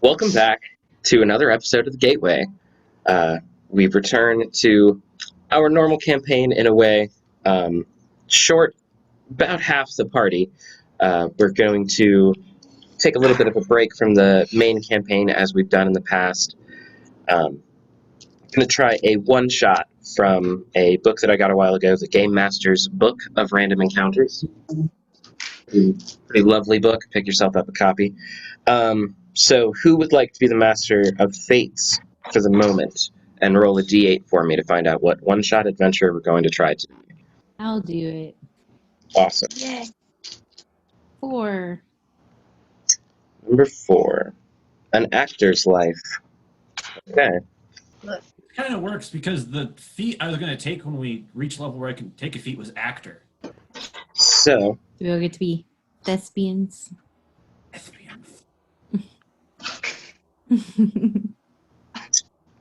Welcome back to another episode of The Gateway. We've returned to our normal campaign in a way, short, about half the party. We're going to take a little bit of a break from the main campaign as we've done in the past. I'm going to try a one-shot from a book that I got a while ago, the Game Master's Book of Random Encounters. Pretty lovely book. Pick yourself up a copy. So who would like to be the master of fates for the moment and roll a d8 for me to find out what one-shot adventure we're going to try to? I'll do it. Awesome. Yay. 4. Number 4, An Actor's Life. Okay. It kind of works because the feat I was going to take when we reach level where I can take a feat was actor. So, Do we all get to be thespians?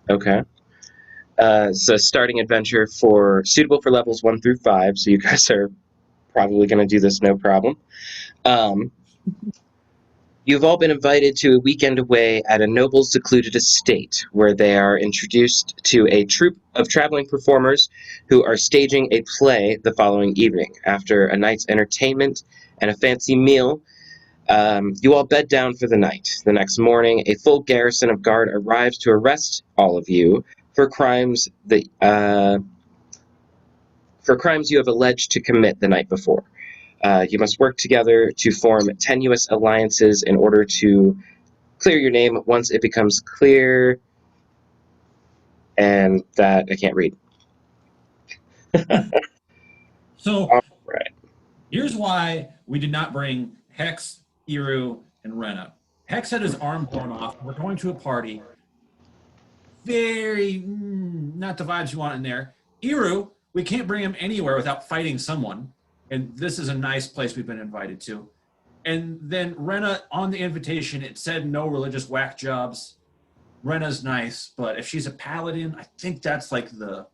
okay. So starting adventure suitable for levels 1 through 5, so you guys are probably going to do this no problem. You've all been invited to a weekend away at a noble secluded estate where they are introduced to a troupe of traveling performers who are staging a play the following evening. After a night's entertainment and a fancy meal, you all bed down for the night. The next morning, a full garrison of guard arrives to arrest all of you for crimes you have alleged to commit the night before. You must work together to form tenuous alliances in order to clear your name once it becomes clear. And that I can't read. So, all right. Here's why we did not bring Hex, Iru, and Rena. Hex had his arm blown off. We're going to a party. Very not the vibes you want in there. Iru, we can't bring him anywhere without fighting someone. And this is a nice place we've been invited to. And then Rena, on the invitation, it said no religious whack jobs. Rena's nice, but if she's a paladin, I think that's like the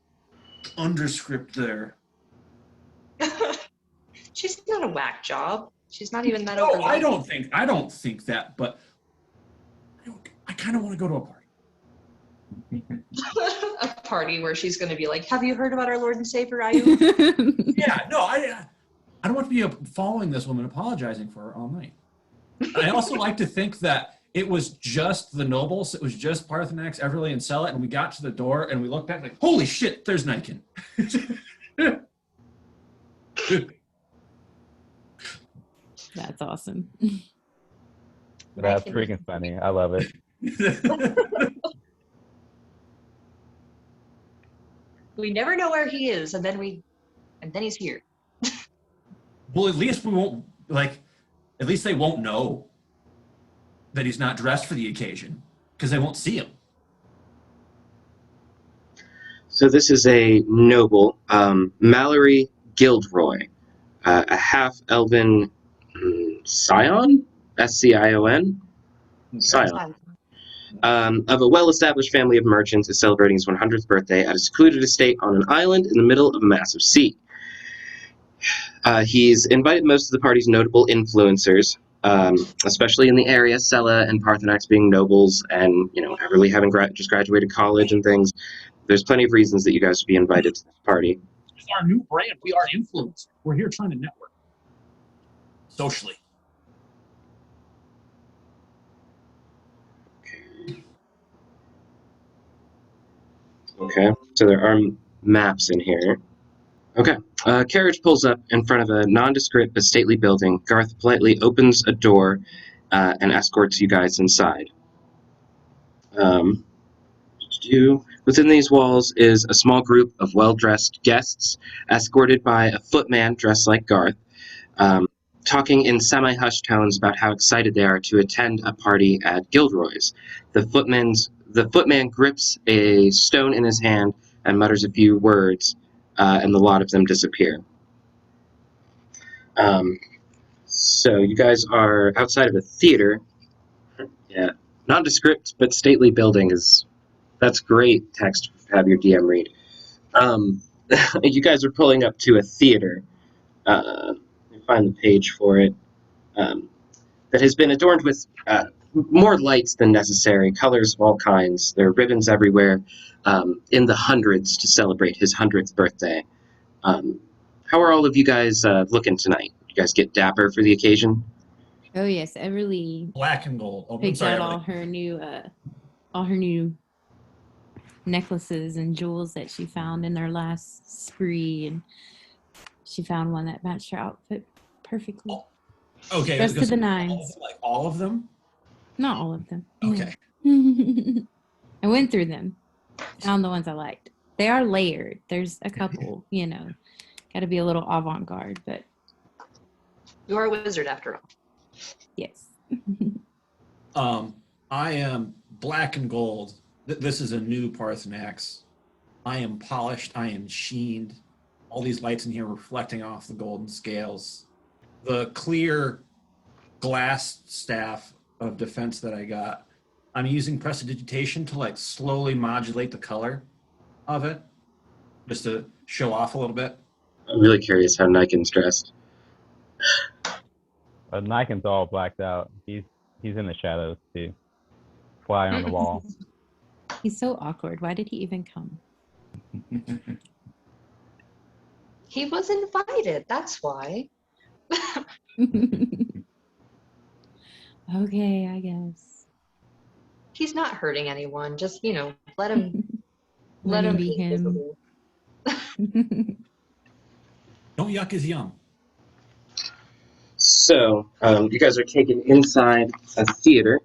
underscript there. She's not a whack job. She's not even that No, over. I don't think that, but I kind of want to go to a party. A party where she's going to be like, have you heard about our Lord and Savior, Ayu? Yeah, no, I don't want to be following this woman apologizing for her all night. I also like to think that it was just the nobles. It was just Parthenax, Everly, and Sellet, and we got to the door and we looked back like, holy shit, there's Niken. That's awesome. That's freaking funny. I love it. We never know where he is, and then he's here. Well, at least we won't, at least they won't know that he's not dressed for the occasion, because they won't see him. So this is a noble, Mallory Gilderoy, a half-elven scion? S-C-I-O-N? Scion. Of a well-established family of merchants is celebrating his 100th birthday at a secluded estate on an island in the middle of a massive sea. He's invited most of the party's notable influencers, especially in the area, Sella and Parthenax being nobles, and Everly having just graduated college and things. There's plenty of reasons that you guys would be invited to this party. It's our new brand. We are influencers. We're here trying to network socially. Okay, so there are maps in here. Okay, carriage pulls up in front of a nondescript but stately building. Garth politely opens a door and escorts you guys inside. Within these walls is a small group of well-dressed guests, escorted by a footman dressed like Garth, talking in semi-hushed tones about how excited they are to attend a party at Gilderoy's. The footman grips a stone in his hand and mutters a few words, and the lot of them disappear. So you guys are outside of a theater. Yeah, nondescript but stately building that's great text to have your DM read. You guys are pulling up to a theater. Let me find the page for it. That has been adorned with more lights than necessary, colors of all kinds. There are ribbons everywhere, in the hundreds to celebrate his 100th birthday. How are all of you guys looking tonight? You guys get dapper for the occasion? Oh yes, Everly Black and gold. Oh, I'm picked sorry. out Everly. all her new necklaces and jewels that she found in her last spree, and she found one that matched her outfit perfectly. Okay. Dressed to because the nines. all of them? Not all of them. no. Okay. I went through them, found the ones I liked. They are layered. There's a couple, got to be a little avant-garde, but You are a wizard after all. yes. I am black and gold. This is a new Parsnax. I am polished. I am sheened. All these lights in here reflecting off the golden scales. The clear glass staff of defense that I got, I'm using prestidigitation to like slowly modulate the color of it, just to show off a little bit. I'm really curious how Niken's dressed. Niken's all blacked out. He's in the shadows too. Fly on the wall. He's so awkward. Why did he even come? He was invited. That's why. Okay, I guess. He's not hurting anyone. Just let him Let him be him. invisible. Don't yuck his yum. So, you guys are taken inside a theater.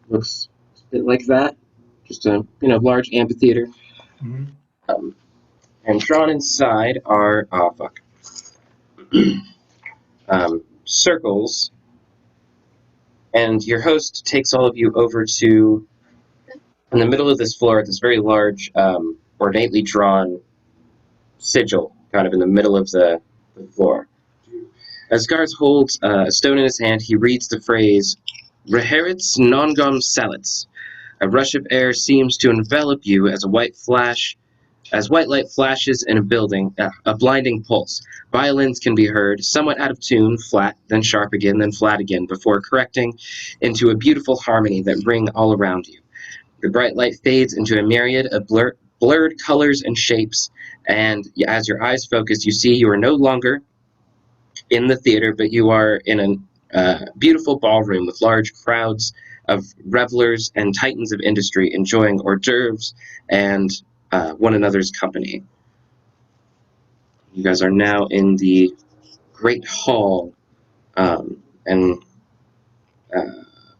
Looks a bit like that. Just a large amphitheater. Mm-hmm. And drawn inside are circles. And your host takes all of you over to, in the middle of this floor, this very large, ornately drawn sigil, kind of in the middle of the floor. As Garth holds a stone in his hand, he reads the phrase, Reheritz nongum salits. A rush of air seems to envelop you as white light flashes in a building, a blinding pulse. Violins can be heard, somewhat out of tune, flat, then sharp again, then flat again, before correcting into a beautiful harmony that ring all around you. The bright light fades into a myriad of blurred colors and shapes, and as your eyes focus, you see you are no longer in the theater, but you are in a beautiful ballroom with large crowds of revelers and titans of industry enjoying hors d'oeuvres and one another's company. You guys are now in the Great Hall, and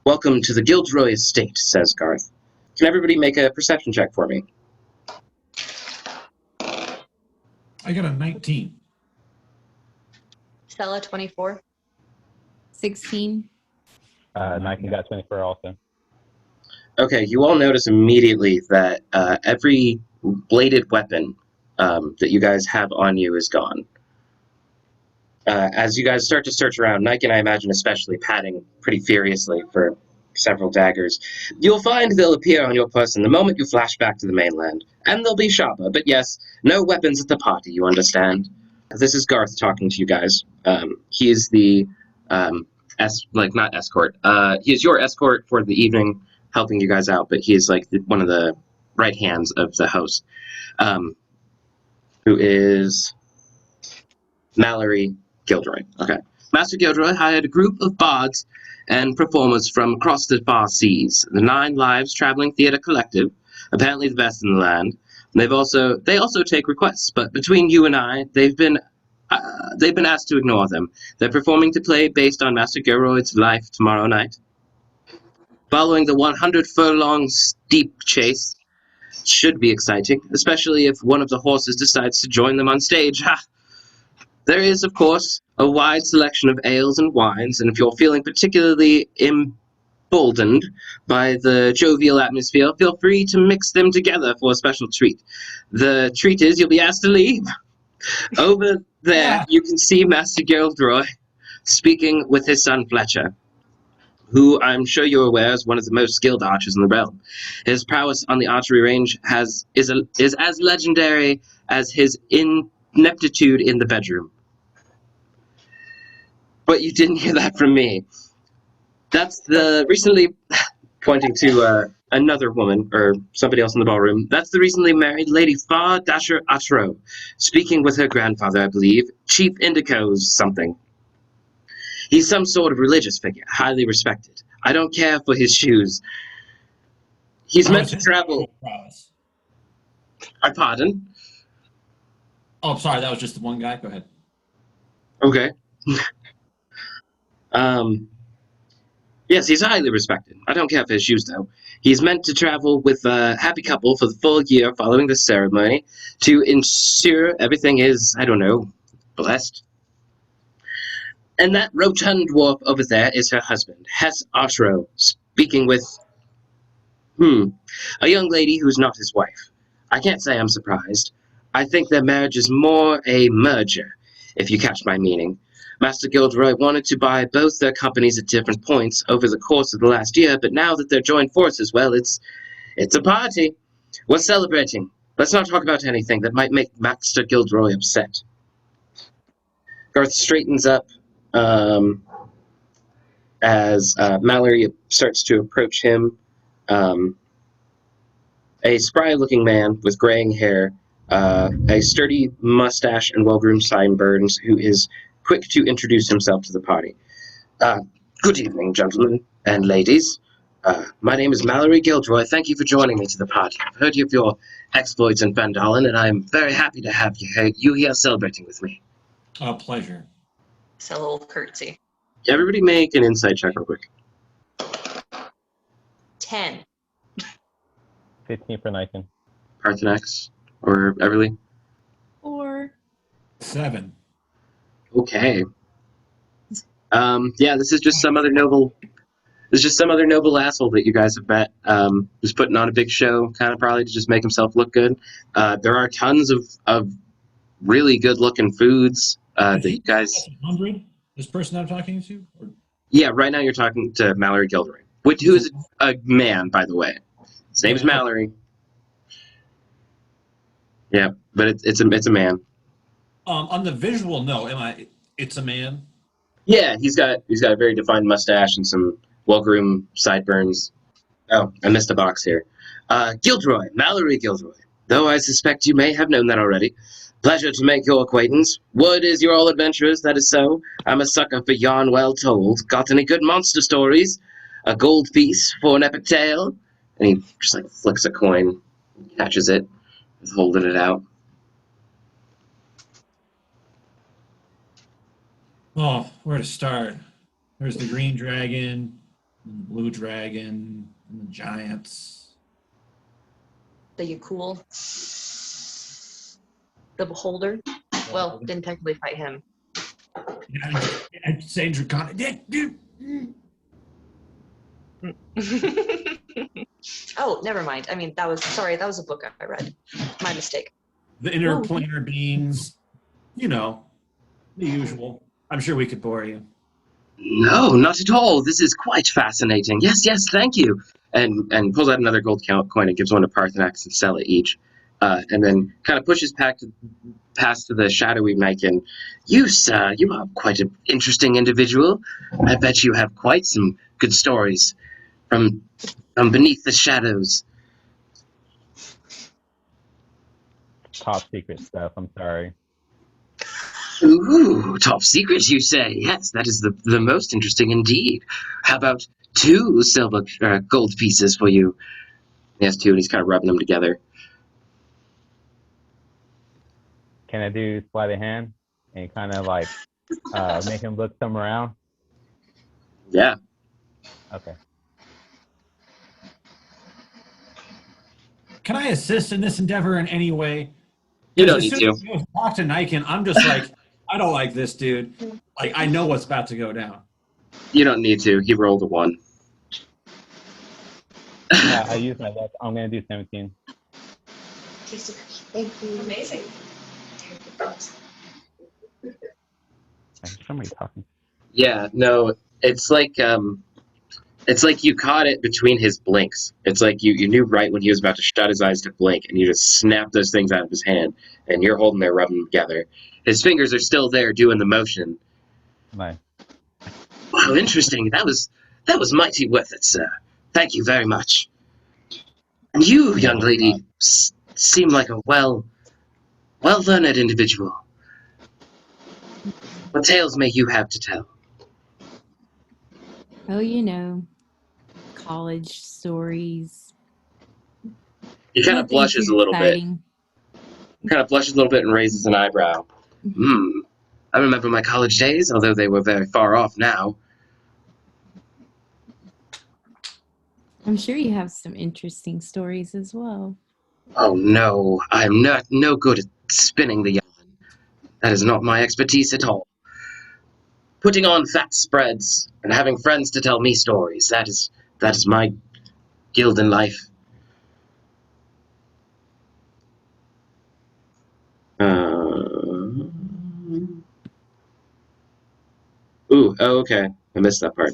welcome to the Gilderoy Estate, says Garth. Can everybody make a perception check for me? I got a 19. Stella 24. 16. Niken got 24 also. Okay, you all notice immediately that every bladed weapon that you guys have on you is gone. As you guys start to search around, Niken, I imagine especially, patting pretty furiously for several daggers, you'll find they'll appear on your person the moment you flash back to the mainland. And they'll be sharper, but yes, no weapons at the party, you understand? This is Garth talking to you guys. He is the, not escort. He is your escort for the evening, helping you guys out, but he is like one of the right hands of the host, who is Mallory Gilderoy. Okay. Master Gilderoy hired a group of bards and performers from across the far seas, the Nine Lives Traveling Theatre Collective, apparently the best in the land. They also take requests, but between you and I, they've been asked to ignore them. They're performing to play based on Master Gilderoy's life tomorrow night. Following the 100-furlong steep chase should be exciting, especially if one of the horses decides to join them on stage. Ha! There is, of course, a wide selection of ales and wines, and if you're feeling particularly emboldened by the jovial atmosphere, feel free to mix them together for a special treat. The treat is you'll be asked to leave. Over there, you can see Master Gilderoy speaking with his son Fletcher, who I'm sure you're aware is one of the most skilled archers in the realm. His prowess on the archery range is as legendary as his ineptitude in the bedroom. But you didn't hear that from me. That's the recently pointing to another woman or somebody else in the ballroom. That's the recently married Lady Fa Dasher Atro, speaking with her grandfather, I believe, Chief Indico's something. He's some sort of religious figure, highly respected. I don't care for his shoes. He's meant to travel. Prowess. I pardon. Oh, I'm sorry. That was just the one guy. Go ahead. Okay. Yes, he's highly respected. I don't care for his shoes, though. He's meant to travel with a happy couple for the full year following the ceremony to ensure everything is, I don't know, blessed. And that rotund dwarf over there is her husband, Hess Otro, speaking with, a young lady who's not his wife. I can't say I'm surprised. I think their marriage is more a merger, if you catch my meaning. Master Gilderoy wanted to buy both their companies at different points over the course of the last year, but now that they're joined forces, well, it's a party. We're celebrating. Let's not talk about anything that might make Master Gilderoy upset. Garth straightens up as Mallory starts to approach him. A spry-looking man with graying hair, a sturdy mustache and well-groomed sideburns, who is quick to introduce himself to the party. Good evening, gentlemen and ladies. My name is Mallory Gilderoy. Thank you for joining me to the party. I've heard of your exploits in Fandolin, and I'm very happy to have you here celebrating with me. A pleasure. So a little curtsy. Everybody make an insight check real quick. 10. 15 for Nikon. Parthenax or Everly? Or 7. Okay. Yeah, this is just some other noble. This is just some other noble asshole that you guys have met. Who's putting on a big show, kind of probably to just make himself look good. There are tons of really good-looking foods that you guys. 100. This person I'm talking to. Or... Yeah, right now you're talking to Mallory Gilderoy, who is a man, by the way. His name's Mallory. Yeah, but it's a man. On the visual, no. It's a man. Yeah, he's got a very defined mustache and some well-groomed sideburns. Oh, I missed a box here. Gilderoy, Mallory Gilderoy. Though I suspect you may have known that already. Pleasure to make your acquaintance. Word is you're all adventurers, that is so. I'm a sucker for yarn well told. Got any good monster stories? A gold piece for an epic tale? And he just like flicks a coin, catches it, is holding it out. Oh, where to start? There's the green dragon, and the blue dragon, and the giants. The Yakul. The Beholder. Well, didn't technically fight him. I'd say draconic. Oh, never mind. I mean, that was a book I read. My mistake. The interplanar beings, the usual. I'm sure we could bore you. No, not at all. This is quite fascinating. Yes, thank you. And pulls out another gold coin and gives one to Parthenax and Stella each. And then kind of pushes past to the shadowy Mikan. You, sir, you are quite an interesting individual. I bet you have quite some good stories from beneath the shadows. Top secret stuff. I'm sorry. Ooh, top secret, you say? Yes, that is the most interesting indeed. How about 2 silver gold pieces for you? He has 2, and he's kind of rubbing them together. Can I do sleight of hand and kind of like make him look some around? Yeah. Okay. Can I assist in this endeavor in any way? You don't need As to. soon as you talk to Nikon, I'm just like, I don't like this dude. Like, I know what's about to go down. You don't need to. He rolled a 1. Yeah, I use my luck. I'm gonna do 17. Thank you. Amazing. Somebody talking. Yeah, no, it's like you caught it between his blinks. It's like you knew right when he was about to shut his eyes to blink, and you just snapped those things out of his hand, and you're holding there, rubbing them together. His fingers are still there doing the motion. Nice. Wow, interesting. That was That was mighty worth it, sir. Thank you very much. And you, young lady, seem like a well-learned individual. What tales may you have to tell? Oh, you know, college stories. He kind of Nothing blushes too a little bit. exciting. And raises an eyebrow. I remember my college days, although they were very far off now. I'm sure you have some interesting stories as well. Oh no, I'm no good at spinning the yarn. That is not my expertise at all. Putting on fat spreads and having friends to tell me stories, that is my guild in life. Okay. I missed that part.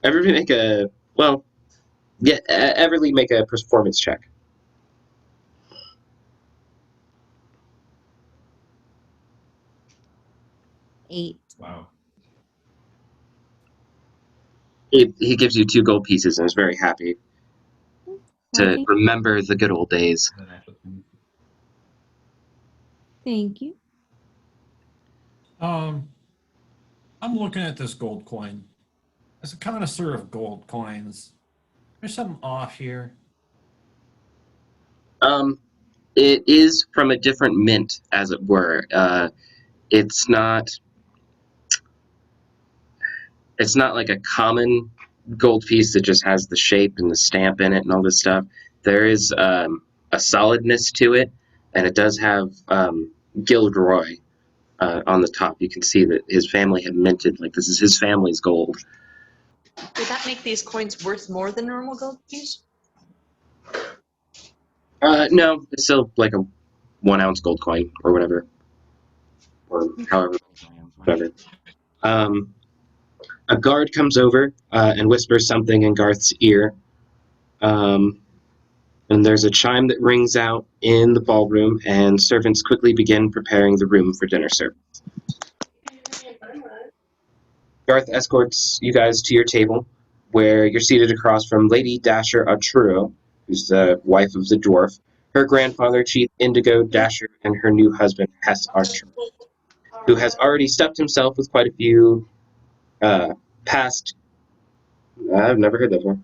Everybody make Everly make a performance check. 8. Wow. He gives you 2 gold pieces and is very happy to Okay. remember the good old days. Thank you. I'm looking at this gold coin. As a connoisseur of gold coins, there's something off here. It is from a different mint, as it were. It's not like a common gold piece that just has the shape and the stamp in it and all this stuff. There is a solidness to it, and it does have Gilderoy on the top. You can see that his family had minted, like this is his family's gold. Would that make these coins worth more than normal gold piece? No, it's still like a 1 ounce gold coin or whatever. Or however, whatever. A guard comes over and whispers something in Garth's ear. And there's a chime that rings out in the ballroom, and servants quickly begin preparing the room for dinner service. Garth escorts you guys to your table, where you're seated across from Lady Dasher Arturo, who's the wife of the dwarf, her grandfather, Chief Indigo Dasher, and her new husband, Hess Archer, who has already stuffed himself with quite a few past... I've never heard that before.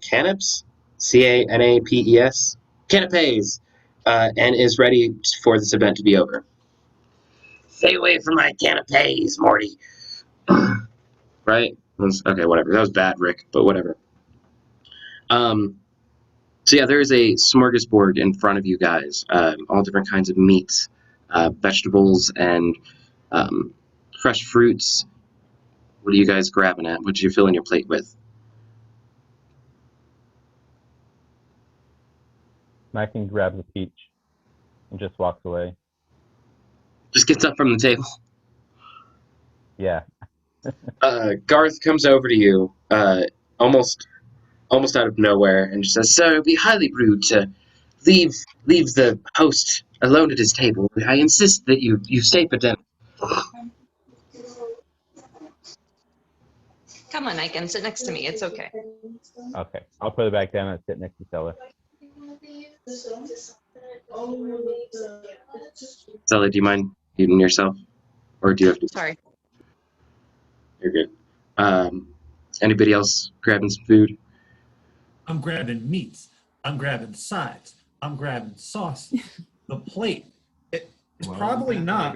Canapes? C-A-N-A-P-E-S? Canapes! And is ready for this event to be over. Stay away from my canapes, Morty! Right? Okay, whatever. That was bad, Rick, but whatever. So yeah, there is a smorgasbord in front of you guys. All different kinds of meats, vegetables, and fresh fruits. What are you guys grabbing at? What did you fill in your plate with? Mackin grabs a peach and just walks away. Just gets up from the table. Yeah. Garth comes over to you, almost out of nowhere, and just says, "Sir, it would be highly rude to leave the host alone at his table. I insist that you stay for dinner." Come on, Ike, and sit next to me. It's okay. Okay. I'll put it back down and sit next to Stella. Stella, do you mind muting yourself, or do you have to? Sorry. You're good. Anybody else grabbing some food? I'm grabbing meats. I'm grabbing sides. I'm grabbing sauce. The plate. It's probably not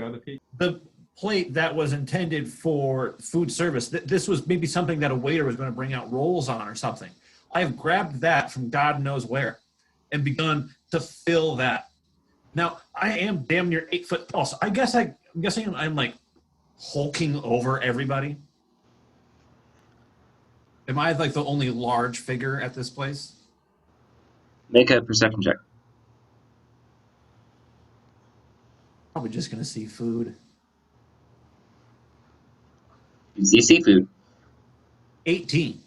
the plate that was intended for food service. This was maybe something that a waiter was going to bring out rolls on or something. I have grabbed that from God knows where and begun to fill that. Now, I am damn near 8 foot tall, so I'm guessing I'm like hulking over everybody. Am I like the only large figure at this place? Make a perception check. Probably just going to see food. You see seafood. 18.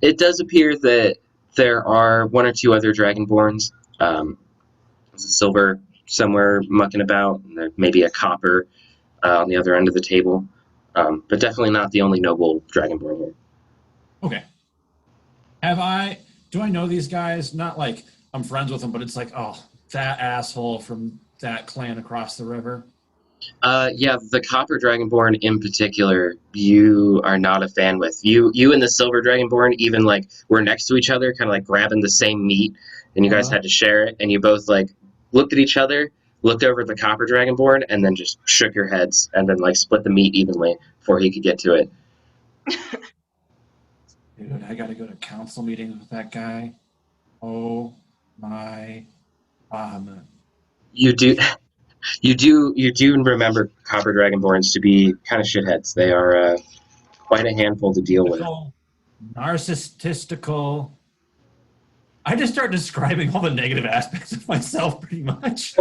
It does appear that there are 1 or 2 other Dragonborns. There's a silver somewhere mucking about, and there may be a copper on the other end of the table. but definitely not the only noble dragonborn here. Okay. Do I know these guys? Not like I'm friends with them, but it's like, oh, that asshole from that clan across the river. Yeah, the Copper Dragonborn in particular, you are not a fan with. You and the Silver Dragonborn even like were next to each other, kind of like grabbing the same meat, and you guys Uh-huh. had to share it, and you both like looked at each other, looked over at the Copper Dragonborn, and then just shook your heads, and then like split the meat evenly before he could get to it. Dude, I gotta go to council meetings with that guy. Oh my You do. You do remember Copper Dragonborns to be kind of shitheads. They are quite a handful to deal with. Narcissistical. I just start describing all the negative aspects of myself pretty much.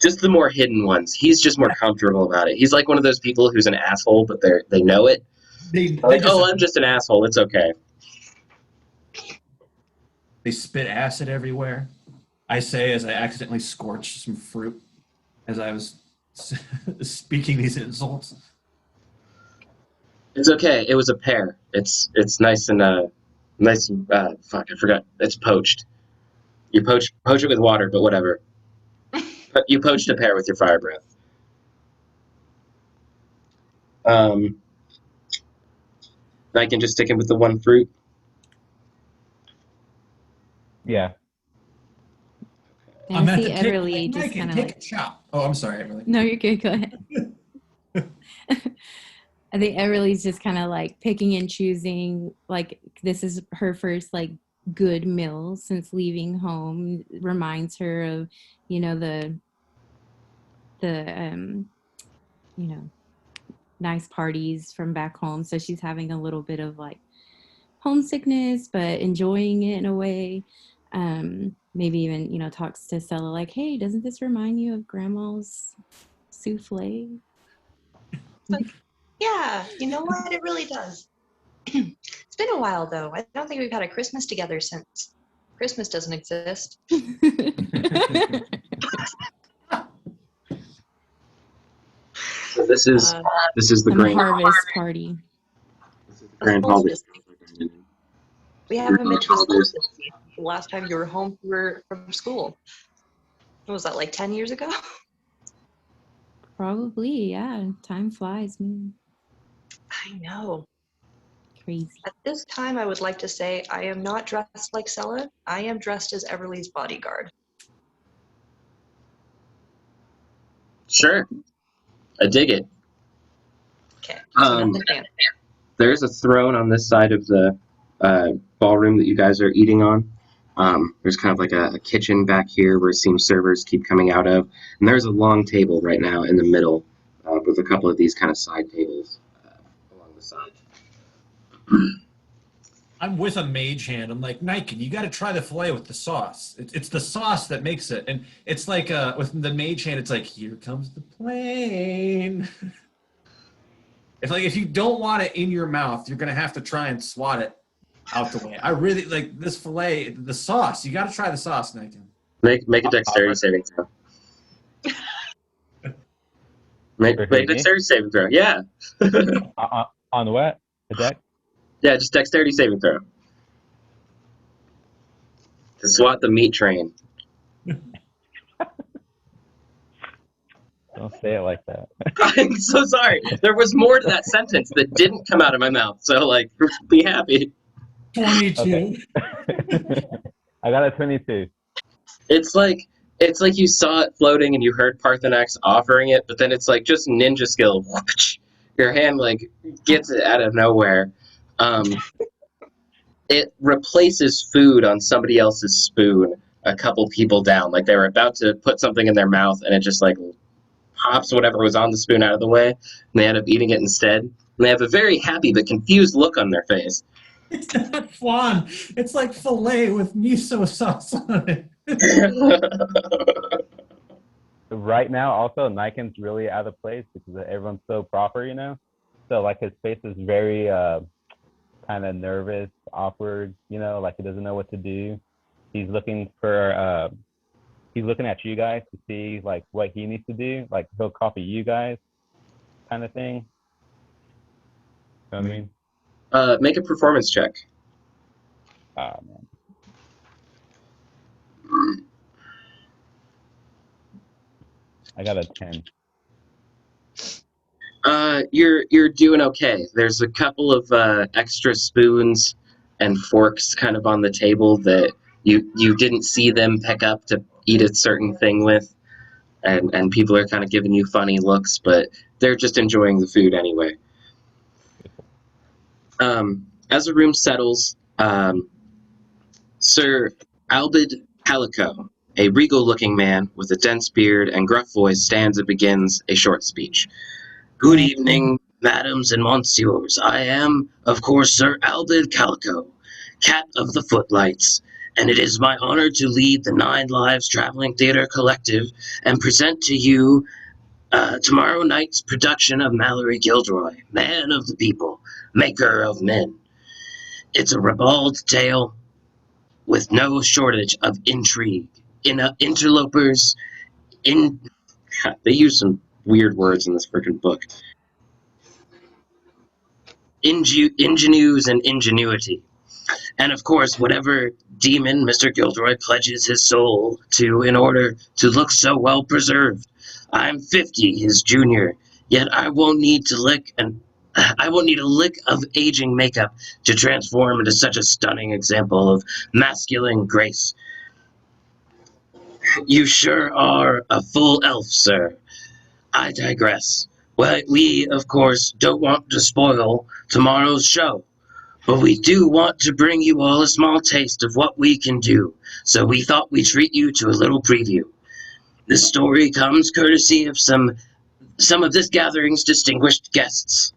Just the more hidden ones. He's just more comfortable about it. He's like one of those people who's an asshole, but they know it. They Like, just oh, I'm just an asshole. It's okay. they spit acid everywhere. I say as I accidentally scorched some fruit as I was speaking these insults. It's okay. It was a pear. It's nice and nice. Fuck, I forgot. It's poached. You poach it with water, but whatever. But you poached a pear with your fire breath. I can just stick him with the one fruit. Yeah. And I see Everly just kind of take like, a chop. Oh, I'm sorry, Everly. no, you're good. Go ahead. I think Everly's just kind of like picking and choosing. Like this is her first like good meal since leaving home. Reminds her of, the nice parties from back home. So she's having a little bit of like homesickness, but enjoying it in a way. Maybe even, talks to Stella like, hey, doesn't this remind you of grandma's souffle? Yeah, you know what? It really does. It's been a while, though. I don't think we've had a Christmas together since Christmas doesn't exist. So this is the And grand harvest party. grand holiday. We haven't been to a school since the last time you were home from school. What was that, like 10 years ago? Probably, yeah. Time flies, man. I know. Crazy. At this time, I would like to say I am not dressed like Sella. I am dressed as Everly's bodyguard. Sure, I dig it. Okay. So nothing fancy. There's a throne on this side of the ballroom that you guys are eating on. There's kind of like a kitchen back here where it seems servers keep coming out of. And there's a long table right now in the middle with a couple of these kind of side tables along the side. I'm with a mage hand. I'm like, Nike, you got to try the filet with the sauce. It's the sauce that makes it. And it's like with the mage hand, it's like, here comes the plane. It's like if you don't want it in your mouth, you're going to have to try and swat it out the way. I really like this filet, the sauce. You got to try the sauce, Nike. Make a dexterity saving throw. Make a dexterity saving throw. Yeah. On what? The deck? Yeah, just dexterity saving throw. To swat the meat train. Don't say it like that. I'm so sorry. There was more to that sentence that didn't come out of my mouth. So, like, be happy. 22. Okay. I got a 22. It's like you saw it floating and you heard Parthenax offering it, but then it's like just ninja skill. Your hand like gets it out of nowhere. It replaces food on somebody else's spoon a couple people down. Like they were about to put something in their mouth and it just like pops whatever was on the spoon out of the way, and they end up eating it instead. And they have a very happy but confused look on their face. It's not flan. It's like filet with miso sauce on it. Right now, also, Niken's really out of place because everyone's so proper, you know? So, like, his face is very kind of nervous, awkward, you know? Like, he doesn't know what to do. He's looking for, he's looking at you guys to see, like, what he needs to do. Like, he'll copy you guys. kind of thing. You know what I mean? Make a performance check. Oh man. I got a 10. You're doing okay. There's a couple of extra spoons and forks kind of on the table that you didn't see them pick up to eat a certain thing with, and people are kind of giving you funny looks, but they're just enjoying the food anyway. As the room settles, Sir Albid Calico, a regal-looking man with a dense beard and gruff voice, stands and begins a short speech. Good evening, madams and monsieurs. I am, of course, Sir Albid Calico, Cat of the Footlights, and it is my honor to lead the Nine Lives Traveling Theater Collective and present to you tomorrow night's production of Mallory Gilderoy, Man of the People, Maker of Men. It's a ribald tale with no shortage of intrigue, interlopers, they use some weird words in this freaking book. Ingenues and ingenuity. And of course, whatever demon Mr. Gilderoy pledges his soul to in order to look so well preserved. I'm 50, his junior, yet I won't need a lick of aging makeup to transform into such a stunning example of masculine grace. You sure are a full elf, sir. I digress. Well, we, of course, don't want to spoil tomorrow's show, but we do want to bring you all a small taste of what we can do, so we thought we'd treat you to a little preview. This story comes courtesy of some of this gathering's distinguished guests.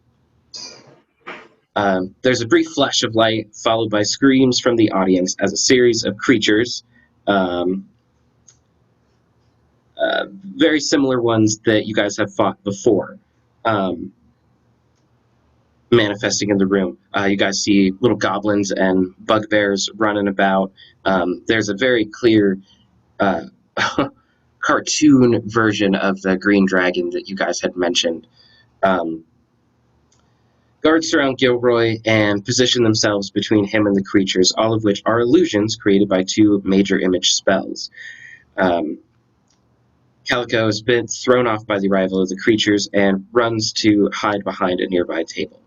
There's a brief flash of light, followed by screams from the audience as a series of creatures, very similar ones that you guys have fought before, manifesting in the room. You guys see little goblins and bugbears running about. There's a very clear cartoon version of the green dragon that you guys had mentioned. Guards surround Gilroy and position themselves between him and the creatures, all of which are illusions created by two major image spells. Calico has been thrown off by the arrival of the creatures and runs to hide behind a nearby table.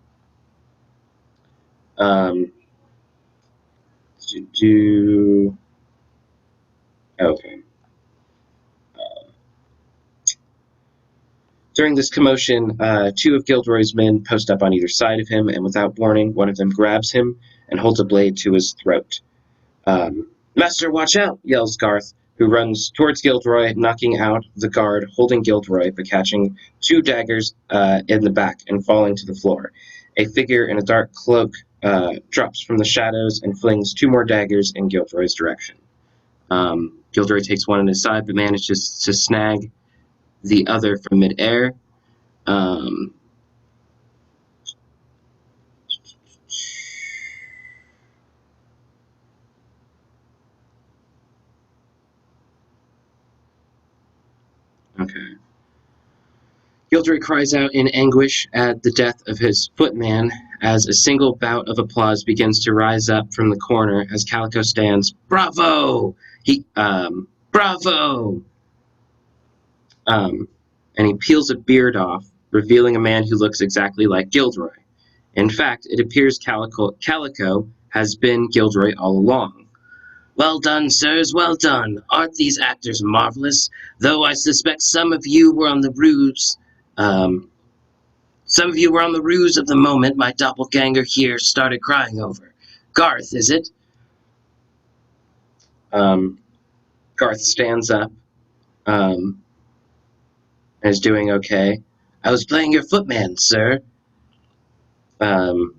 Okay. During this commotion, two of Gilderoy's men post up on either side of him, and without warning, one of them grabs him and holds a blade to his throat. Master, watch out, yells Garth, who runs towards Gilderoy, knocking out the guard holding Gilderoy, but catching two daggers in the back and falling to the floor. A figure in a dark cloak drops from the shadows and flings two more daggers in Gilderoy's direction. Gilderoy takes one in his side, but manages to snag the other from midair. Okay. Gilderoy cries out in anguish at the death of his footman as a single bout of applause begins to rise up from the corner as Calico stands. Bravo! Bravo! And he peels a beard off, revealing a man who looks exactly like Gilderoy. In fact, it appears Calico has been Gilderoy all along. Well done, sirs, well done. Aren't these actors marvelous? Though I suspect some of you were on the ruse. Some of you were on the ruse of the moment my doppelganger here started crying over. Garth, is it? Garth stands up. And is doing okay. I was playing your footman, sir. Garth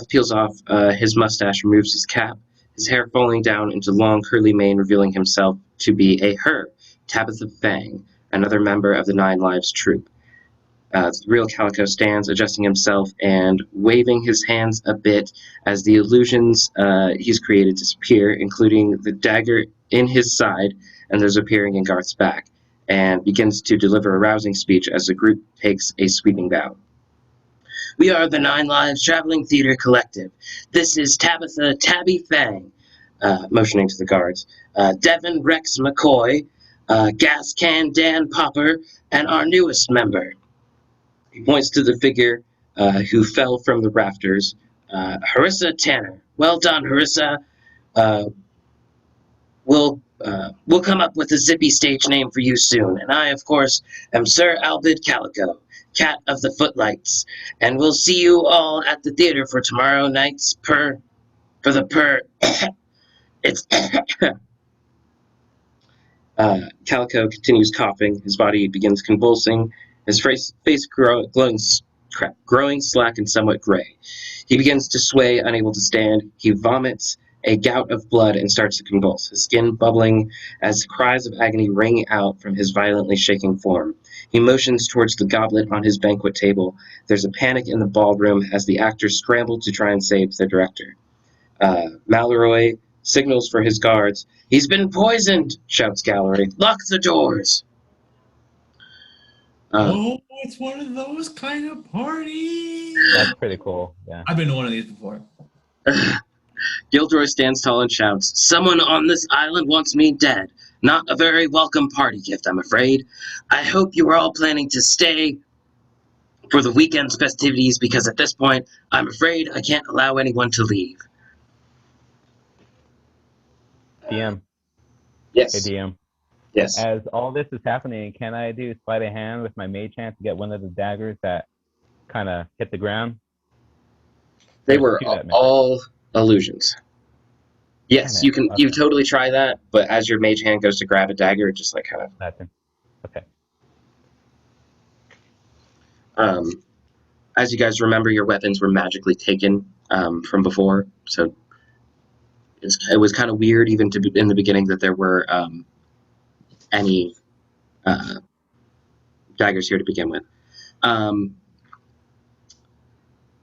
peels off his mustache, removes his cap, his hair falling down into long curly mane, revealing himself to be her, Tabitha Fang, another member of the Nine Lives troupe. The real Calico stands, adjusting himself and waving his hands a bit as the illusions he's created disappear, including the dagger in his side and those appearing in Garth's back, and begins to deliver a rousing speech as the group takes a sweeping bow. We are the Nine Lives Traveling Theater Collective. This is Tabitha Tabby Fang, motioning to the guards, Devin Rex McCoy, Gas Can Dan Popper, and our newest member. He points to the figure who fell from the rafters, Harissa Tanner. Well done, Harissa. We'll come up with a zippy stage name for you soon. And I, of course, am Sir Albid Calico, Cat of the Footlights. And we'll see you all at the theater for tomorrow night's it's Calico continues coughing. His body begins convulsing. His face growing slack and somewhat gray. He begins to sway, unable to stand. He vomits a gout of blood and starts to convulse, his skin bubbling as cries of agony ring out from his violently shaking form. He motions towards the goblet on his banquet table. There's a panic in the ballroom as the actors scramble to try and save their director. Malroy signals for his guards. He's been poisoned, shouts Gallery. Lock the doors. It's one of those kind of parties. That's pretty cool. Yeah. I've been to one of these before. Gilderoy stands tall and shouts, "Someone on this island wants me dead. Not a very welcome party gift, I'm afraid. I hope you are all planning to stay for the weekend's festivities, because at this point, I'm afraid I can't allow anyone to leave." DM. Yes. Hey, DM. Yes. As all this is happening, can I do sleight of hand with my mage hand to get one of the daggers that kind of hit the ground? They were all illusions. Yes, you can. Okay. You totally try that, but as your mage hand goes to grab a dagger, it just like kind of. Nothing. Okay. As you guys remember, your weapons were magically taken from before, so it was kind of weird even in the beginning that there were any daggers here to begin with.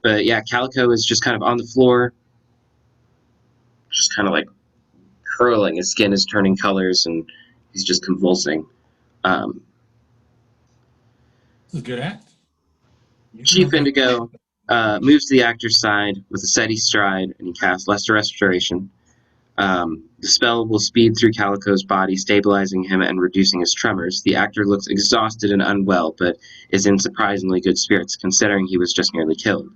But yeah, Calico is just kind of on the floor, just kind of like curling. His skin is turning colors, and he's just convulsing. This is a good act. Chief Indigo moves to the actor's side with a steady stride, and he casts Lesser Restoration. The spell will speed through Calico's body, stabilizing him and reducing his tremors. The actor looks exhausted and unwell, but is in surprisingly good spirits, considering he was just nearly killed.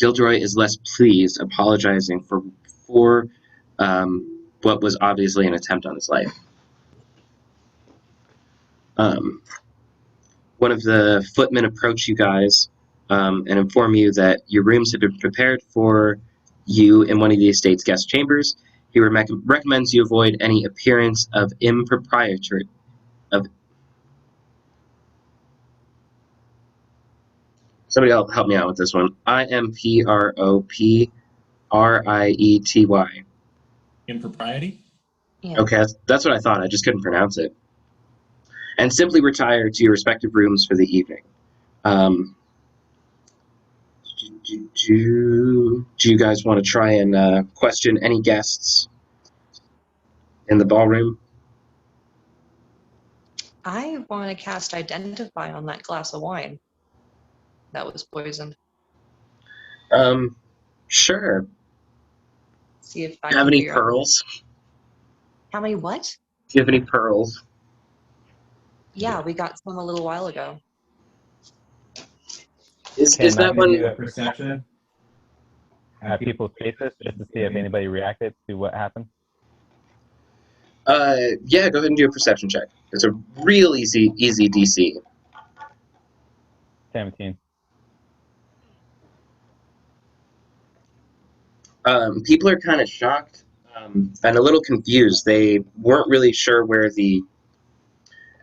Gilderoy is less pleased, apologizing for what was obviously an attempt on his life. One of the footmen approach you guys and inform you that your rooms have been prepared for you in one of the estate's guest chambers. He recommends you avoid any appearance of impropriety. Somebody help me out with this one. Impropriety. Impropriety? Yeah. Okay, that's what I thought. I just couldn't pronounce it. And simply retire to your respective rooms for the evening. Do you guys want to try and question any guests in the ballroom? I want to cast Identify on that glass of wine that was poisoned. Sure. See if I Do you have can any figure out- pearls? How many what? Do you have any pearls? Yeah, we got some a little while ago. Is Can that I one? do a perception at people's faces just to see if anybody reacted to what happened? Yeah, go ahead and do a perception check. It's a real easy DC. 17. People are kind of shocked and a little confused. They weren't really sure where the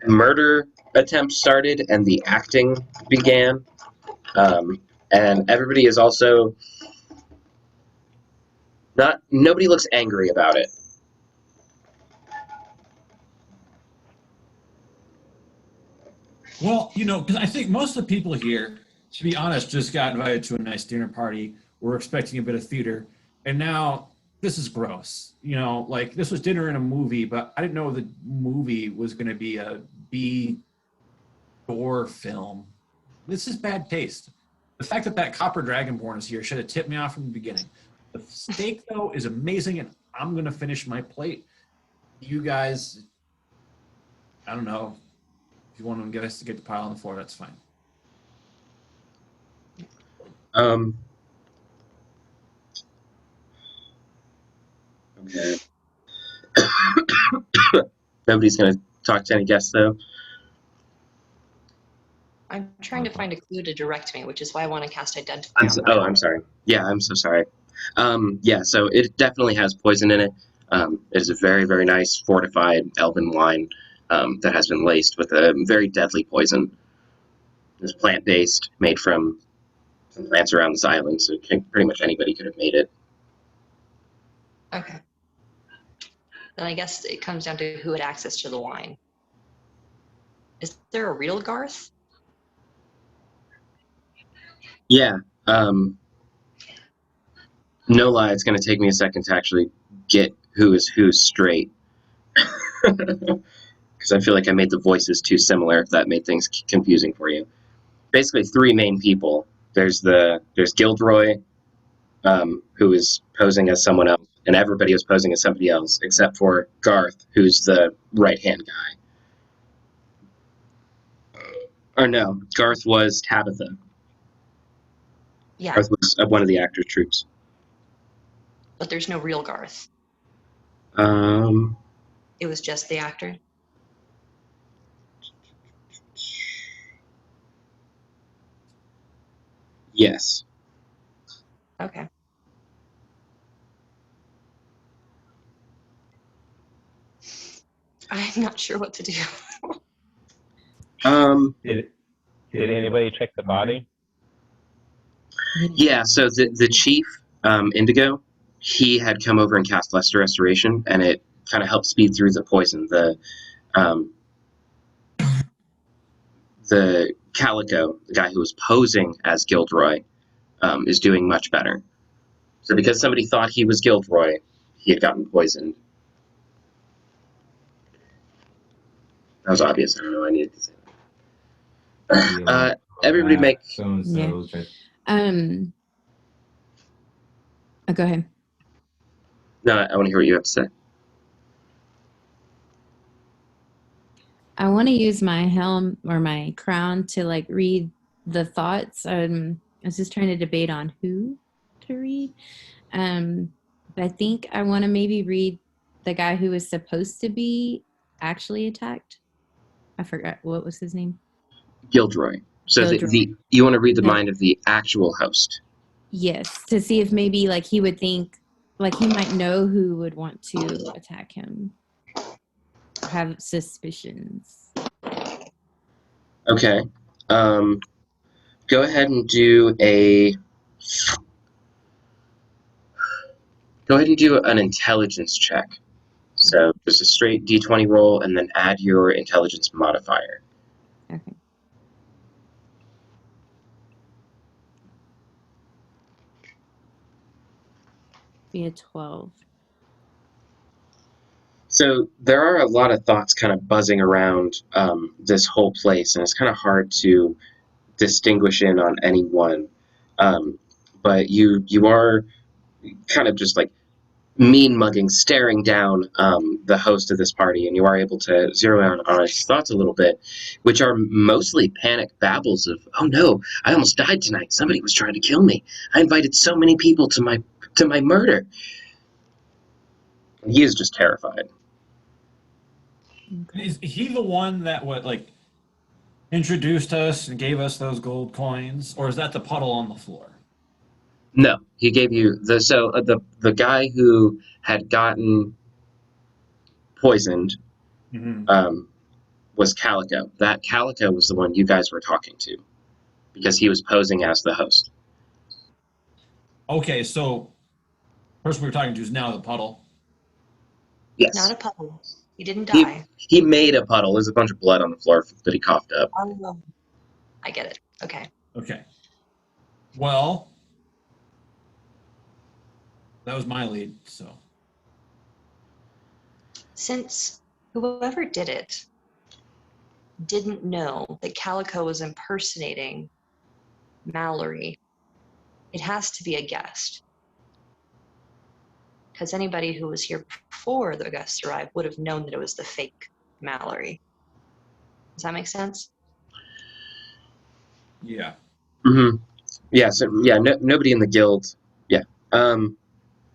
murder attempt started and the acting began. And everybody is also nobody looks angry about it. Well, because I think most of the people here, to be honest, just got invited to a nice dinner party. We're expecting a bit of theater. And now this is gross. You know, like this was dinner in a movie, but I didn't know the movie was going to be a B gore film. This is bad taste. The fact that that copper dragonborn is here should have tipped me off from the beginning. The steak, though, is amazing, and I'm going to finish my plate. You guys, I don't know. If you want to get us to get the pile on the floor, that's fine. Okay. Nobody's gonna talk to any guests though. I'm trying to find a clue to direct me, which is why I want to cast Identify. I'm sorry. Yeah, I'm so sorry. Yeah, so it definitely has poison in it. It is a very, very nice fortified elven wine that has been laced with a very deadly poison. It's plant-based, made from some plants around this island, so pretty much anybody could have made it. Okay. Then I guess it comes down to who had access to the wine. Is there a real Garth? Yeah. No lie, it's going to take me a second to actually get who is who straight. Because I feel like I made the voices too similar, if that made things confusing for you. Basically, three main people. There's Gilderoy, who is posing as someone else, and everybody was posing as somebody else, except for Garth, who's the right-hand guy. Or no, Garth was Tabitha. Yeah, Garth was one of the actor's troops. but there's no real Garth. Um, It was just the actor. yes. Okay. I'm not sure what to do. Did anybody check the body? Yeah, so the chief, Indigo, he had come over and cast Lesser Restoration, and it kind of helped speed through the poison. The Calico, the guy who was posing as Gilderoy, is doing much better. So because somebody thought he was Gilderoy, he had gotten poisoned. That was obvious. I don't know. I needed to say that. Everybody make. Yeah. Oh, go ahead. No, I want to hear what you have to say. I want to use my helm or my crown to like read the thoughts. I was just trying to debate on who to read. But I think I want to maybe read the guy who was supposed to be actually attacked. I forgot what was his name. Gilderoy. So Gilderoy. you want to read the No. mind of the actual host. Yes, to see if maybe like he would think, like he might know who would want to attack him. Or have suspicions. Okay. Go ahead and do an intelligence check. So just a straight D20 roll and then add your intelligence modifier. Okay. Be a 12. So there are a lot of thoughts kind of buzzing around this whole place, and it's kind of hard to distinguish in on any one. But you are kind of just like mean mugging, staring down the host of this party, and you are able to zero in on his thoughts a little bit, which are mostly panic babbles of, "Oh no, I almost died tonight. Somebody was trying to kill me. I invited so many people to my murder." He is just terrified. Okay. Is he the one that introduced us and gave us those gold coins, or is that the puddle on the floor? No, he gave you the guy who had gotten poisoned was Calico. That Calico was the one you guys were talking to because he was posing as the host. Okay, so the person we were talking to is now the puddle. Yes. Not a puddle. He didn't die. He made a puddle. There's a bunch of blood on the floor that he coughed up. Oh, I get it. Okay. Okay. Well, That was my lead. So Since whoever did it didn't know that Calico was impersonating Mallory, it has to be a guest. Because anybody who was here before the guests arrived would have known that it was the fake Mallory. Does that make sense? yeah. Mm-hmm. Yeah. So yeah, nobody in the guild. Yeah.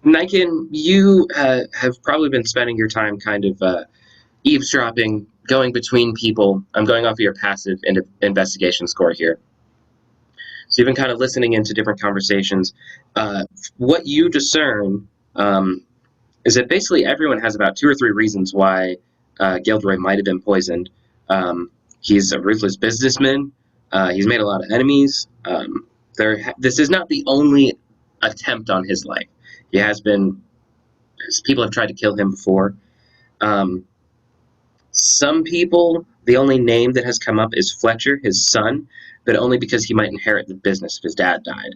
Niken, you have probably been spending your time kind of eavesdropping, going between people. I'm going off of your passive investigation score here. So you've been kind of listening into different conversations. What you discern is that basically everyone has about 2 or 3 reasons why Gilderoy might have been poisoned. He's a ruthless businessman. He's made a lot of enemies. This is not the only attempt on his life. He has been. People have tried to kill him before. Some people, the only name that has come up is Fletcher, his son, but only because he might inherit the business if his dad died.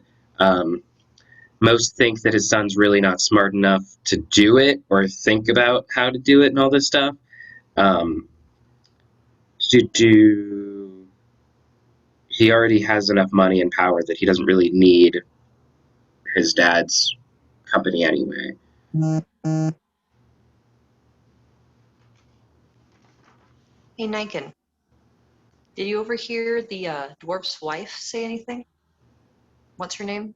Most think that his son's really not smart enough to do it or think about how to do it and all this stuff. He already has enough money and power that he doesn't really need his dad's company anyway. Hey, Niken, did you overhear the dwarf's wife say anything? What's her name?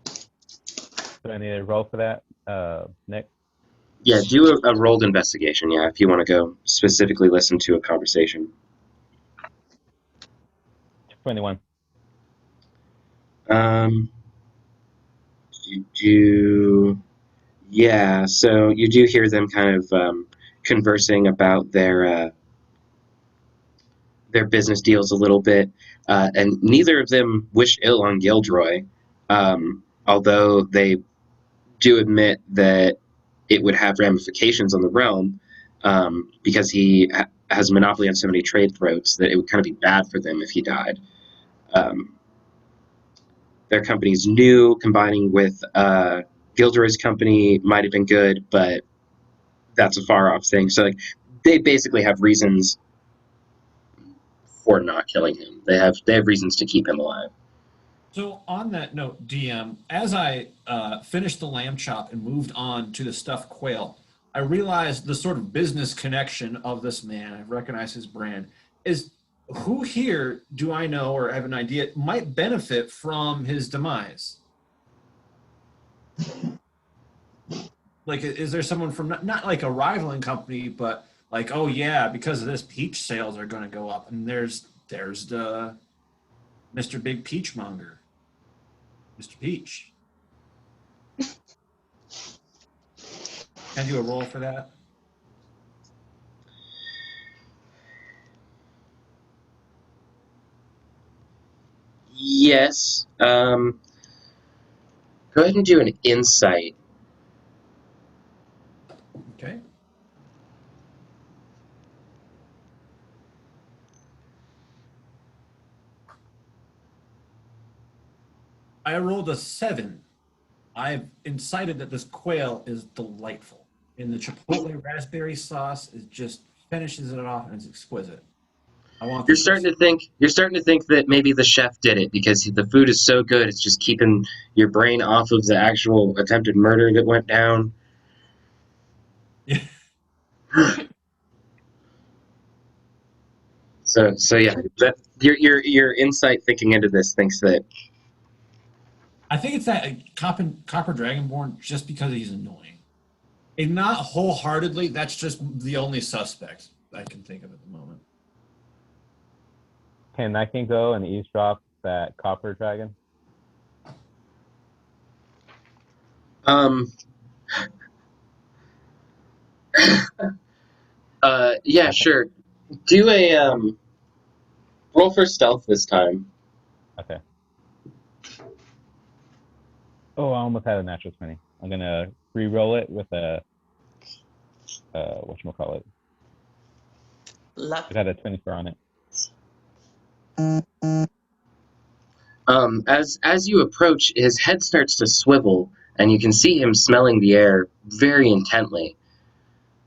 Do I need a roll for that, Nick? Yeah, do a rolled investigation, yeah, if you want to go specifically listen to a conversation. 21. Yeah, so you do hear them kind of conversing about their business deals a little bit, and neither of them wish ill on Gilderoy, although they do admit that it would have ramifications on the realm, because he has a monopoly on so many trade throats that it would kind of be bad for them if he died. Their company's new, combining with Gilderoy's company might have been good, but that's a far off thing. So like, they basically have reasons for not killing him. They have reasons to keep him alive. So on that note, DM, as I finished the lamb chop and moved on to the stuffed quail, I realized the sort of business connection of this man. I recognize his brand. Is who here do I know or have an idea might benefit from his demise? Like, is there someone from not like a rivaling company, but like, oh yeah, because of this, peach sales are going to go up, and there's the Mr. Big Peachmonger. Mr. Peach. Can I do a roll for that? Yes. Go ahead and do an insight. Okay. I rolled a 7. I've incited that this quail is delightful. And the chipotle raspberry sauce is just finishes it off and it's exquisite. I want You're this starting to think that maybe the chef did it because the food is so good. It's just keeping your brain off of the actual attempted murder that went down. Yeah. So yeah, your insight thinking into this thinks that. I think it's that Copper Dragonborn just because he's annoying. And not wholeheartedly, that's just the only suspect I can think of at the moment. Can I can go and eavesdrop that copper dragon? Um. Yeah, sure. Do a roll for stealth this time. Okay. Oh, I almost had a natural 20. I'm gonna re-roll it with a whatchamacallit. Luck. I got a 24 on it. As you approach, his head starts to swivel, and you can see him smelling the air very intently.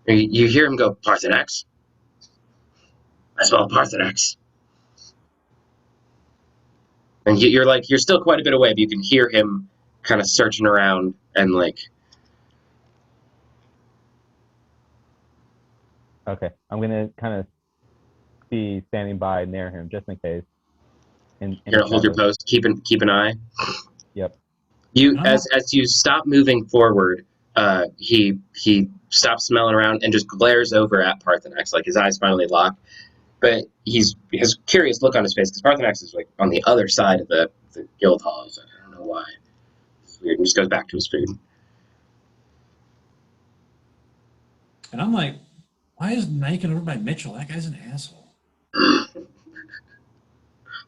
You hear him go, Parthenax? I smell Parthenax. And you're still quite a bit away, but you can hear him kind of searching around and Okay, I'm gonna kind of be standing by near him just in case. In you're gonna the hold your shadows. post, keep an eye. Yep. As you stop moving forward, he stops smelling around and just glares over at Parthenax, like his eyes finally lock. But he's has a curious look on his face because Parthenax is like on the other side of the guild hall. He's like, I don't know why. It's weird. And just goes back to his food. And I'm like, why is Niken over by Mitchell? That guy's an asshole.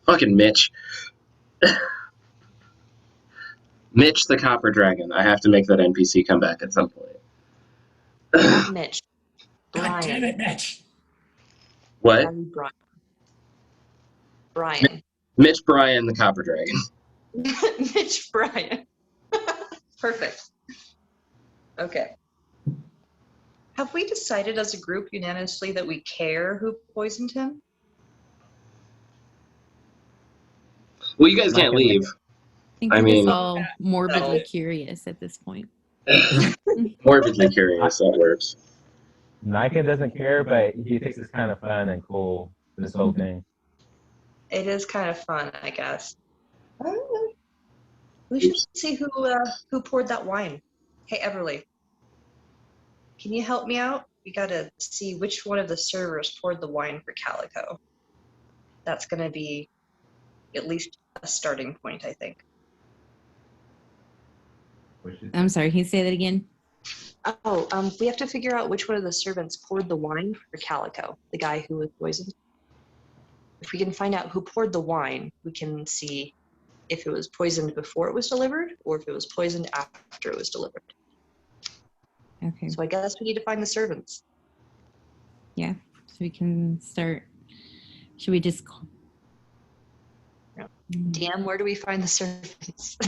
Fucking Mitch. Mitch the Copper Dragon. I have to make that NPC come back at some point. Mitch. God damn Brian. it, Mitch. What? Brian. Brian. Mitch Bryan the Copper Dragon. Mitch Brian. Perfect. Okay. Have we decided as a group unanimously that we care who poisoned him? Well, you guys can't leave. I think I we're mean- just all morbidly So- curious at this point. Morbidly curious, that works. Niken doesn't care, but he thinks it's kind of fun and cool, this whole thing. It is kind of fun, I guess. We should see who poured that wine. Hey, Everly, can you help me out? We gotta see which one of the servers poured the wine for Calico. That's gonna be at least a starting point, I think. I'm sorry, can you say that again? We have to figure out which one of the servants poured the wine for Calico, the guy who was poisoned. If we can find out who poured the wine, we can see if it was poisoned before it was delivered or if it was poisoned after it was delivered. Okay, So I guess we need to find the servants. so we can start. Should we just call? Yeah. DM, where do we find the servants?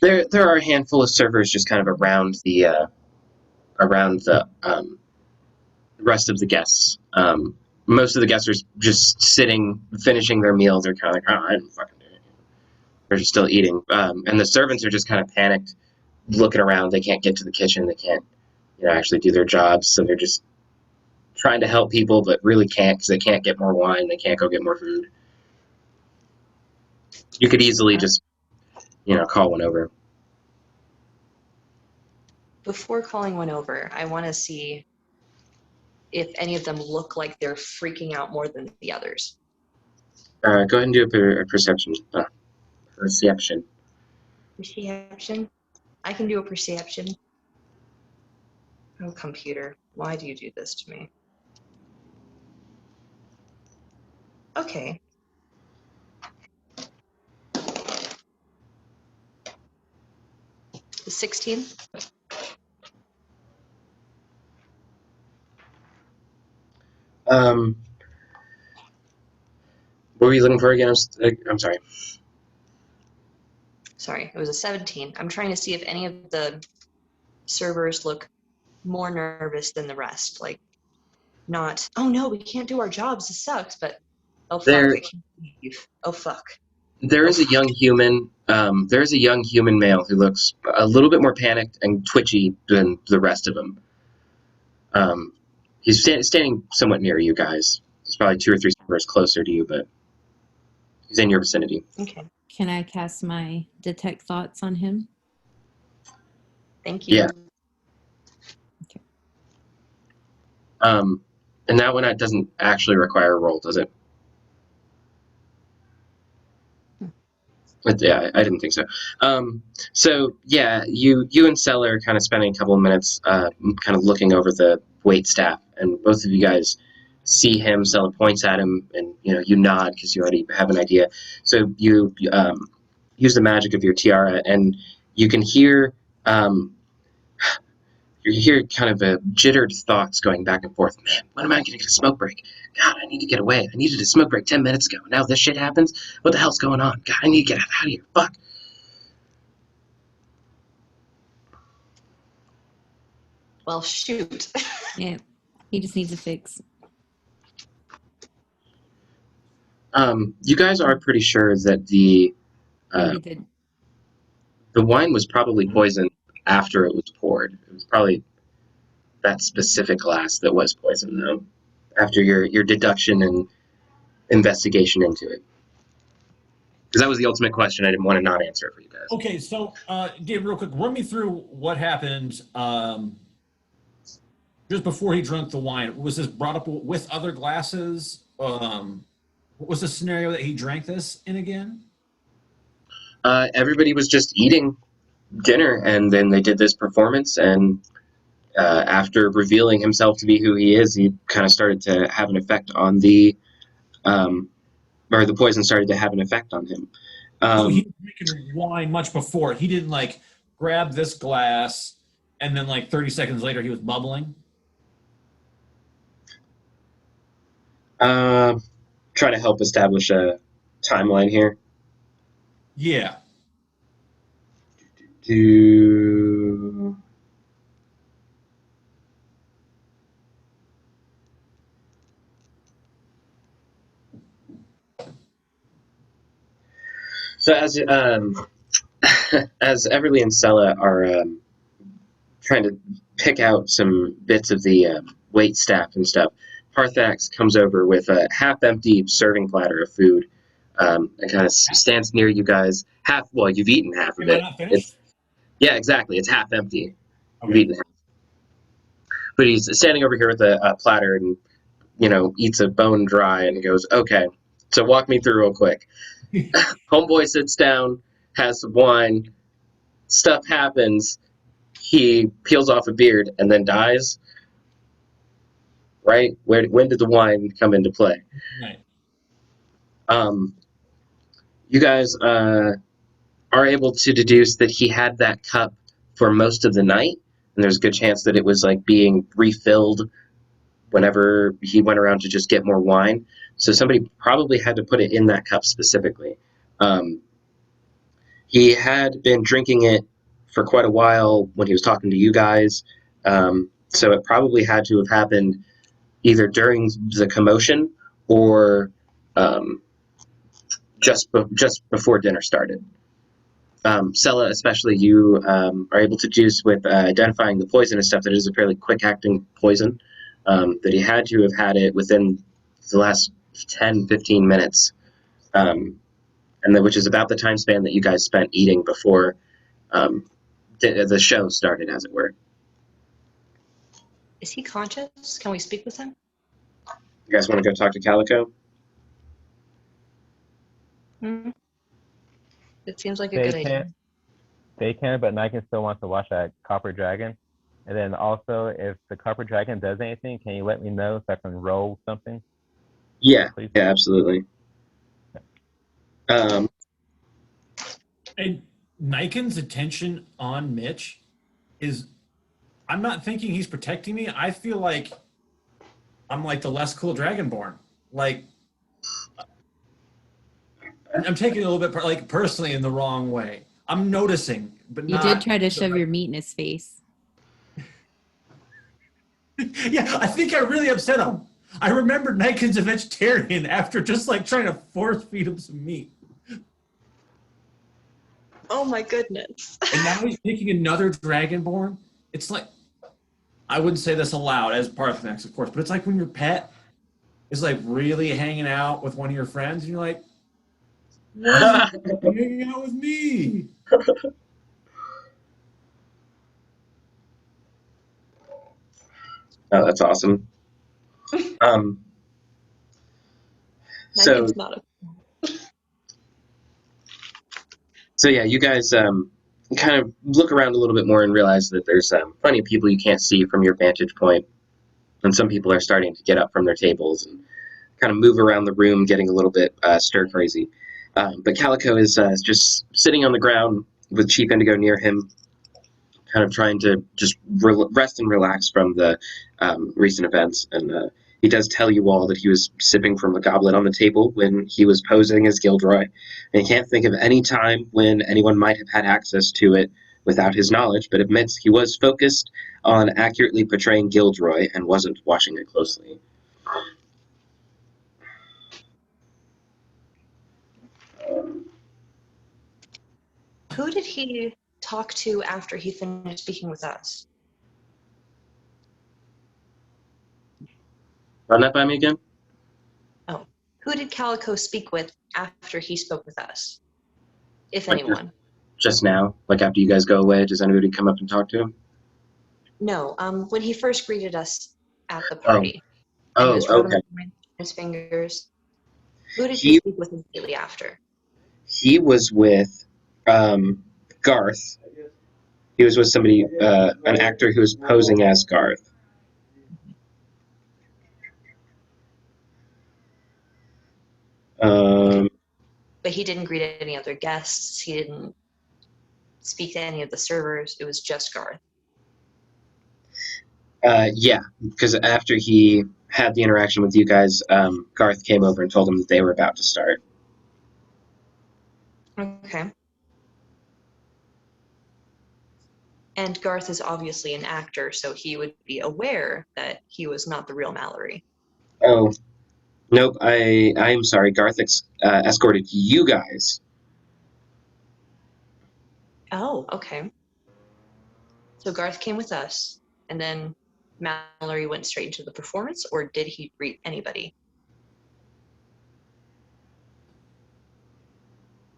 There are a handful of servers just kind of around the rest of the guests. Most of the guests are just sitting, finishing their meal. They're kind of like, oh, I didn't fucking do it. They're just still eating. And the servants are just kind of panicked, looking around. They can't get to the kitchen. They can't, actually do their jobs. So they're just trying to help people, but really can't because they can't get more wine. They can't go get more food. You could easily just, call one over. Before calling one over, I want to see if any of them look like they're freaking out more than the others. Go ahead and do a perception. Perception. Perception? I can do a perception. Oh, computer, why do you do this to me? Okay. The 16? What were you looking for again? I'm sorry. Sorry, it was a 17. I'm trying to see if any of the servers look more nervous than the rest. Like, not, oh no, we can't do our jobs, this sucks, but oh fuck, They're- I can't leave. Oh fuck. There is a young human. There is a young human male who looks a little bit more panicked and twitchy than the rest of them. He's standing somewhat near you guys. He's probably 2 or 3 servers closer to you, but he's in your vicinity. Okay, Can I cast my detect thoughts on him? thank you. Yeah. And that one doesn't actually require a roll, does it? Yeah, I didn't think so. So yeah, you and Seller are kind of spending a couple of minutes, kind of looking over the wait staff, and both of you guys see him. Seller points at him, and you nod because you already have an idea. So you use the magic of your tiara, and you can hear your you hear kind of a jittered thoughts going back and forth. Man, when am I going to get a smoke break? God, I need to get away. I needed a smoke break 10 minutes ago. Now this shit happens? What the hell's going on? God, I need to get out of here. Fuck. Well, shoot. Yeah, he just needs a fix. You guys are pretty sure that the Maybe wine was probably poisoned after it was poured. It was probably that specific glass that was poisoned, though, after your deduction and investigation into it. Because that was the ultimate question. I didn't want to not answer it for you guys. Okay, so Gabe, real quick, run me through what happened just before he drank the wine. Was this brought up with other glasses? What was the scenario that he drank this in again? Everybody was just eating dinner, and then they did this performance, and after revealing himself to be who he is, he kind of started to have an effect on the poison started to have an effect on him. So he was drinking wine much before. He didn't like grab this glass and then like 30 seconds later he was bubbling. Try to help establish a timeline here. Yeah. So as as Everly and Sella are trying to pick out some bits of the wait staff and stuff, Parthax comes over with a half-empty serving platter of food and kind of stands near you guys. Well, you've eaten half of Am I it. not finished? Yeah, exactly. It's half empty. Okay. You've eaten half. But he's standing over here with a platter and, eats a bone dry and goes, okay, so walk me through real quick. Homeboy sits down, has some wine, stuff happens, he peels off a beard and then dies. Right? When did the wine come into play? Right. You guys are able to deduce that he had that cup for most of the night, and there's a good chance that it was like being refilled whenever he went around to just get more wine. So somebody probably had to put it in that cup specifically. He had been drinking it for quite a while when he was talking to you guys, so it probably had to have happened either during the commotion or just before dinner started. Sella, especially, you are able to deduce with identifying the poison and stuff that it is a fairly quick-acting poison, that he had to have had it within the last 10, 15 minutes, which is about the time span that you guys spent eating before the show started, as it were. Is he conscious? Can we speak with him? You guys want to go talk to Calico? It seems like a good idea. They can, but Niken still wants to watch that Copper Dragon. And then also, if the Copper Dragon does anything, can you let me know so I can roll something? Yeah, Please? yeah, absolutely. And Niken's attention on Mitch is, I'm not thinking he's protecting me. I feel like I'm like the less cool Dragonborn. Like, I'm taking it a little bit like personally in the wrong way. I'm noticing, but You did try to shove your meat in his face. Yeah, I think I really upset him. I remembered Niken's a vegetarian after just like trying to force feed him some meat. Oh my goodness. And now he's picking another Dragonborn. It's like, I wouldn't say this aloud as Parthenax, of course, but it's like when your pet is like really hanging out with one of your friends and you're like, why is he hanging out with me? Oh, that's awesome. So Niken's not So yeah, you guys kind of look around a little bit more and realize that there's plenty of people you can't see from your vantage point, and some people are starting to get up from their tables and kind of move around the room, getting a little bit stir crazy. But Calico is just sitting on the ground with Chief Indigo near him, kind of trying to just rest and relax from the recent events. And he does tell you all that he was sipping from a goblet on the table when he was posing as Gilderoy. And he can't think of any time when anyone might have had access to it without his knowledge, but admits he was focused on accurately portraying Gilderoy and wasn't watching it closely. Who did he talk to after he finished speaking with us? Run that by me again? Who did Calico speak with after he spoke with us? If Like anyone. Just now, like after you guys go away, does anybody come up and talk to him? No, when he first greeted us at the party. Oh, His okay. his fingers. Who did He- he speak with immediately after? He was with Garth. He was with somebody, an actor who was posing as Garth. But he didn't greet any other guests. He didn't speak to any of the servers. It was just Garth. Yeah, because after he had the interaction with you guys, Garth came over and told him that they were about to start. Okay. And Garth is obviously an actor, so he would be aware that he was not the real Mallory. Oh, nope. I'm sorry. Garth escorted you guys. Oh, okay. So Garth came with us, and then Mallory went straight into the performance, or did he greet anybody?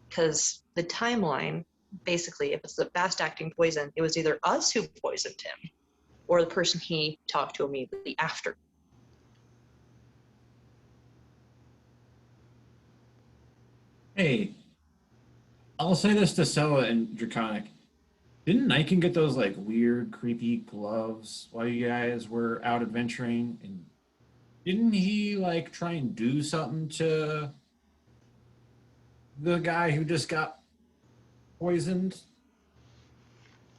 Because the timeline, basically, if it's the fast-acting poison, it was either us who poisoned him, or the person he talked to immediately after. Hey, I'll say this to Sella and Draconic. Didn't Niken get those like weird, creepy gloves while you guys were out adventuring? And didn't he like try and do something to the guy who just got poisoned?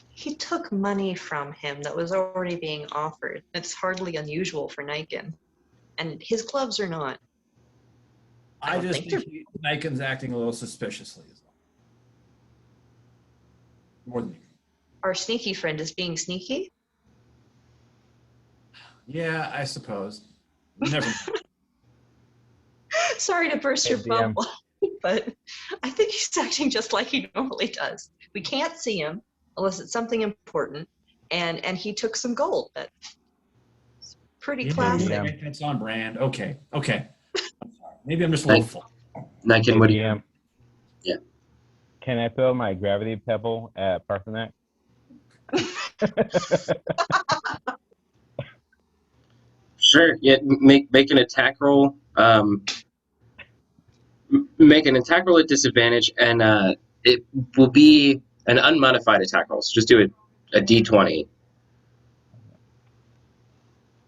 He took money from him that was already being offered. It's hardly unusual for Niken. And his gloves are not. I I don't just think think Niken's acting a little suspiciously. More than Our sneaky friend is being sneaky. yeah, I suppose. Never mind. Sorry to burst Hey, your DM. bubble, but I think he's acting just like he normally does. We can't see him unless it's something important, and he took some gold. That's pretty Yeah, classic. Yeah. that's on brand. Okay. I'm sorry. Maybe I'm just a little full. Niken, Hey, what do you? DM. Yeah. Can I throw my gravity pebble at Parthenac? Sure. Yeah. Make an attack roll. Make an attack roll at disadvantage, and it will be an unmodified attack roll. So just do a d20.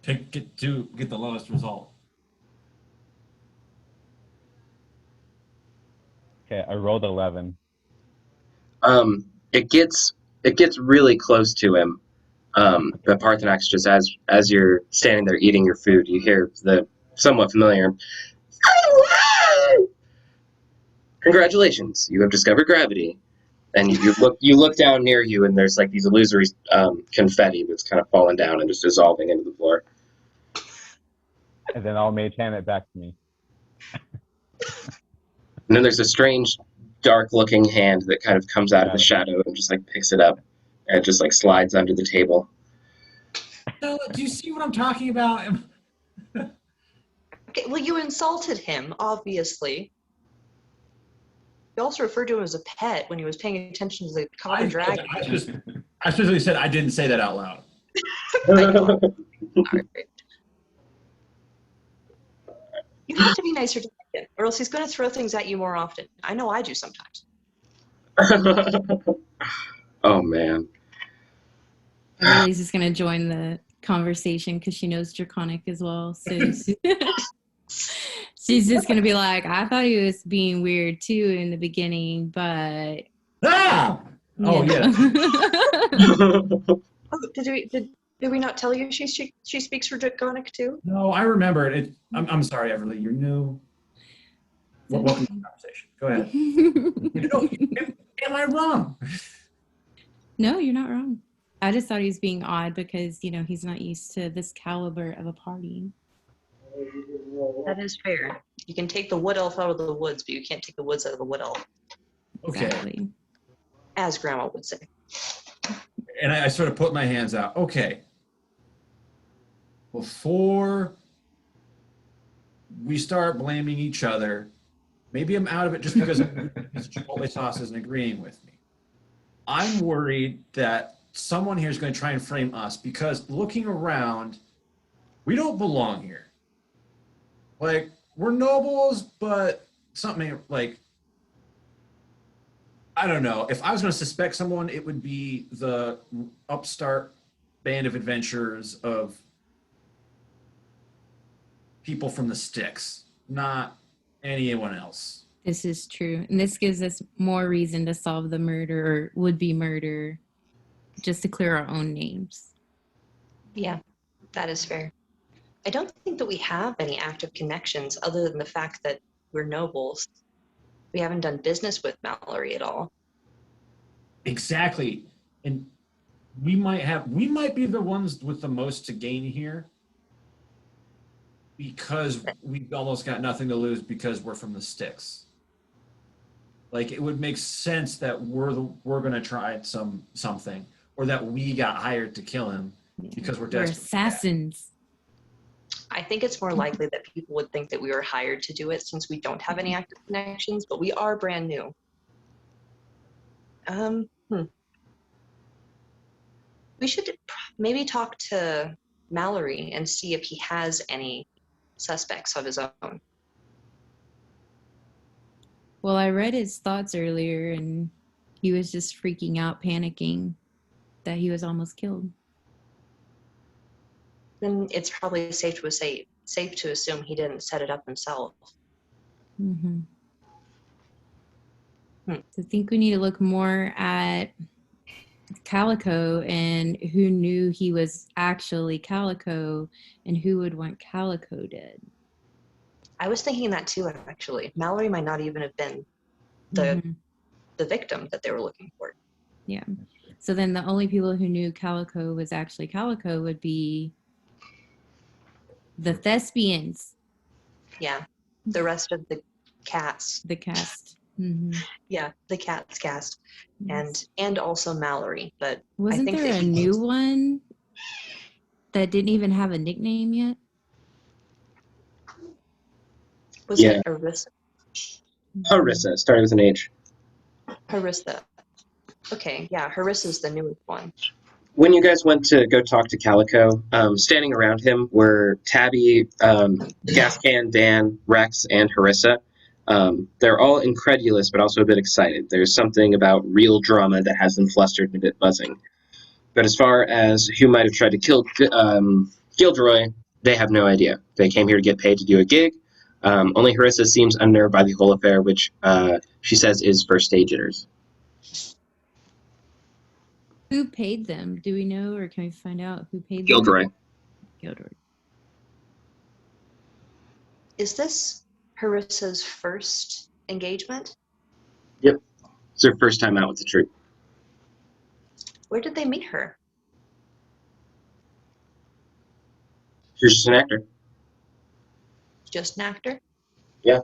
To get the lowest result. Okay, I rolled 11. It gets really close to him. But Parthenax, just as you're standing there eating your food, you hear the somewhat familiar. Congratulations, you have discovered gravity. And you look down near you, and there's like these illusory confetti that's kind of falling down and just dissolving into the floor. And then I'll mage hand it back to me. And then there's a strange, dark-looking hand that kind of comes out of the shadow and just like picks it up, and it just like slides under the table. So, do you see what I'm talking about? Okay, well, you insulted him, obviously. You also referred to him as a pet when he was paying attention to the copper dragon. I specifically said I didn't say that out loud. I know. All right. You have to be nicer to him, or else he's going to throw things at you more often. I know I do sometimes. Oh man. Everybody's just gonna join the conversation because she knows Draconic as well. So she's just gonna be like, I thought he was being weird too in the beginning, but Ah! Oh, yeah. Oh, did we not tell you she speaks for Draconic too? No, I remember it. I'm sorry, Everly. You're new. Welcome to the conversation. Go ahead. Am I wrong? No, you're not wrong. I just thought he was being odd because, he's not used to this caliber of a party. That is fair. You can take the wood elf out of the woods, but you can't take the woods out of the wood elf, Okay. Exactly. as Grandma would say. And I sort of put my hands out. Okay. Before we start blaming each other, maybe I'm out of it just because Chipotle sauce isn't agreeing with me. I'm worried that someone here is going to try and frame us because looking around, we don't belong here. Like, we're nobles, but something like, I don't know. If I was going to suspect someone, it would be the upstart band of adventurers of people from the sticks, not anyone else. This is true. And this gives us more reason to solve the murder or would-be murder just to clear our own names. Yeah, that is fair. I don't think that we have any active connections other than the fact that we're nobles. We haven't done business with Mallory at all. Exactly. And we might be the ones with the most to gain here because we've almost got nothing to lose because we're from the sticks. Like, it would make sense that we're going to try something, or that we got hired to kill him because we're We're desperate. assassins. I think it's more likely that people would think that we were hired to do it since we don't have any active connections, but we are brand new. We should maybe talk to Mallory and see if he has any suspects of his own. Well, I read his thoughts earlier and he was just freaking out, panicking that he was almost killed. Then it's probably safe to assume he didn't set it up himself. Mm-hmm. I think we need to look more at Calico and who knew he was actually Calico and who would want Calico dead. I was thinking that too, actually. Mallory might not even have been the victim that they were looking for. Yeah. So then the only people who knew Calico was actually Calico would be the thespians. Yeah. The rest of the cats. The cast. Mm-hmm. Yeah, the cats cast. Yes. And also Mallory. But Wasn't I think there that a new one that didn't even have a nickname yet? Was it Arissa? Harissa, starting with an H. Harissa. Okay, yeah, Harissa's the newest one. When you guys went to go talk to Calico, standing around him were Tabby, Gascan, Dan, Rex, and Harissa. They're all incredulous, but also a bit excited. There's something about real drama that has them flustered and a bit buzzing. But as far as who might have tried to kill Gilderoy, they have no idea. They came here to get paid to do a gig. Only Harissa seems unnerved by the whole affair, which she says is for stage jitters. Who paid them? Do we know, or can we find out who paid them? Gilderoy. Gilderoy. Is this Harissa's first engagement? Yep. It's her first time out with the troupe. Where did they meet her? She's just an actor. Just an actor? Yeah,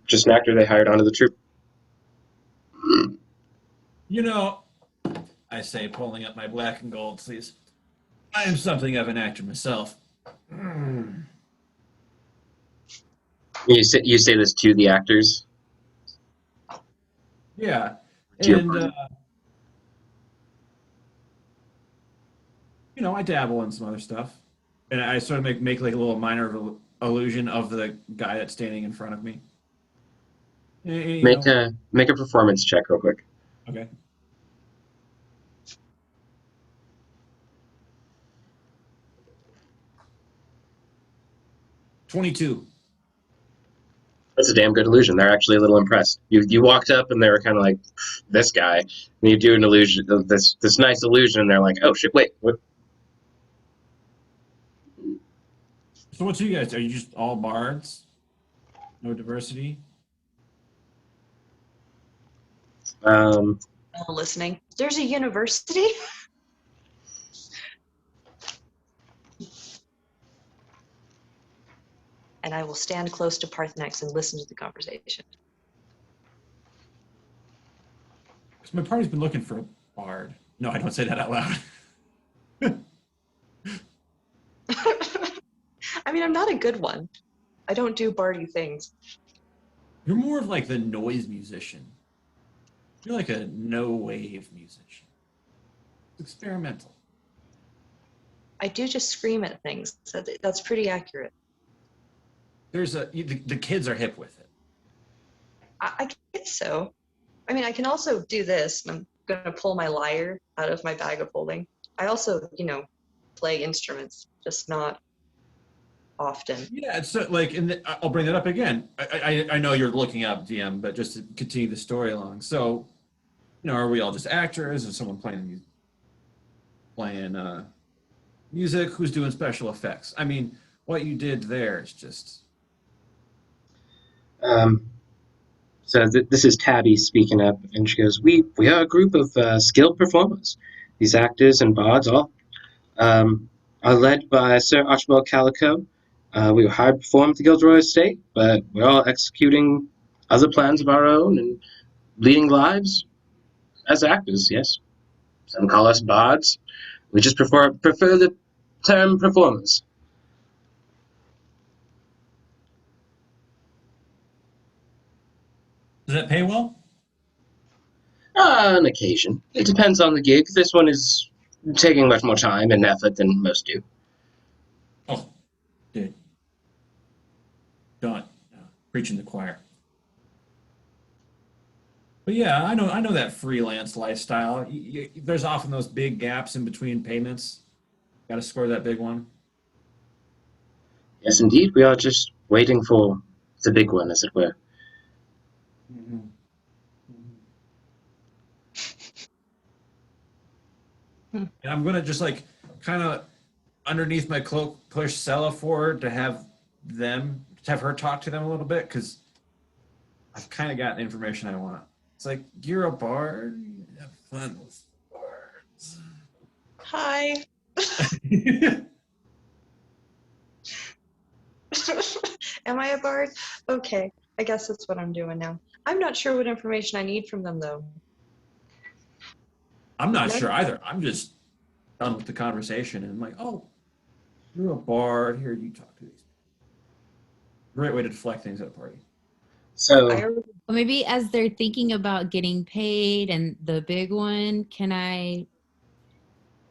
just an actor they hired onto the troupe. You know, I say, pulling up my black and gold sleeves, I am something of an actor myself. You say this to the actors? Yeah. To your And, partner? I dabble in some other stuff. And I sort of make like a little minor illusion of the guy that's standing in front of me. Make a performance check real quick. Okay. $22. That's a damn good illusion. They're actually a little impressed. You walked up and they were kind of like, this guy. And you do an illusion, this nice illusion, and they're like, oh shit, wait, what? So what's you guys? Are you just all bards? No diversity? Um, All listening. There's a university? And I will stand close to Parthenax and listen to the conversation. Because my party's been looking for a bard. No, I don't say that out loud. I mean, I'm not a good one. I don't do bardy things. You're more of like the noise musician. You're like a no-wave musician. It's experimental. I do just scream at things. That's pretty accurate. The kids are hip with it. I guess so. I mean, I can also do this. I'm going to pull my lyre out of my bag of holding. I also, play instruments, just not often. Yeah, it's like, I'll bring that up again. I know you're looking up DM, but just to continue the story along. So, are we all just actors? Is someone playing music? Who's doing special effects? I mean, what you did there is just. So this is Tabby speaking up, and she goes, "We are a group of skilled performers. These actors and bards all are led by Sir Archibald Calico. We were hired to perform at the Gilderoy Estate, but we're all executing other plans of our own and leading lives as actors. Yes, some call us bards. We just prefer the term performers." Does that pay well? On occasion. It depends on the gig. This one is taking much more time and effort than most do. Oh, dude. Don't preaching the choir. But yeah, I know that freelance lifestyle. There's often those big gaps in between payments. Got to score that big one. Yes, indeed. We are just waiting for the big one, as it were. Mm-hmm. And I'm gonna just like kind of underneath my cloak push Sella forward to have her talk to them a little bit because I've kind of got the information I want. It's like you're a bard. Have fun with bards. Hi. Am I a bard? Okay, I guess that's what I'm doing now. I'm not sure what information I need from them, though. I'm not sure either. I'm just done with the conversation and I'm like, oh, you're a bard. Here, you talk to these. Great way to deflect things at a party. So, Well, maybe as they're thinking about getting paid and the big one, can I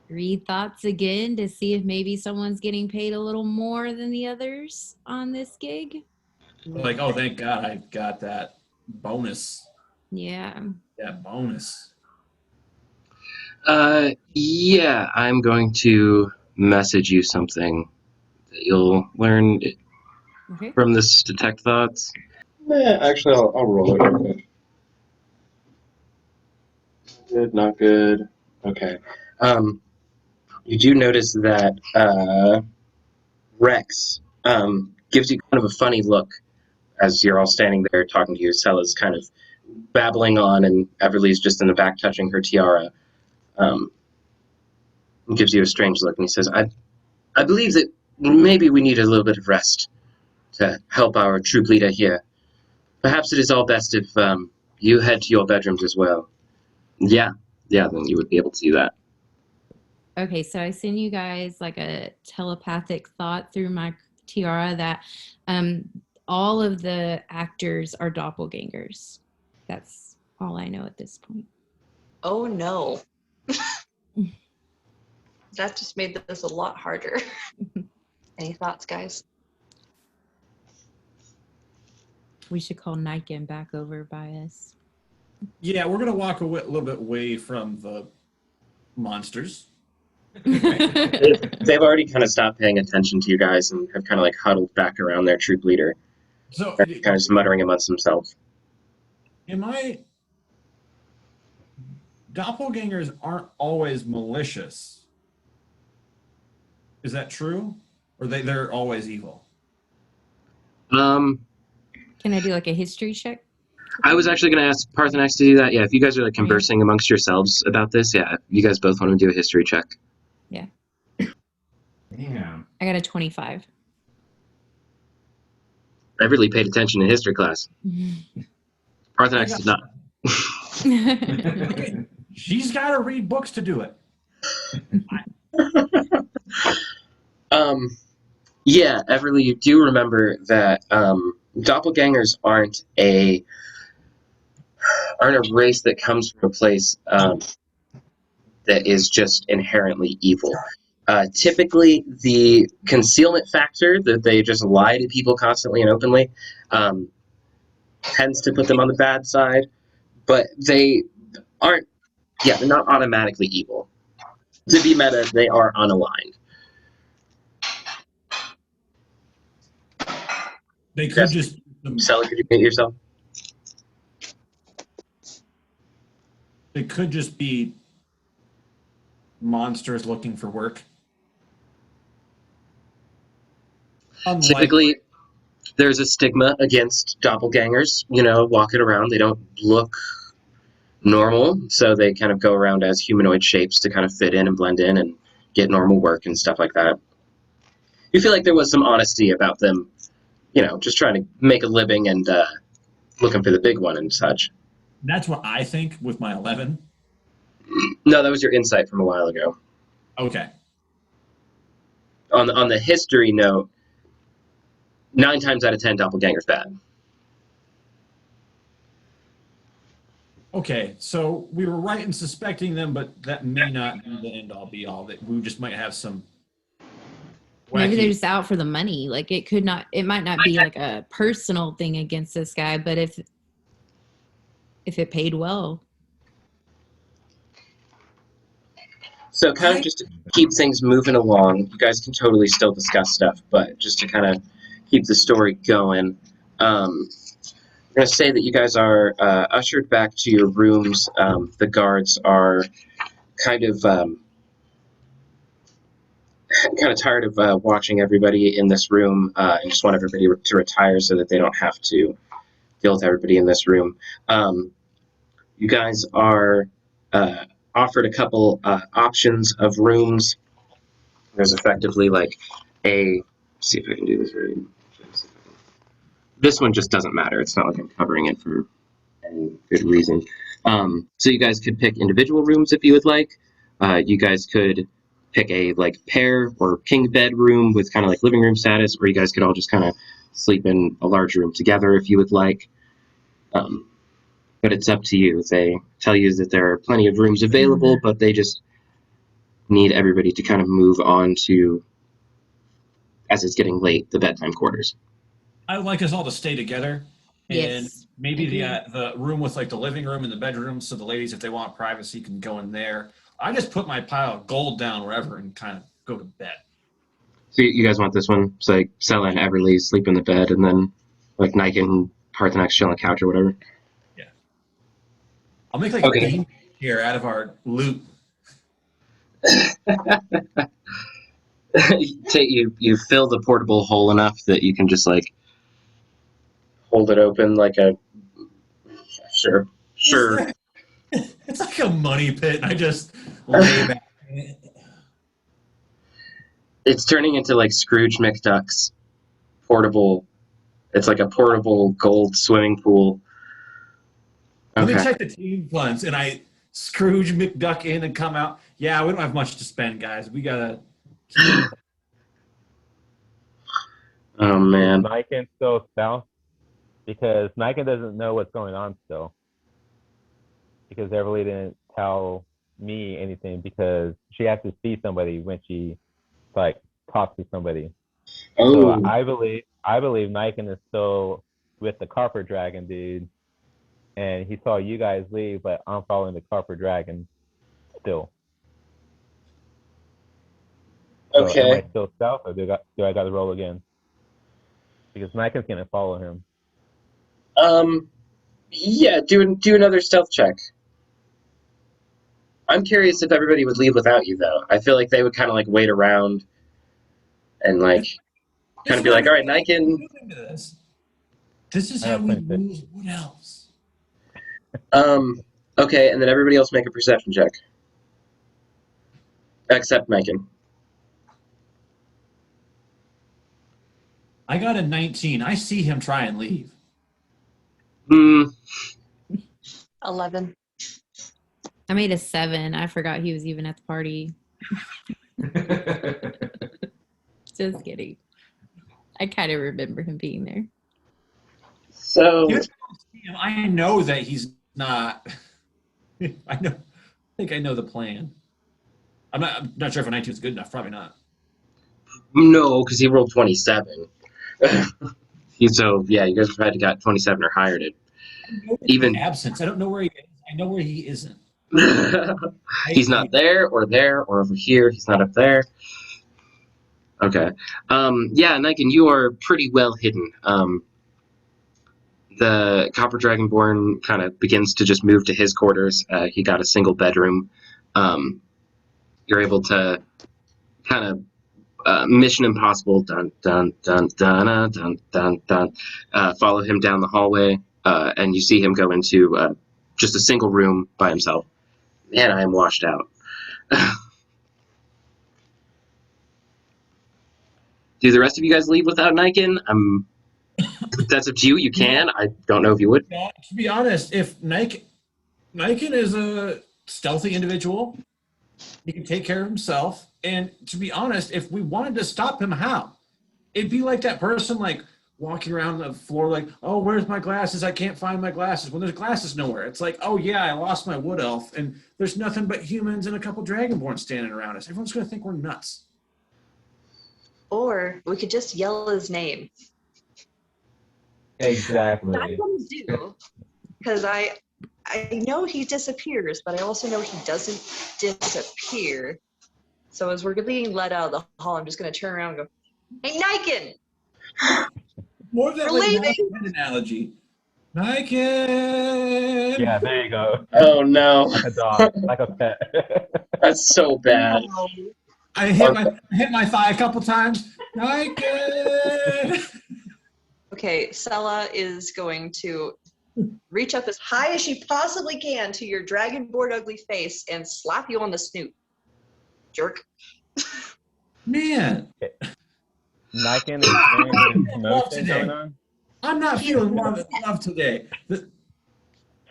read thoughts again to see if maybe someone's getting paid a little more than the others on this gig? Like, oh, thank God I got that bonus. Yeah. That bonus. yeah, I'm going to message you something that you'll learn Okay. from this detect thoughts. Actually, I'll roll it real quick. Good, not good. Okay. You do notice that Rex gives you kind of a funny look as you're all standing there talking to you. Sella's kind of babbling on, and Everly's just in the back touching her tiara. He gives you a strange look, and he says, I believe that maybe we need a little bit of rest to help our troop leader here. Perhaps it is all best if you head to your bedrooms as well. Yeah, then you would be able to do that. Okay, so I send you guys like a telepathic thought through my tiara that all of the actors are doppelgangers. That's all I know at this point. Oh no. That just made this a lot harder. Any thoughts, guys? We should call Niken back over by us. Yeah, we're gonna walk a little bit away from the monsters. They've already kind of stopped paying attention to you guys and have kind of like huddled back around their troop leader. So, Kind of just muttering amongst themselves. am I? Doppelgangers aren't always malicious. Is that true? Or they're always evil? Um, Can I do like a history check? I was actually going to ask Parthenax to do that. Yeah, if you guys are like Oh, yeah. conversing amongst yourselves about this, yeah, you guys both want to do a history check. Yeah. Damn. I got a 25. I really paid attention in history class. Parthenax got- did not. Okay, she's got to read books to do it. Yeah, Everly, you do remember that doppelgangers aren't a race that comes from a place that is just inherently evil. Typically, the concealment factor that they just lie to people constantly and openly tends to put them on the bad side, but they aren't. Yeah, they're not automatically evil. To be meta, they are unaligned. They could Yes. just. Sally, could you mute yourself? They could just be monsters looking for work. Unlike, Typically, there's a stigma against doppelgangers, walking around. They don't look normal, so they kind of go around as humanoid shapes to kind of fit in and blend in and get normal work and stuff like that. You feel like there was some honesty about them, just trying to make a living and looking for the big one and such. that's what I think with my 11. No, that was your insight from a while ago. Okay. On the history note, 9 times out of 10, doppelganger's bad. Okay, so we were right in suspecting them, but that may not be the end all be all. That we just might have some. Maybe they're wacky- just out for the money. Like it might not be like a personal thing against this guy, but if it paid well. So kind of just to keep things moving along, you guys can totally still discuss stuff, but just to kind of keep the story going, I'm going to say that you guys are ushered back to your rooms. The guards are kind of tired of watching everybody in this room and just want everybody to retire so that they don't have to deal with everybody in this room. You guys are offered a couple options of rooms. There's effectively like let's see if I can do this right. This one just doesn't matter. It's not like I'm covering it for any good reason. So you guys could pick individual rooms if you would like. You guys could pick a like pair or king bedroom with kind of like living room status, or you guys could all just kind of sleep in a large room together if you would like. But it's up to you. They tell you that there are plenty of rooms available, but they just need everybody to kind of move on to, as it's getting late, the bedtime quarters. I would like us all to stay together, and Yes, maybe agreed. the room with like the living room and the bedroom, so the ladies, if they want privacy, can go in there. I just put my pile of gold down wherever and kind of go to bed. So you guys want this one? It's like Sella and Everly sleep in the bed, and then like Nike and Parthenax chill on the couch or whatever. I'll make like Okay. a game here out of our loot. you fill the portable hole enough that you can just like hold it open like a sure. It's like a money pit. I just lay back. It's turning into like Scrooge McDuck's portable. It's like a portable gold swimming pool. Let me Okay. check the team funds, and I Scrooge McDuck in and come out. Yeah, we don't have much to spend, guys. We gotta. Oh man. Niken still south? Because Niken doesn't know what's going on still. Because Everly didn't tell me anything because she has to see somebody when she like talks to somebody. So Oh. I believe Niken is still with the Carper Dragon dude, and he saw you guys leave, but I'm following the Carper Dragon still. So am I Okay. still south, or do I got to roll again? Because Niken's gonna follow him. Yeah, do another stealth check. I'm curious if everybody would leave without you, though. I feel like they would kind of like wait around and like kind of be like, all right, Niken. This is I how got we 26. lose. What else? Okay, and then everybody else make a perception check. Except Niken. I got a 19. I see him try and leave. 11. I made a 7. I forgot he was even at the party. Just kidding. I kind of remember him being there. So I know that he's not. I think I know the plan. I'm not sure if a 19 is good enough. Probably not. no, because he rolled 27. So yeah, you guys have had to got 27 or higher to even. Absence. I don't know where he is. I know where he isn't. He's not there or over here. He's not up there. Okay. Yeah, Niken, you are pretty well hidden. The Copper Dragonborn kind of begins to just move to his quarters. He got a single bedroom. You're able to kind of Mission Impossible, dun dun dun dun dun dun dun. Follow him down the hallway, and you see him go into just a single room by himself. Man, I am washed out. Do the rest of you guys leave without Niken? That's up to you. You can. I don't know if you would. To be honest, if Niken is a stealthy individual, he can take care of himself. And to be honest, if we wanted to stop him, how? It'd be like that person like walking around the floor like, oh, where's my glasses? I can't find my glasses. When there's glasses nowhere. It's like, oh yeah, I lost my wood elf, and there's nothing but humans and a couple dragonborn standing around us. Everyone's gonna think we're nuts. Or we could just yell his name. Exactly. That's what we do. Because I know he disappears, but I also know he doesn't disappear. So as we're being let out of the hall, I'm just going to turn around and go, hey, Niken! More than We're like leaving. an analogy. Niken! Yeah, there you go. Oh no, Like a dog, like a pet. that's so bad. I hit my thigh a couple times. Niken! Okay, Sela is going to reach up as high as she possibly can to your dragonborn ugly face and slap you on the snoot. Jerk. Man, Niken is hearing this commotion going on. I'm not feeling love today.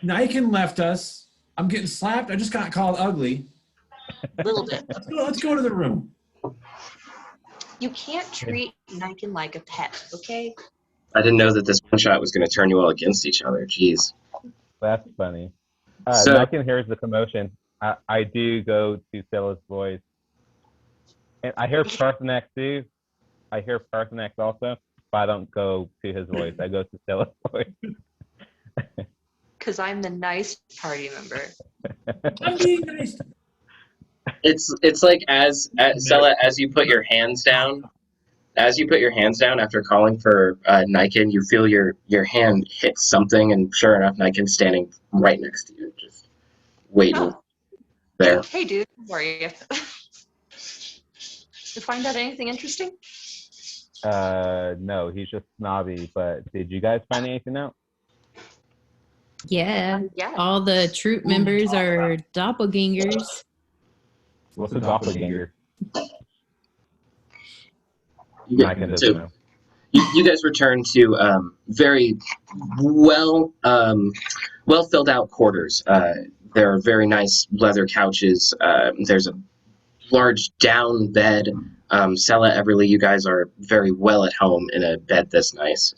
Niken left us. I'm getting slapped. I just got called ugly. A little bit. Let's go to the room. You can't treat Niken like a pet, okay? I didn't know that this one shot was going to turn you all against each other. Jeez. That's funny. So- Niken hears the commotion. I do go to Stella's voice. And I hear Parthenax too. I hear Parthenax also, but I don't go to his voice. I go to Stella's voice. Because I'm the nice party member. I'm being nice. It's like as Sela, as you put your hands down after calling for Niken, you feel your hand hit something, and sure enough, Niken's standing right next to you, just waiting Oh. there. Hey, dude, how are you? You find out anything interesting? No, he's just snobby. But did you guys find anything out? Yeah. Yeah. All the troop members are doppelgangers. What's a doppelganger? You, Niken doesn't so know. you guys return to very well filled out quarters. There are very nice leather couches. There's a large down bed. Sela, Everly, you guys are very well at home in a bed this nice.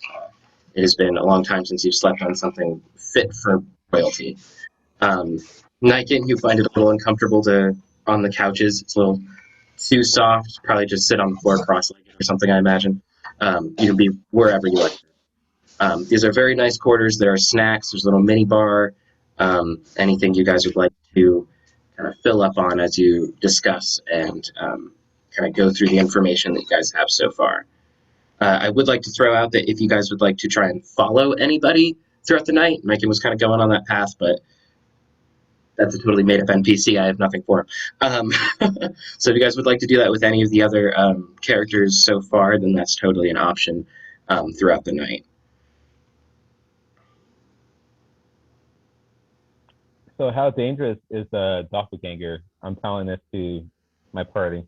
It has been a long time since you've slept on something fit for royalty. Niken, you find it a little uncomfortable on the couches. It's a little too soft. Probably just sit on the floor cross-legged or something, I imagine. You can be wherever you like. These are very nice quarters. There are snacks. There's a little mini bar. Anything you guys would like to kind of fill up on as you discuss and kind of go through the information that you guys have so far. I would like to throw out that if you guys would like to try and follow anybody throughout the night, Megan was kind of going on that path, but that's a totally made-up NPC. I have nothing for him. So if you guys would like to do that with any of the other characters so far, then that's totally an option throughout the night. So how dangerous is the doppelganger? I'm telling this to my party.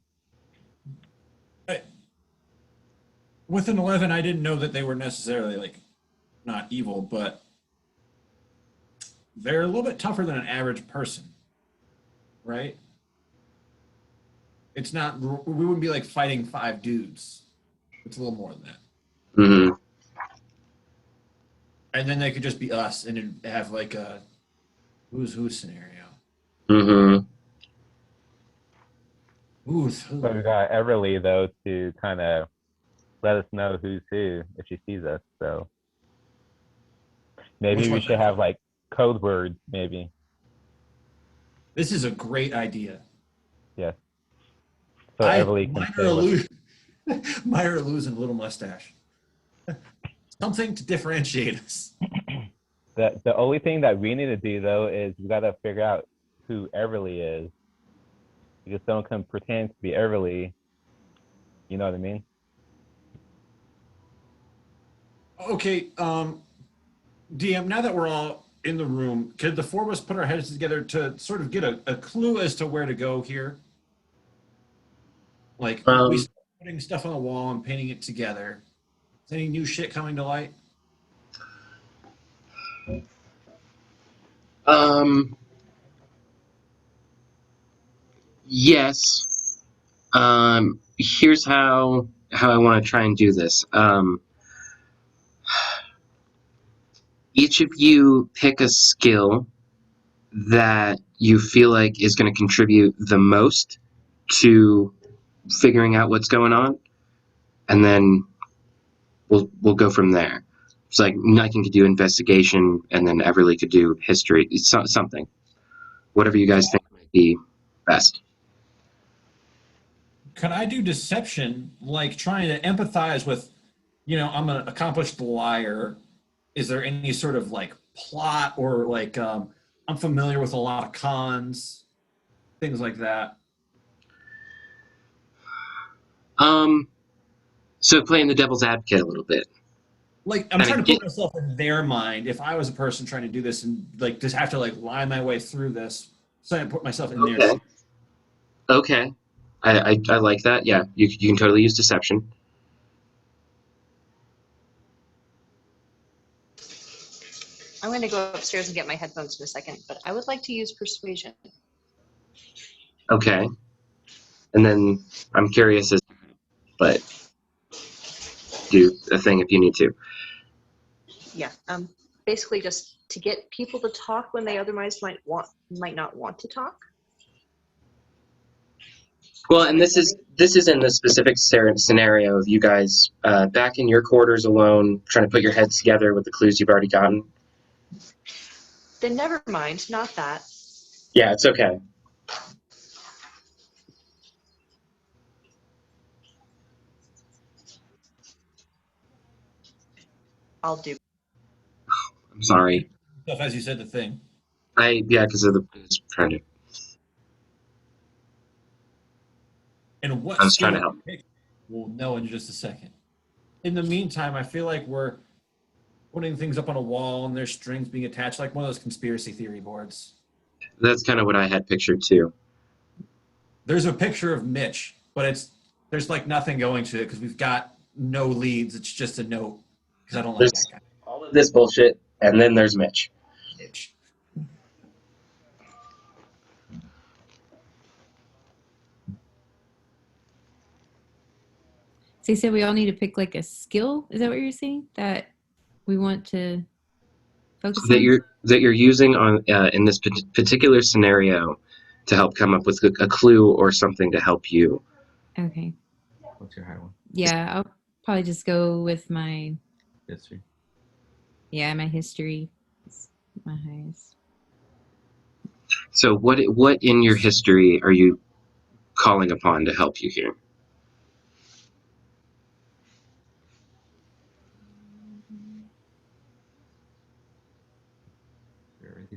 With an 11, I didn't know that they were necessarily like not evil, but they're a little bit tougher than an average person, right? It's not, we wouldn't be like fighting 5 dudes. It's a little more than that. Mm-hmm. And then they could just be us and it'd have like a who's who scenario. Mm-hmm. Who's who? So we got Everly though to kind of let us know who's who if she sees us. So maybe Which we one? should have like code words, maybe. This is a great idea. Yes. So Everly can minor say what, illusion, minor illusion, little mustache. Something to differentiate us. the only thing that we need to do though is we gotta figure out who Everly is. Because someone can pretend to be Everly. You know what I mean? Okay, DM, now that we're all in the room, could the 4 of us put our heads together to sort of get a clue as to where to go here? Like, we start putting stuff on the wall and painting it together. Is any new shit coming to light? Yes. Here's how I want to try and do this. Each of you pick a skill that you feel like is going to contribute the most to figuring out what's going on, and then we'll go from there. It's like Niken could do investigation, and then Everly could do history. It's something, whatever you guys think might be best. Could I do deception, like trying to empathize with, I'm an accomplished liar. Is there any sort of like plot or like I'm familiar with a lot of cons, things like that? So playing the devil's advocate a little bit. Like I'm trying to put myself in their mind. If I was a person trying to do this and like just have to like lie my way through this, so I put myself in their shoes. Okay. I like that. Yeah, you can totally use deception. I'm going to go upstairs and get my headphones in a second, but I would like to use persuasion. Okay. And then I'm curious but do a thing if you need to. Yeah. Basically just to get people to talk when they otherwise might not want to talk. Well, and this is in the specific scenario of you guys back in your quarters alone, trying to put your heads together with the clues you've already gotten. Then never mind, not that. Yeah, it's okay. I'll do. I'm sorry. Stuff as you said the thing. Because of the I was trying to. And what I was trying to help. We'll know in just a second. In the meantime, I feel like we're putting things up on a wall and there's strings being attached, like one of those conspiracy theory boards. That's kind of what I had pictured too. There's a picture of Mitch, but there's like nothing going to it because we've got no leads. It's just a note because I don't like that guy. All of this bullshit, and then there's Mitch. Mitch. So you said we all need to pick like a skill. Is that what you're saying? That we want to focus on? That you're using on in this particular scenario to help come up with a clue or something to help you. Okay. What's your high one? Yeah, I'll probably just go with my History. my history is my highest. So what in your history are you calling upon to help you here?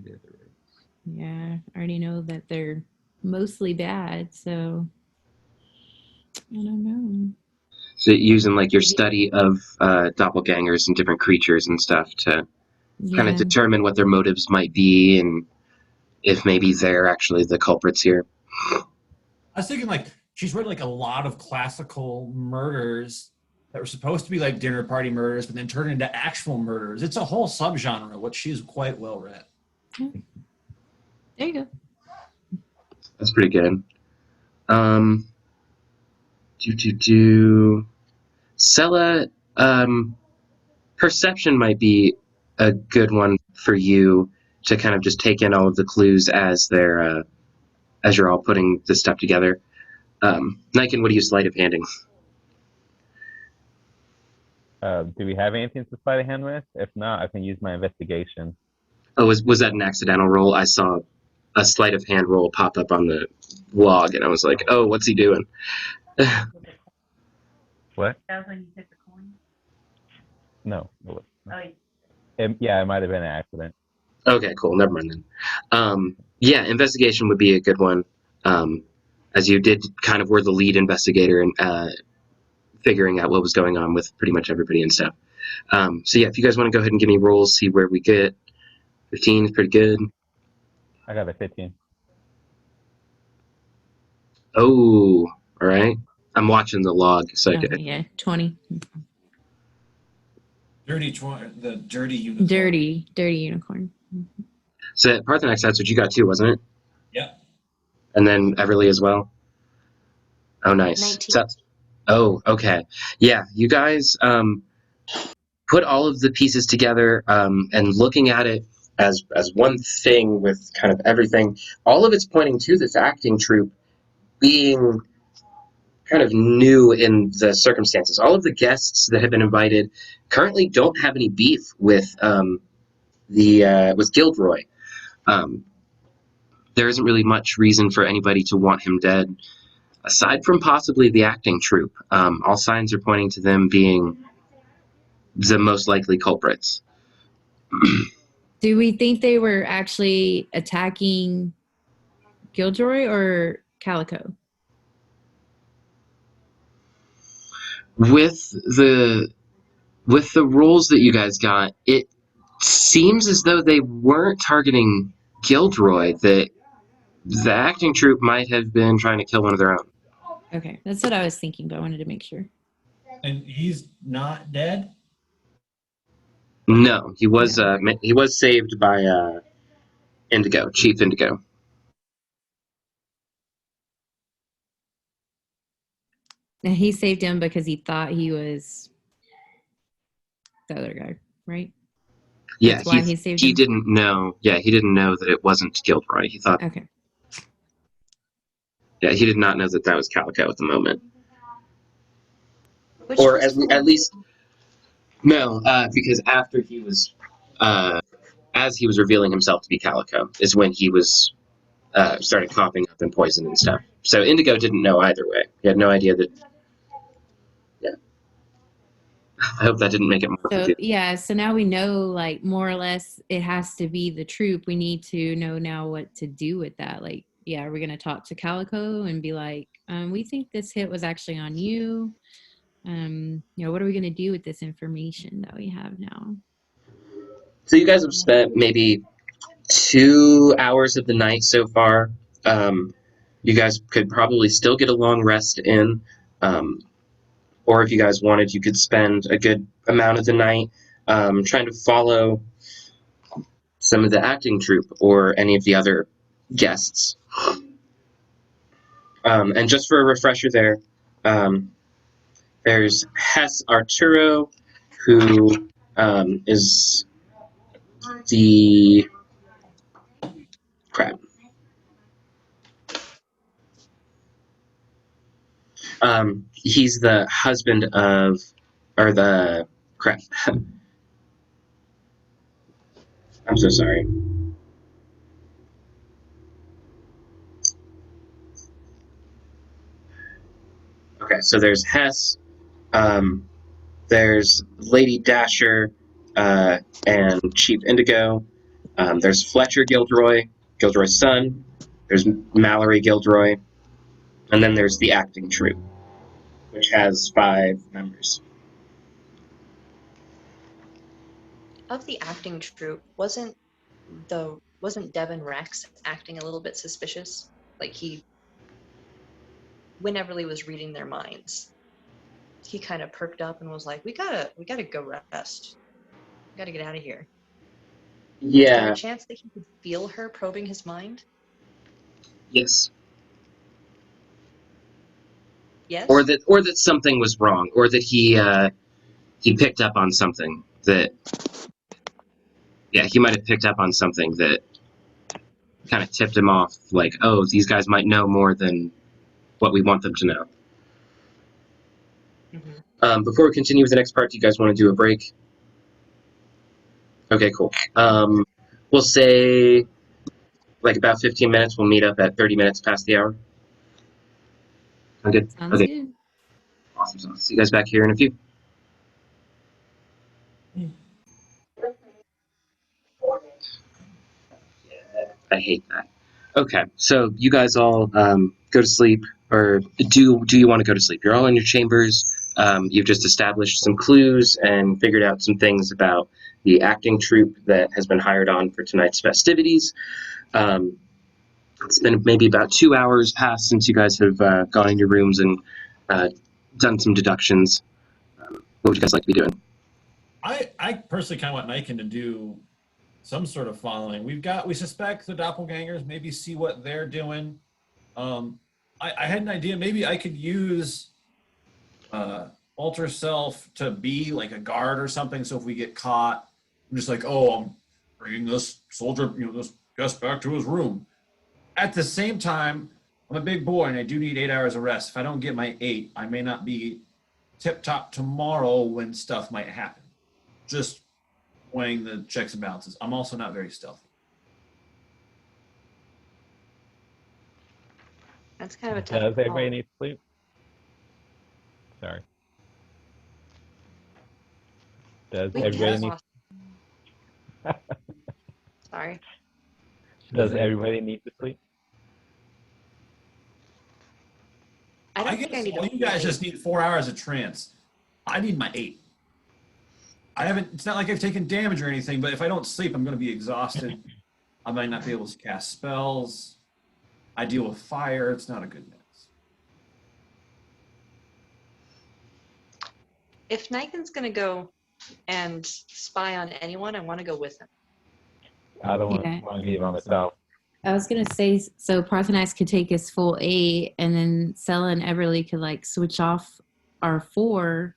the other roads. Yeah, I already know that they're mostly bad, so I don't know. So using like your study of doppelgangers and different creatures and stuff to kind of Yeah. determine what their motives might be and if maybe they're actually the culprits here. I was thinking like she's read like a lot of classical murders that were supposed to be like dinner party murders, but then turned into actual murders. It's a whole subgenre, which she's quite well read. There you go. That's pretty good. Sella, perception might be a good one for you to kind of just take in all of the clues as they're as you're all putting this stuff together. Niken, what do you sleight of handing? Do we have anything to sleight of hand with? If not, I can use my investigation. Oh, was that an accidental roll? I saw a sleight of hand roll pop up on the log, and I was like, "Oh, what's he doing?" What? That was when you took the coin? No. It wasn't. Oh, Yeah, it might have been an accident. Okay, cool. Never mind then. Yeah, investigation would be a good one, as you did kind of were the lead investigator in figuring out what was going on with pretty much everybody and stuff. So yeah, if you guys want to go ahead and give me rolls, see where we get. 15 is pretty good. I got a 15. Oh, all right. I'm watching the log, so Oh, yeah, 20. The dirty unicorn. Dirty unicorn. so Parthenax, that's what you got too, wasn't it? Yeah. And then Everly as well. Oh, nice. 19. Oh, okay. Yeah, you guys put all of the pieces together and looking at it as one thing with kind of everything. All of it's pointing to this acting troupe being kind of new in the circumstances. All of the guests that have been invited currently don't have any beef with with Gilderoy. There isn't really much reason for anybody to want him dead, aside from possibly the acting troupe. All signs are pointing to them being the most likely culprits. Do we think they were actually attacking Gilderoy or Calico? With the roles that you guys got, it seems as though they weren't targeting Gilderoy. That the acting troupe might have been trying to kill one of their own. Okay, that's what I was thinking, but I wanted to make sure. And he's not dead? No, he was saved by Indigo, Chief Indigo. And he saved him because he thought he was the other guy, right? Yeah, That's why he saved he him? didn't know. Yeah, he didn't know that it wasn't Gilderoy. He thought. Okay. Yeah, he did not know that was Calico at the moment. Which Or was at least no, because after he was, as he was revealing himself to be Calico, is when he was started coughing up and poison and stuff. So Indigo didn't know either way. He had no idea that. Yeah. I hope that didn't make it more So confusing. yeah, so now we know like more or less it has to be the troop. We need to know now what to do with that. Like, yeah, we're gonna talk to Calico and be like, we think this hit was actually on you. What are we gonna do with this information that we have now? So you guys have spent maybe 2 hours of the night so far. You guys could probably still get a long rest in. Or if you guys wanted, you could spend a good amount of the night trying to follow some of the acting troupe or any of the other guests. And just for a refresher there, there's Hess Arturo, who is the... crap. He's the husband of... or the... crap. I'm so sorry. Okay, so there's Hess, there's Lady Dasher, and Chief Indigo. There's Fletcher Gilderoy, Gilderoy's son. There's Mallory Gilderoy, and then there's the acting troupe, which has 5 members. Of the acting troupe, wasn't Devin Rex acting a little bit suspicious? Like when Everly was reading their minds, he kind of perked up and was like, "We gotta go rest. We gotta get out of here." Is there Yeah. a chance that he could feel her probing his mind? Yes. Yes. Or that something was wrong, or that he picked up on something that. Yeah, he might have picked up on something that kind of tipped him off. Like, oh, these guys might know more than what we want them to know. Before we continue with the next part, do you guys want to do a break? Okay, cool. We'll say like about 15 minutes. We'll meet up at 30 minutes past the hour. Sound good? Sounds Okay, good. awesome. So I'll see you guys back here in a few. I hate that. Okay, so you guys all go to sleep, or do you want to go to sleep? You're all in your chambers. You've just established some clues and figured out some things about the acting troupe that has been hired on for tonight's festivities. It's been maybe about 2 hours past since you guys have gone in your rooms and done some deductions. What would you guys like to be doing? I personally kind of want Niken to do some sort of following. We suspect the doppelgangers, maybe see what they're doing. I had an idea, maybe I could use Alter Self to be like a guard or something, so if we get caught, I'm just like, oh, I'm bringing this soldier, this guest back to his room. At the same time, I'm a big boy and I do need 8 hours of rest. If I don't get my 8, I may not be tip-top tomorrow when stuff might happen. Just weighing the checks and balances. I'm also not very stealthy. That's kind of a tough Does call. everybody need sleep? Sorry. Does We everybody just need? lost- Sorry. Does everybody need to sleep? I don't I think I guess need all to you guys play. just need 4 hours of trance. I need my 8. It's not like I've taken damage or anything, but if I don't sleep, I'm going to be exhausted. I might not be able to cast spells. I deal with fire. It's not a good mix. If Niken's gonna go and spy on anyone, I want to go with him. I don't want Yeah. to leave on myself. I was gonna say, so Parthenax could take his full 8, and then Sella and Everly could like switch off our 4,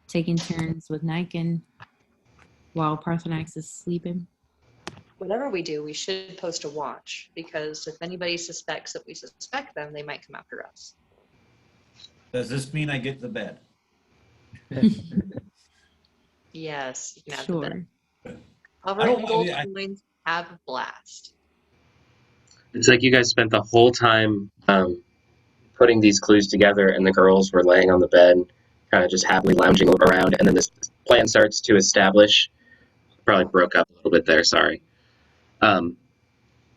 taking turns with Niken while Parthenax is sleeping. Whatever we do, we should post a watch, because if anybody suspects that we suspect them, they might come after us. Does this mean I get the bed? Yes, you can have Sure. the bed. I Covered don't- in gold I- coins, have a blast. It's like you guys spent the whole time putting these clues together, and the girls were laying on the bed, kind of just happily lounging around, and then this plan starts to establish. Probably broke up a little bit there, sorry.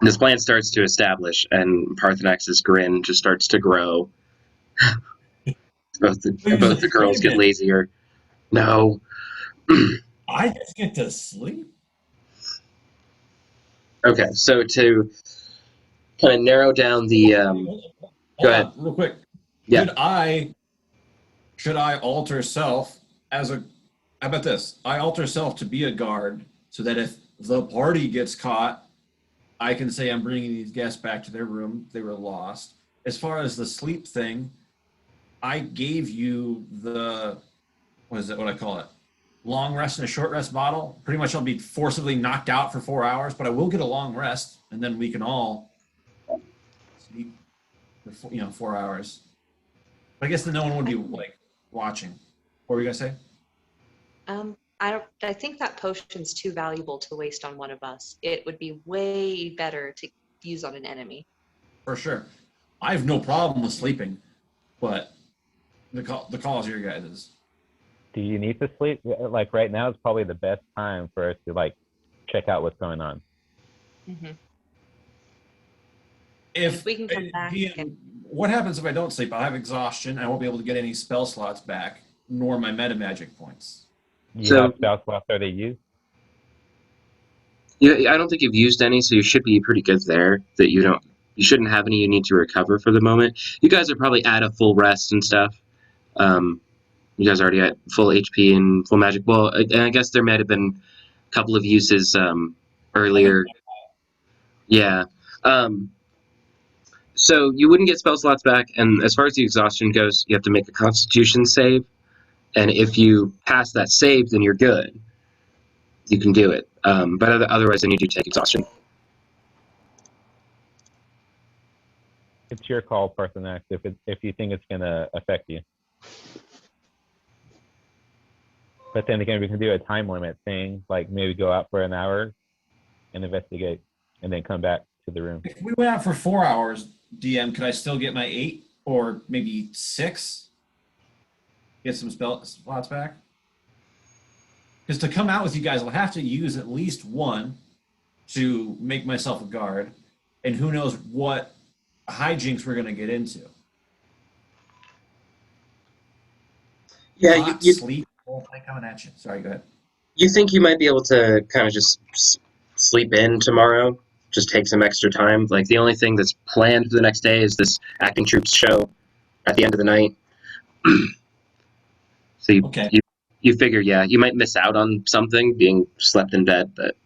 This plan starts to establish, and Parthenax's grin just starts to grow. both the girls get lazier. No. I just get to sleep? Okay, so to kind of narrow down the Hold go ahead. on, real quick. Yeah. Should I alter self as a? How about this? I alter self to be a guard, so that if the party gets caught, I can say I'm bringing these guests back to their room. They were lost. As far as the sleep thing, I gave you the what I call it? Long rest and a short rest bottle. Pretty much I'll be forcibly knocked out for 4 hours, but I will get a long rest, and then we can all sleep for 4 hours. But I guess then no one would be like watching. What were you gonna say? I think that potion's too valuable to waste on one of us. It would be way better to use on an enemy. For sure. I have no problem with sleeping, but the call is your guys's. Do you need to sleep? Like right now is probably the best time for us to like check out what's going on. Mm-hmm. If we can come back DM, and- what happens if I don't sleep? I'll have exhaustion. I won't be able to get any spell slots back, nor my meta magic points. You So- have spell slots already used? Yeah, I don't think you've used any, so you should be pretty good there. That you shouldn't have any you need to recover for the moment. You guys are probably at a full rest and stuff. You guys are already at full HP and full magic. Well, and I guess there might have been a couple of uses earlier. Yeah. So you wouldn't get spell slots back, and as far as the exhaustion goes, you have to make a Constitution save, and if you pass that save, then you're good. You can do it, but otherwise, I need you to take exhaustion. It's your call, Person X, if you think it's gonna affect you. But then again, we can do a time limit thing, like maybe go out for an hour and investigate, and then come back to the room. If we went out for 4 hours, DM, could I still get my 8 or maybe 6? Get some spell slots back? Because to come out with you guys, I'll have to use at least one to make myself a guard, and who knows what hijinks we're going to get into. Yeah, Hot, sleep, whole thing coming at you. Sorry, go ahead. you think you might be able to kind of just sleep in tomorrow? Just take some extra time. Like the only thing that's planned for the next day is this acting troops show at the end of the night. So Okay. you figure, yeah, you might miss out on something being slept in bed, but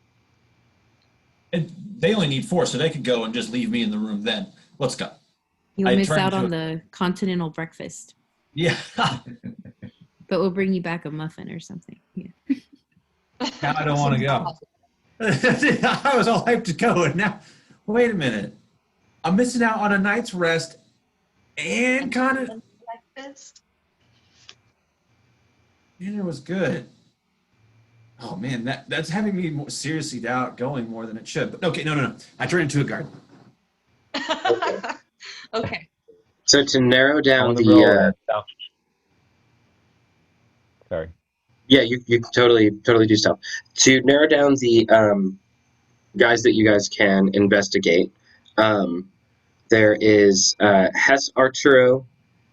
And they only need 4, so they could go and just leave me in the room then. Let's go. You'll I miss turned out to on a- the continental breakfast, Yeah. but we'll bring you back a muffin or something. Yeah. Now I don't want to go. I was all hyped to go, and now, wait a minute. I'm missing out on a night's rest and Breakfast. dinner was good. Oh man, that's having me more seriously doubt going more than it should. But okay, no. I turned into a guard. Okay. so to narrow I down want to the roll stealth. Sorry. yeah, you totally do stuff. To narrow down the guys that you guys can investigate, there is Hess Arturo,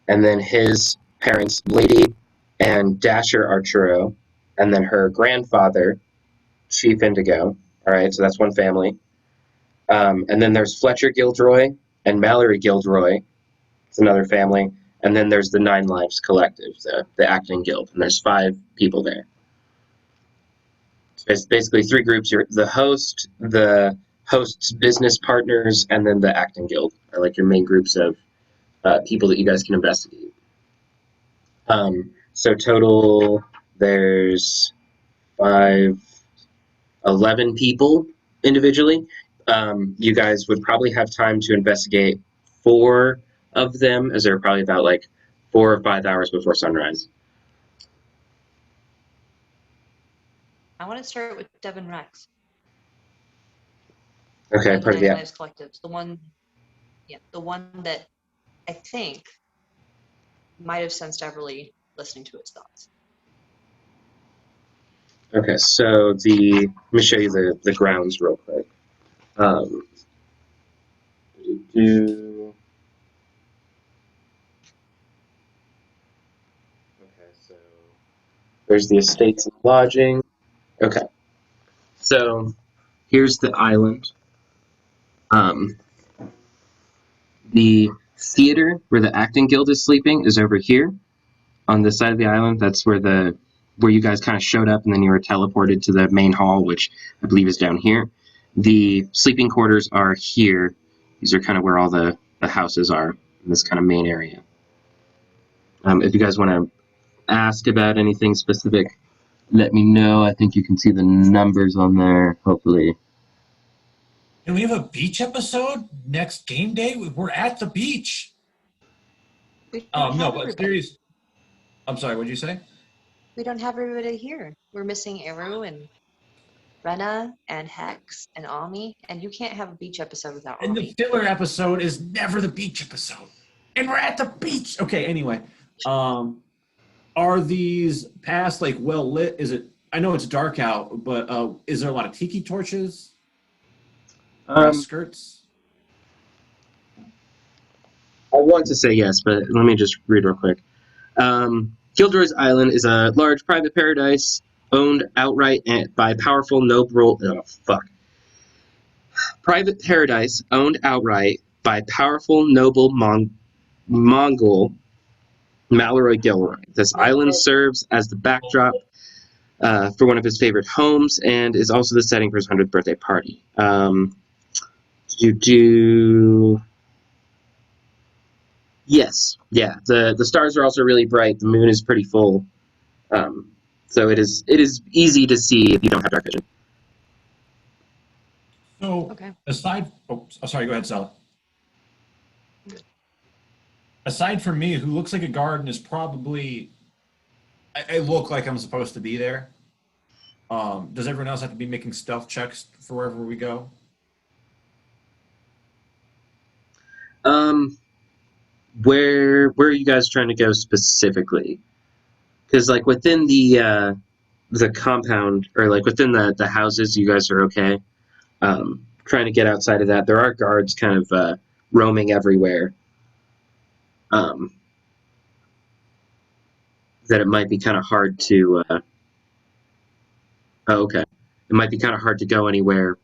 and then his parents, Lady and Dasher Arturo, and then her grandfather, Chief Indigo. All right, so that's one family. And then there's Fletcher Gilderoy and Mallory Gilderoy. It's another family. And then there's the Nine Lives Collective, the acting guild, and there's 5 people there. It's basically 3 groups. You're the host's business partners, and then the acting guild are like your main groups of people that you guys can investigate. So total, there's 11 people individually. You guys would probably have time to investigate 4 of them, as they're probably about like 4 or 5 hours before sunrise. I want to start with Devin Rex. Okay, The part of Nine the Lives Collectives. The one that I think might have sensed Everly listening to his thoughts. Okay, so let me show you the grounds real quick. Okay, so there's the estates and lodging. Okay, so here's the island. The theater where the acting guild is sleeping is over here on this side of the island. That's where you guys kind of showed up, and then you were teleported to the main hall, which I believe is down here. The sleeping quarters are here. These are kind of where all the houses are in this kind of main area. If you guys want to ask about anything specific, let me know. I think you can see the numbers on there, hopefully. And we have a beach episode next game day. We're at the beach. We don't No, have but everybody. serious. I'm sorry. What'd you say? We don't have everybody here. We're missing Eru and Rena and Hex and Ami, and you can't have a beach episode without And the Ami. filler episode is never the beach episode. And we're at the beach. Okay, anyway. Are these past like well lit? Is it I know it's dark out, but is there a lot of tiki torches? Grass skirts? I want to say yes, but let me just read real quick. Gilderoy's Island is a large private paradise owned outright by powerful noble. Oh fuck! Private paradise owned outright by powerful noble Mongol Malroy Gilroy. This island serves as the backdrop for one of his favorite homes and is also the setting for his 100th birthday party. Yes, yeah. The stars are also really bright. The moon is pretty full, so it is easy to see if you don't have dark vision. So, Okay. Sorry, go ahead, Sally. Aside from me, who looks like a guard and is probably, I look like I'm supposed to be there. Does everyone else have to be making stealth checks for wherever we go? Where are you guys trying to go specifically? Because like within the compound or like within the houses, you guys are okay. Trying to get outside of that, there are guards kind of roaming everywhere. That it might be kind of hard to. Oh, okay. It might be kind of hard to go anywhere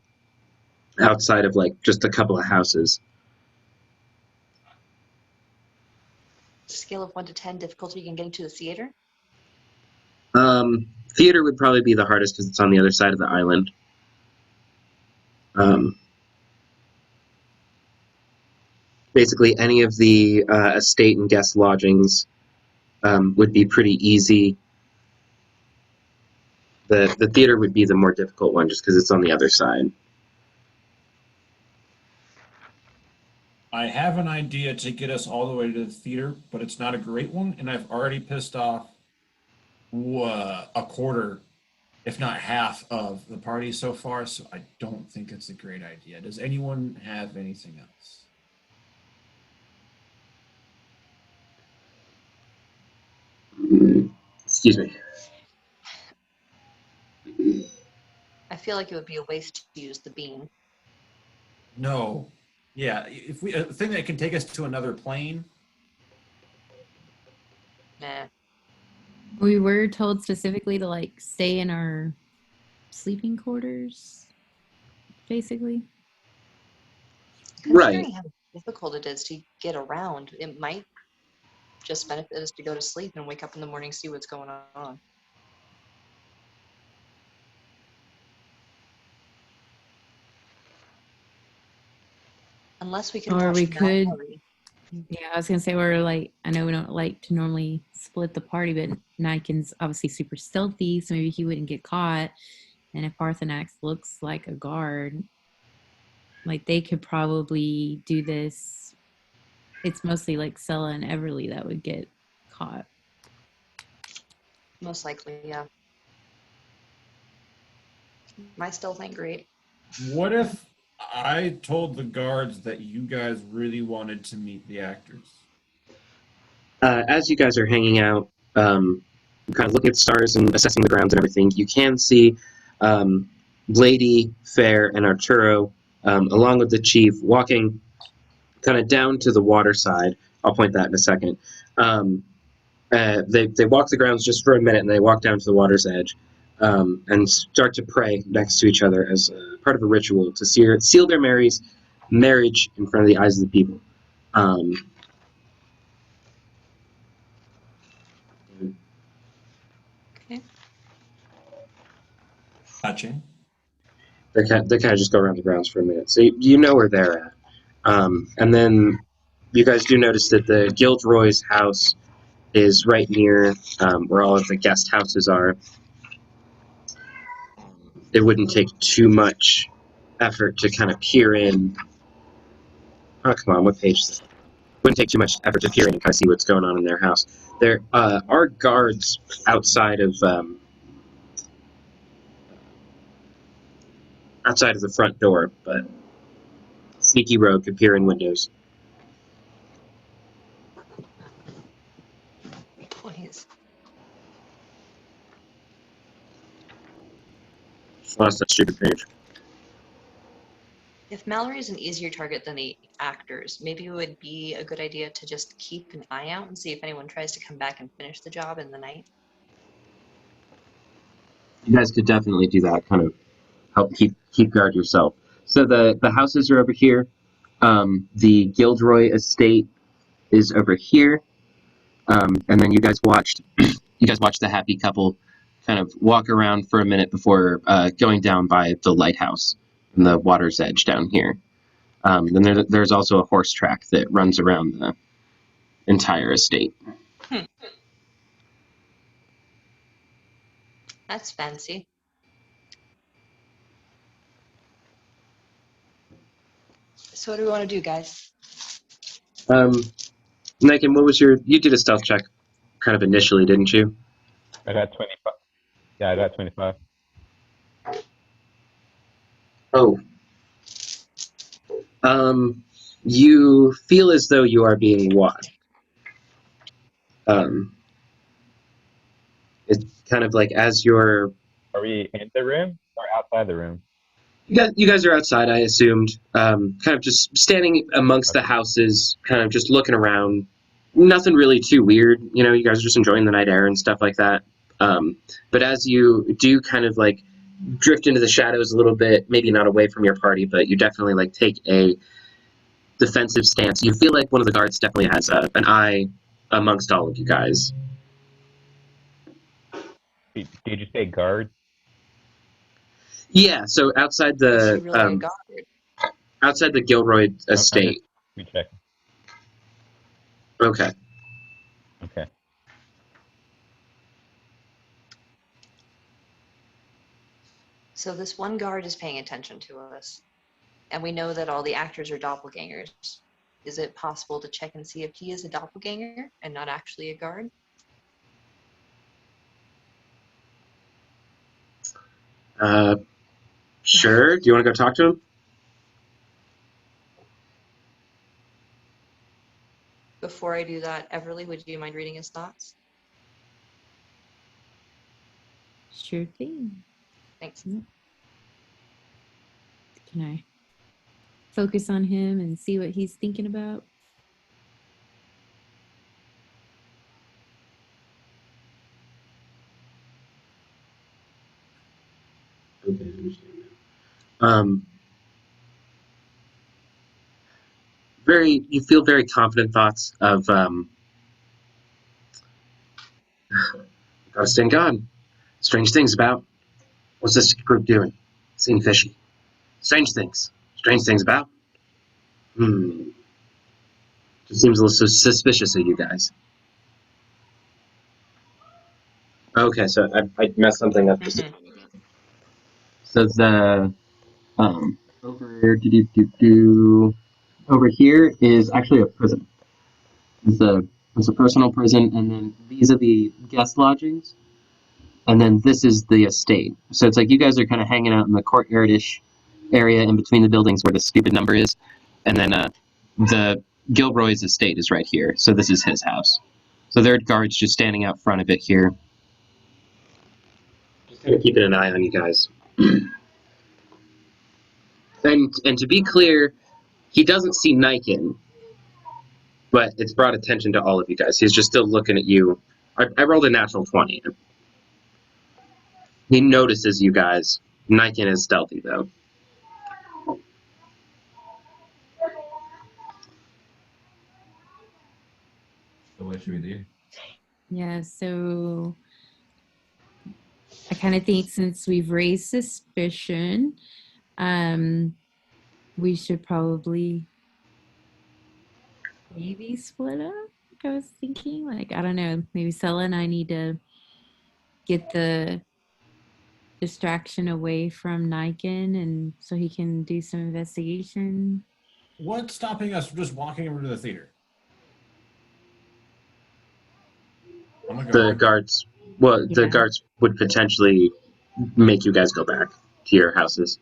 outside of like just a couple of houses. Scale of 1 to 10, difficulty in getting to the theater. Theater would probably be the hardest because it's on the other side of the island. Basically, any of the estate and guest lodgings would be pretty easy. The theater would be the more difficult one just because it's on the other side. I have an idea to get us all the way to the theater, but it's not a great one, and I've already pissed off a quarter, if not half, of the party so far, so I don't think it's a great idea. Does anyone have anything else? Excuse me. I feel like it would be a waste to use the beam. No. Yeah, if we a thing that can take us to another plane. Nah. We were told specifically to like stay in our sleeping quarters, basically. Right. Considering how difficult it is to get around, it might just benefit us to go to sleep and wake up in the morning, see what's going on. Unless we can Or watch we could, Mallory. yeah, I was gonna say we're like, I know we don't like to normally split the party, but Niken's obviously super stealthy, so maybe he wouldn't get caught. And if Parthenax looks like a guard, like they could probably do this. It's mostly like Sella and Everly that would get caught. Most likely, yeah. My stealth ain't great. What if I told the guards that you guys really wanted to meet the actors? As you guys are hanging out, kind of looking at the stars and assessing the grounds and everything, you can see Lady, Fair, and Arturo, along with the chief, walking kind of down to the water side. I'll point that in a second. They walk the grounds just for a minute, and they walk down to the water's edge and start to pray next to each other as part of a ritual to seal their marriage in front of the eyes of the people. Okay. Gotcha. They kind of just go around the grounds for a minute, so you know where they're at. And then you guys do notice that the Gilderoy's house is right near where all of the guest houses are. It wouldn't take too much effort to kind of peer in. Oh, come on, what page is this? Wouldn't take too much effort to peer in and kind of see what's going on in their house. There are guards outside of the front door, but sneaky rogue could peer in windows. Please. Lost that stupid page. If Mallory is an easier target than the actors, maybe it would be a good idea to just keep an eye out and see if anyone tries to come back and finish the job in the night. You guys could definitely do that. Kind of help keep guard yourself. So the houses are over here. The Gilderoy estate is over here. And then you guys watched the happy couple kind of walk around for a minute before going down by the lighthouse and the water's edge down here. Then there's also a horse track that runs around the entire estate. That's fancy. So what do we want to do, guys? Nikon, you did a stealth check kind of initially, didn't you? I got 25. Yeah, I got 25. Oh. You feel as though you are being watched. It's kind of like as you're... Are we in the room or outside the room? You guys are outside, I assumed. Kind of just standing amongst the houses, kind of just looking around. Nothing really too weird. You know, you guys are just enjoying the night air and stuff like that. But as you do kind of like drift into the shadows a little bit, maybe not away from your party, but you definitely like take a defensive stance. You feel like one of the guards definitely has an eye amongst all of you guys. Did you say guard? Yeah, so outside Is he really a guard? outside the Gilroy estate. We check. Okay. Okay. So this one guard is paying attention to us, and we know that all the actors are doppelgangers. Is it possible to check and see if he is a doppelganger and not actually a guard? Sure. Do you want to go talk to him? Before I do that, Everly, would you mind reading his thoughts? Sure thing. Thanks. Can I focus on him and see what he's thinking about? Okay, I understand now. You feel very confident thoughts of, gotta stand God. Strange things about. What's this group doing? Seem fishy. Strange things. Strange things about. Just seems a little suspicious of you guys. Okay, so I messed something up. So the, over here is actually a prison. It's a personal prison, and then these are the guest lodgings, and then this is the estate. So it's like you guys are kind of hanging out in the courtyard-ish area in between the buildings where the stupid number is, and then the Gilroy's estate is right here. So this is his house. So there are guards just standing out front of it here, just kind of keeping an eye on you guys. And to be clear, he doesn't see Niken, but it's brought attention to all of you guys. He's just still looking at you. I rolled a natural 20. He notices you guys. Niken is stealthy, though. So what should we do? Yeah, so I kind of think since we've raised suspicion, we should probably maybe split up. Like I was thinking, like, I don't know, maybe Sella and I need to get the distraction away from Niken and so he can do some investigation. What's stopping us from just walking over to the theater? I'm a The guard. guards, well, the Yeah. guards would potentially make you guys go back to your houses.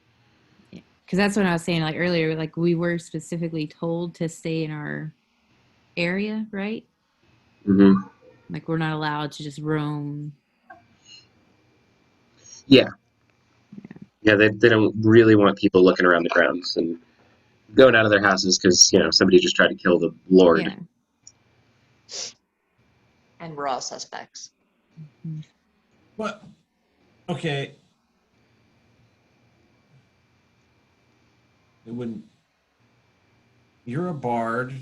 Because that's what I was saying, like earlier, like we were specifically told to stay in our area, right? Mm-hmm. Like we're not allowed to just roam. Yeah. Yeah, they don't really want people looking around the grounds and going out of their houses because somebody just tried to kill the Lord. Yeah. And we're all suspects. Mhm. But okay, it wouldn't. You're a bard.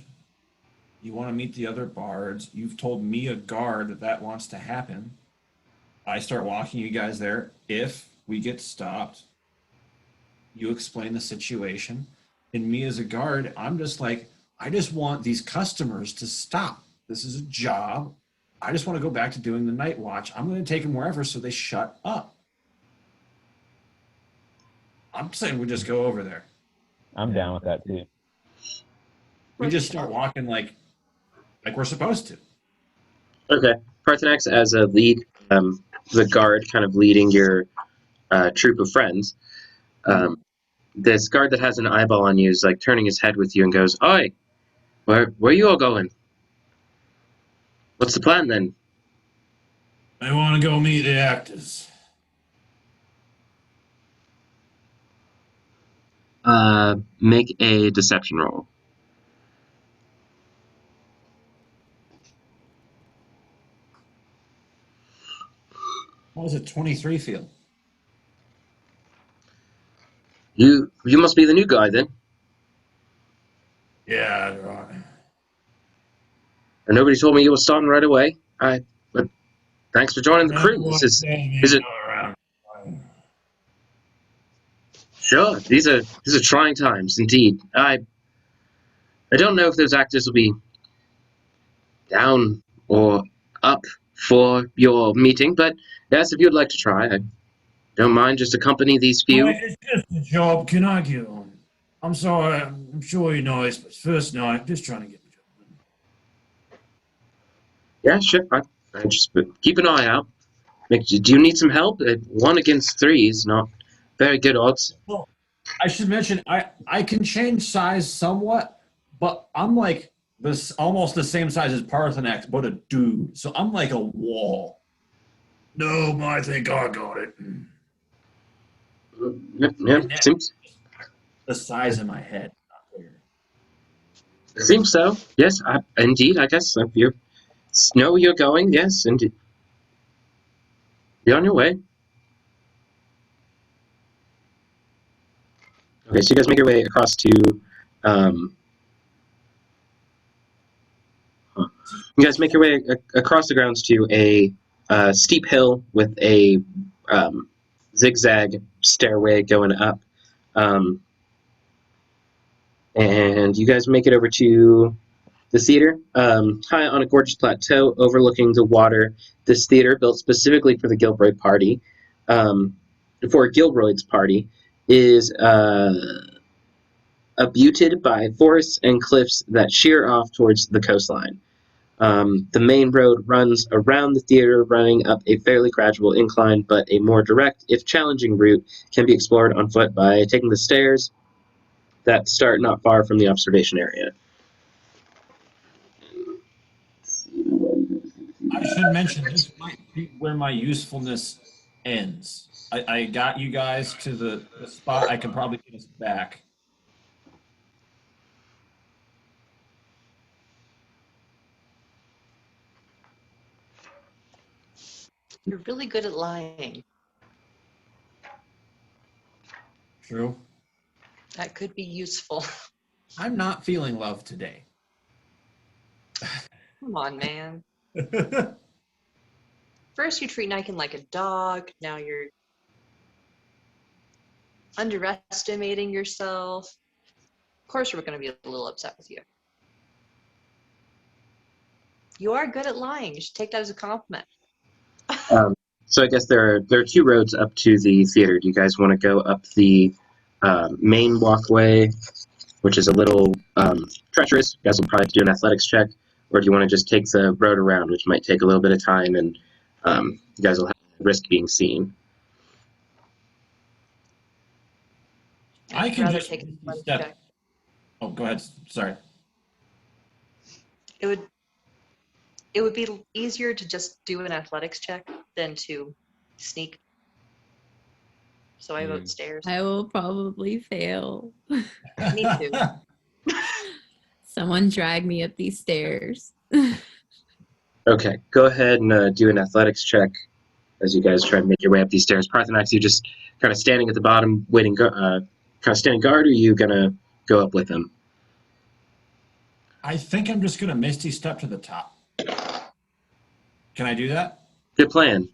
You want to meet the other bards. You've told me, a guard, that wants to happen. I start walking you guys there. If we get stopped, you explain the situation. And me as a guard, I'm just like, I just want these customers to stop. This is a job. I just want to go back to doing the night watch. I'm going to take them wherever so they shut up. I'm saying we just go over there. I'm down with that too. We just start walking like we're supposed to. Okay. Parthenax as a lead, the guard kind of leading your troop of friends. This guard that has an eyeball on you is like turning his head with you and goes, "Oi, where you all going? What's the plan then?" I want to go meet the actors. Make a deception roll. How does a 23 feel? You must be the new guy then. Yeah, right. And nobody told me you were starting right away. But thanks for joining the crew. Is it sure? These are trying times indeed. I don't know if those actors will be down or up for your meeting, but yes, if you'd like to try, I don't mind just accompany these few. It's just a job. Can I get on? I'm sorry. I'm sure you're nice, but it's first night. Just trying to get the job done. Yeah, sure. I just keep an eye out. Do you need some help? 1 against 3 is not very good odds. Well, I should mention I can change size somewhat, but I'm like this almost the same size as Parthenax, but a dude. So I'm like a wall. No, I think I got it. Yeah, seems The size of my head, not bigger. seems so. Yes, indeed. I guess if you know you're going, yes, indeed. Be on your way. Okay, so you guys make your way across to. Um, you guys make your way across the grounds to a steep hill with a zigzag stairway going up. Um, and you guys make it over to the theater. High on a gorgeous plateau overlooking the water, this theater, built specifically for the Gilroyd party, for Gilroyd's party, is abuted by forests and cliffs that sheer off towards the coastline. The main road runs around the theater, running up a fairly gradual incline, but a more direct, if challenging, route can be explored on foot by taking the stairs that start not far from the observation area. I should mention this might be where my usefulness ends. I got you guys to the spot. I can probably get us back. You're really good at lying. True. That could be useful. I'm not feeling love today. Come on, man. First you treat Niken like a dog. Now you're underestimating yourself. Of course we're going to be a little upset with you. You are good at lying. You should take that as a compliment. So I guess there are 2 roads up to the theater. Do you guys want to go up the main walkway, which is a little treacherous? You guys will probably have to do an athletics check, or do you want to just take the road around, which might take a little bit of time, and you guys will have to risk being seen? I I'd can rather just take an athletics step. check. Oh, go ahead. Sorry. It would be easier to just do an athletics check than to sneak. So I vote stairs. I will probably fail. Me too. Someone drag me up these stairs. Okay, go ahead and do an athletics check as you guys try to make your way up these stairs. Parthenax, you just kind of standing at the bottom, waiting, kind of standing guard, or are you gonna go up with them? I think I'm just gonna Misty step to the top. Can I do that? Good plan.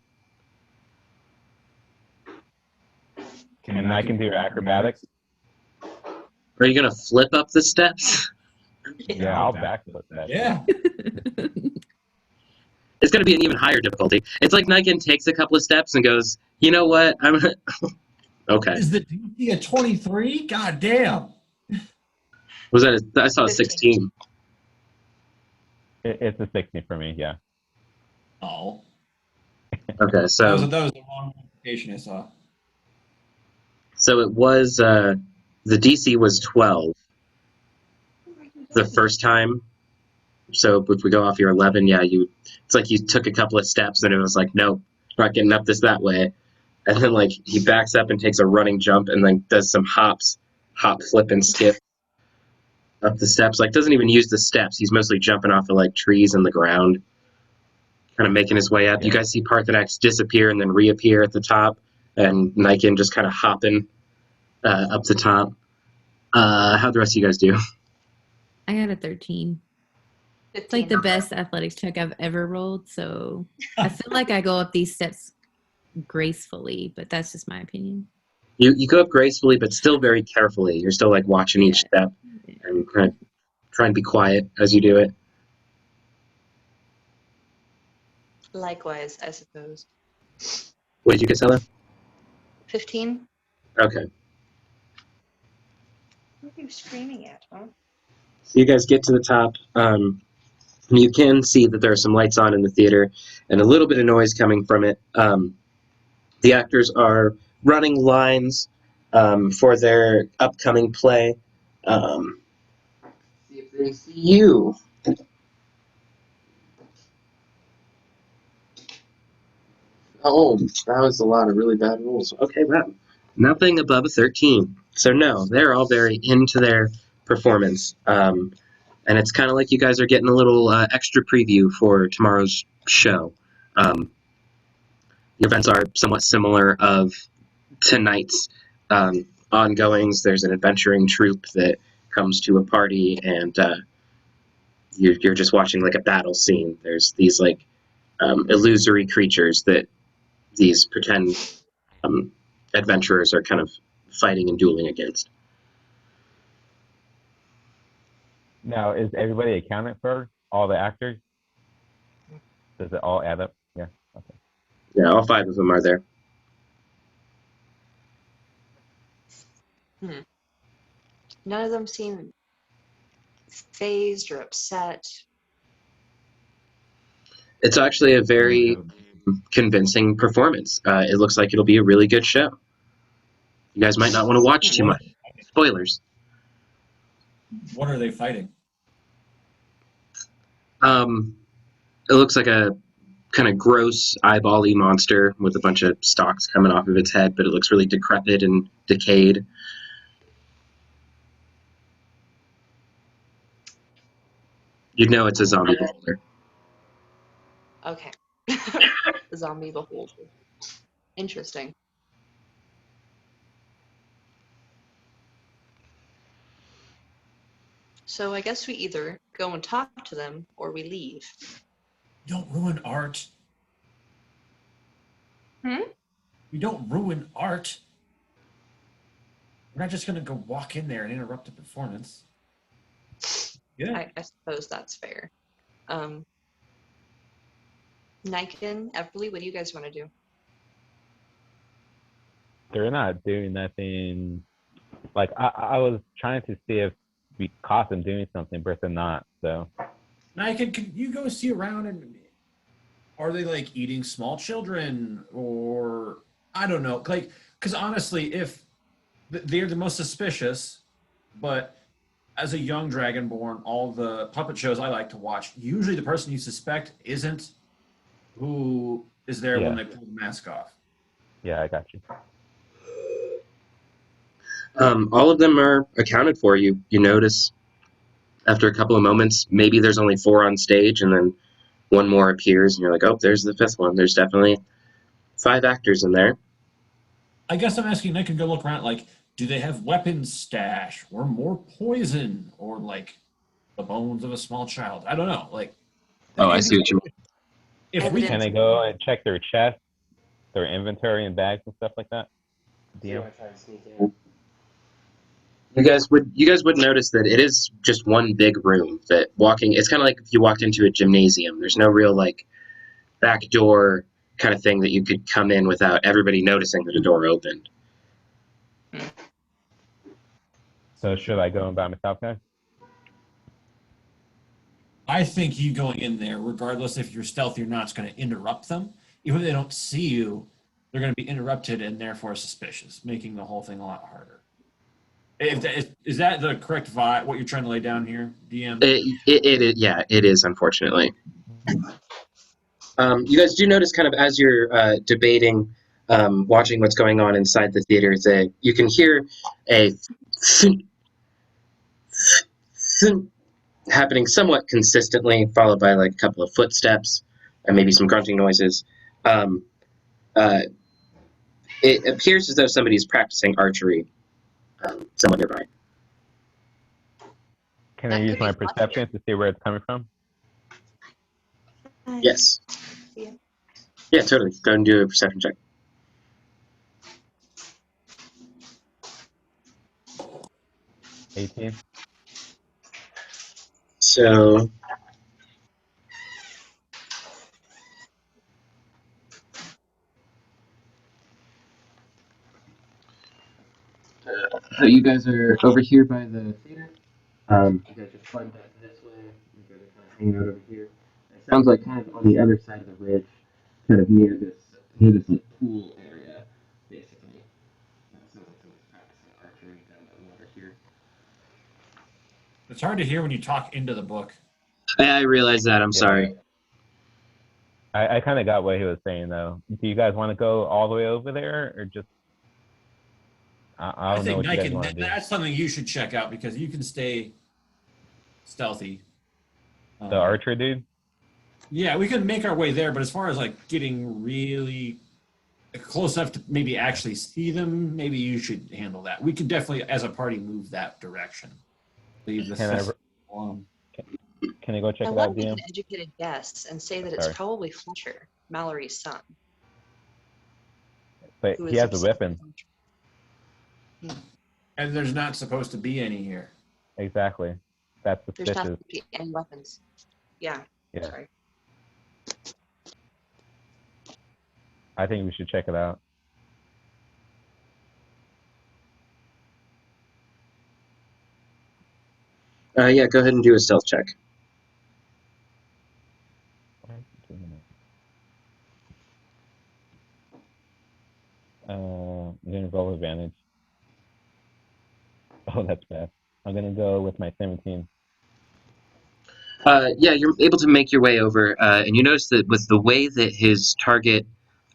And I can do acrobatics. Are you gonna flip up the steps? Yeah, I'll backflip that. Yeah. It's gonna be an even higher difficulty. It's like Niken takes a couple of steps and goes, you know what? I'm okay. Is the DC a 23? God damn. Was that? I saw a 15. 16. It's a 60 for me. Yeah. Oh. Okay, That so was the wrong notification I saw. so it was the DC was 12 the first time. So if we go off your 11, yeah, it's like you took a couple of steps and it was like, nope, not getting up that way. And then like he backs up and takes a running jump and then does some hop, flip, and skip up the steps. Like doesn't even use the steps. He's mostly jumping off of like trees and the ground, kind of making his way up. You guys see Parthenax disappear and then reappear at the top, and Niken just kind of hopping up the top. How'd the rest of you guys do? I got a 13. It's like the best athletics check I've ever rolled, so I feel like I go up these steps gracefully, but that's just my opinion. You go up gracefully, but still very carefully. You're still like watching each step and kind of trying to be quiet as you do it. Likewise, I suppose. What did you get, Stella? 15? Okay. What are you screaming at, huh? So you guys get to the top. You can see that there are some lights on in the theater and a little bit of noise coming from it. The actors are running lines for their upcoming play. See if they see you. Oh, that was a lot of really bad rolls. Okay, wow. Nothing above a 13. So no, they're all very into their performance. And it's kind of like you guys are getting a little extra preview for tomorrow's show. The events are somewhat similar of tonight's ongoings. There's an adventuring troupe that comes to a party, and you're just watching like a battle scene. There's these like illusory creatures that these pretend adventurers are kind of fighting and dueling against. Now, is everybody accounted for? All the actors? Does it all add up? Yeah. Okay. Yeah, all 5 of them are there. None of them seem phased or upset. It's actually a very convincing performance. It looks like it'll be a really good show. You guys might not want to watch too much. Spoilers. What are they fighting? It looks like a kind of gross eyeball-y monster with a bunch of stalks coming off of its head, but it looks really decrepit and decayed. You'd know it's a zombie beholder. Okay. The zombie beholder. Interesting. So I guess we either go and talk to them or we leave. Don't ruin art. You don't ruin art. We're not just gonna go walk in there and interrupt a performance. Yeah. I suppose that's fair. Niken, Everly, what do you guys want to do? They're not doing nothing. Like, I was trying to see if we caught them doing something, but they're not. So, Now, can you go see around and are they like eating small children or I don't know, like because honestly, if they're the most suspicious, but as a young dragonborn, all the puppet shows I like to watch, usually the person you suspect isn't who is there when they pull the mask off. yeah, I got you. All of them are accounted for. You notice after a couple of moments, maybe there's only 4 on stage, and then one more appears, and you're like, oh, there's the 5th one. There's definitely 5 actors in there. I guess I'm asking Nick and go look around. Like, do they have weapons stash or more poison or like the bones of a small child? I don't know. Like, Oh, I see what you mean. if we Evidence. Can I go and check their chest, their inventory and bags and stuff like that? DM? You guys would notice that it is just one big room. That walking, it's kind of like if you walked into a gymnasium. There's no real like back door kind of thing that you could come in without everybody noticing that a door opened. So should I go and buy myself, guys? I think you going in there, regardless if you're stealthy or not, is going to interrupt them. Even if they don't see you, they're going to be interrupted and therefore suspicious, making the whole thing a lot harder. Is that the correct vibe? What you're trying to lay down here, DM? It is, unfortunately. You guys do notice, kind of as you're debating, watching what's going on inside the theater, that you can hear a happening somewhat consistently, followed by like a couple of footsteps and maybe some grunting noises. It appears as though somebody's practicing archery somewhat nearby. Can That I use could be my fluffy. perception to see where it's coming from? Yes. Yeah. Yeah, totally. Go ahead and do a perception check. 18. So, you guys are over here by the theater. You guys just fund back this way. You guys are kind of hanging out over here. It sounds like kind of on the other side of the ridge, kind of near this like pool area, basically. Sounds like someone's practicing archery down by the water here. It's hard to hear when you talk into the book. I realize that. I'm Yeah. sorry. I kind of got what he was saying, though. Do you guys want to go all the way over there, or just... I don't know what you guys want to do. That's something you should check out because you can stay stealthy. The archer dude? Yeah, we can make our way there, but as far as like getting really close enough to maybe actually see them, maybe you should handle that. We could definitely, as a party, move that direction. Leave the Can I, festival alone. can I go check I it want out, to make DM? an educated guess and say that it's Sorry. probably Fletcher, Mallory's son. But who he is has a obsessed weapon. with And there's not supposed to be any here. Exactly. That's There's not suspicious. supposed to be any weapons. Yeah. Yeah. Sorry. I think we should check it out. Yeah, go ahead and do a stealth check. I'm gonna roll advantage. Oh, that's bad. I'm gonna go with my 17. Yeah, you're able to make your way over, and you notice that with the way that his target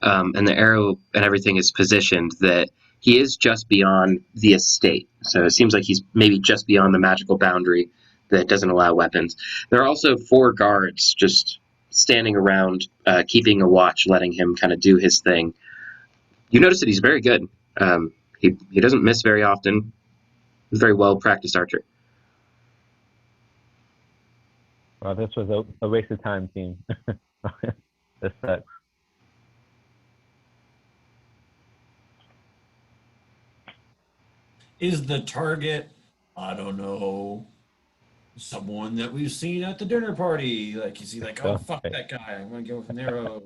and the arrow and everything is positioned, that he is just beyond the estate. So it seems like he's maybe just beyond the magical boundary that doesn't allow weapons. There are also 4 guards just standing around, keeping a watch, letting him kind of do his thing. You notice that he's very good. He doesn't miss very often. He's a very well practiced archer. Well, this was a waste of time, team. This sucks. Is the target, I don't know, someone that we've seen at the dinner party? Like you see, like, oh, fuck that guy. I'm going to go with an arrow.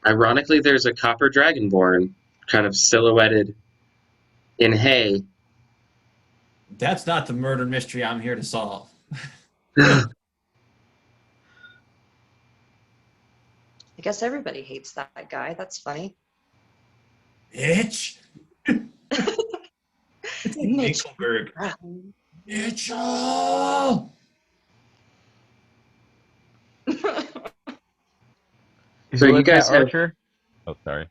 Ironically, there's a copper dragonborn kind of silhouetted in hay. That's not the murder mystery I'm here to solve. I guess everybody hates that guy. That's funny. Itch? It's like Mitch Nickelberg. Brown. Mitchell! So you guys have... Archer? Oh, sorry.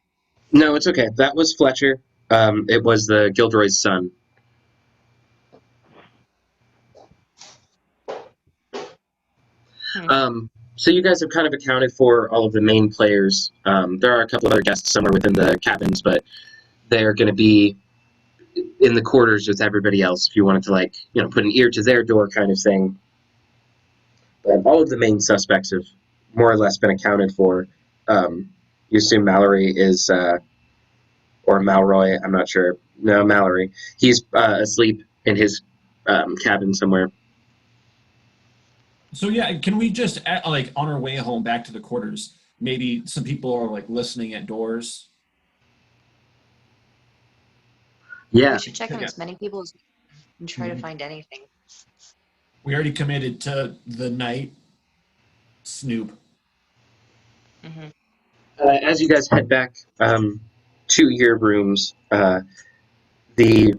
No, it's okay. That was Fletcher. It was the Gilderoy's son. So you guys have kind of accounted for all of the main players. There are a couple other guests somewhere within the cabins, but they're going to be in the quarters with everybody else if you wanted to, like, put an ear to their door kind of thing. But all of the main suspects have more or less been accounted for. You assume Mallory is, or Malroy, I'm not sure. No, Mallory. He's asleep in his cabin somewhere. So yeah, can we just like on our way home back to the quarters? Maybe some people are like listening at doors. Yeah. We should check on Yeah. as many people as we can and try to Mhm. find anything. We already committed to the night snoop. Hmm. As you guys head back to your rooms, the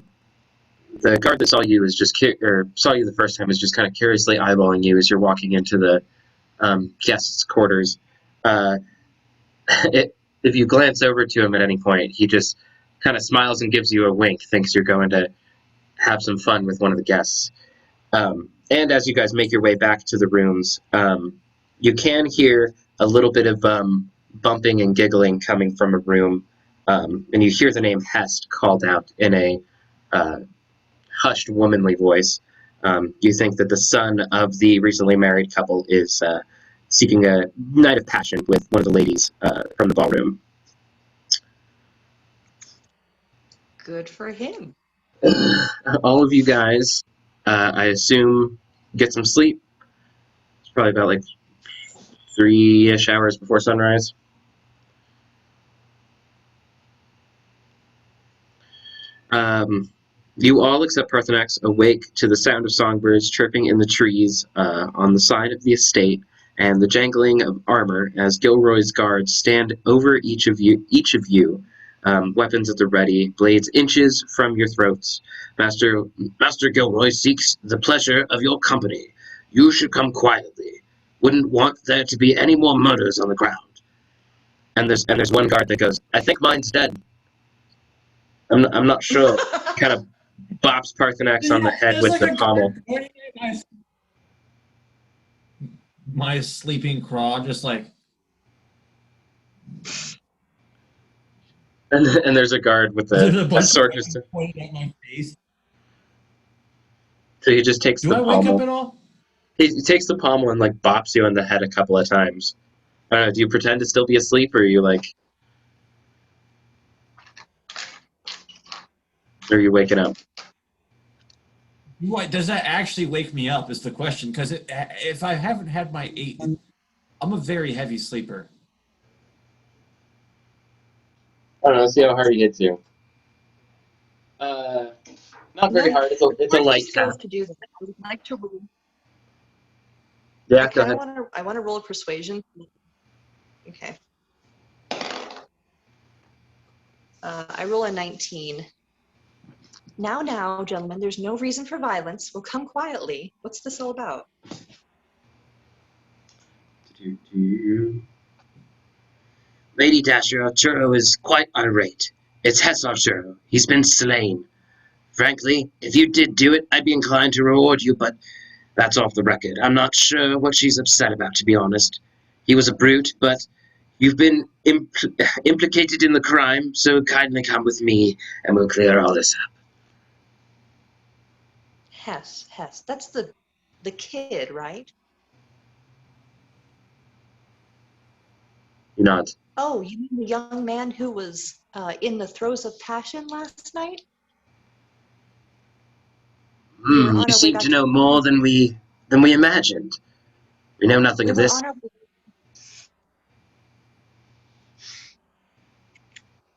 guard that saw you is just or saw you the first time is just kind of curiously eyeballing you as you're walking into the guests' quarters. If you glance over to him at any point, he just kind of smiles and gives you a wink, thinks you're going to have some fun with one of the guests. And as you guys make your way back to the rooms, you can hear a little bit of bumping and giggling coming from a room, and you hear the name Hest called out in a hushed, womanly voice. You think that the son of the recently married couple is seeking a night of passion with one of the ladies from the ballroom. Good for him. All of you guys, I assume, get some sleep. It's probably about like 3-ish hours before sunrise. You all, except Parthenax, awake to the sound of songbirds chirping in the trees on the side of the estate, and the jangling of armor as Gilroy's guards stand over each of you, weapons at the ready, blades inches from your throats. Master Gilroy seeks the pleasure of your company. You should come quietly. Wouldn't want there to be any more murders on the ground. And there's one guard that goes, I think mine's dead. I'm not sure. Kind of bops Parthenax on the head There's with like the a pommel. guard pointing at my sleeping craw, just like And there's a guard with there's a a bunch sword. of Just pointing at my face. so he just takes Do the I wake up pommel. at all? He takes the pommel and like bops you on the head a couple of times. I don't know, do you pretend to still be asleep, or are you like, or are you waking up? What does that actually wake me up? Is the question? Because if I haven't had my 8, I'm a very heavy sleeper. I don't know. See how hard he hits you. Not very hard. It's a Before he light goes tap. to do that, I would like to roll. Yeah, I go kind ahead. of want to. I want to roll a persuasion. Okay. I roll a 19. Now, gentlemen, there's no reason for violence. We'll come quietly. What's this all about? Lady Dasher, Arturo is quite irate. It's Hess Arturo. He's been slain. Frankly, if you did do it, I'd be inclined to reward you, but that's off the record. I'm not sure what she's upset about, to be honest. He was a brute, but you've been implicated in the crime, so kindly come with me, and we'll clear all this up. Hess. That's the kid, right? You nod. Oh, you mean the young man who was in the throes of passion last night? We were on You our way seem back to know more than we imagined. We know nothing We of were this. on our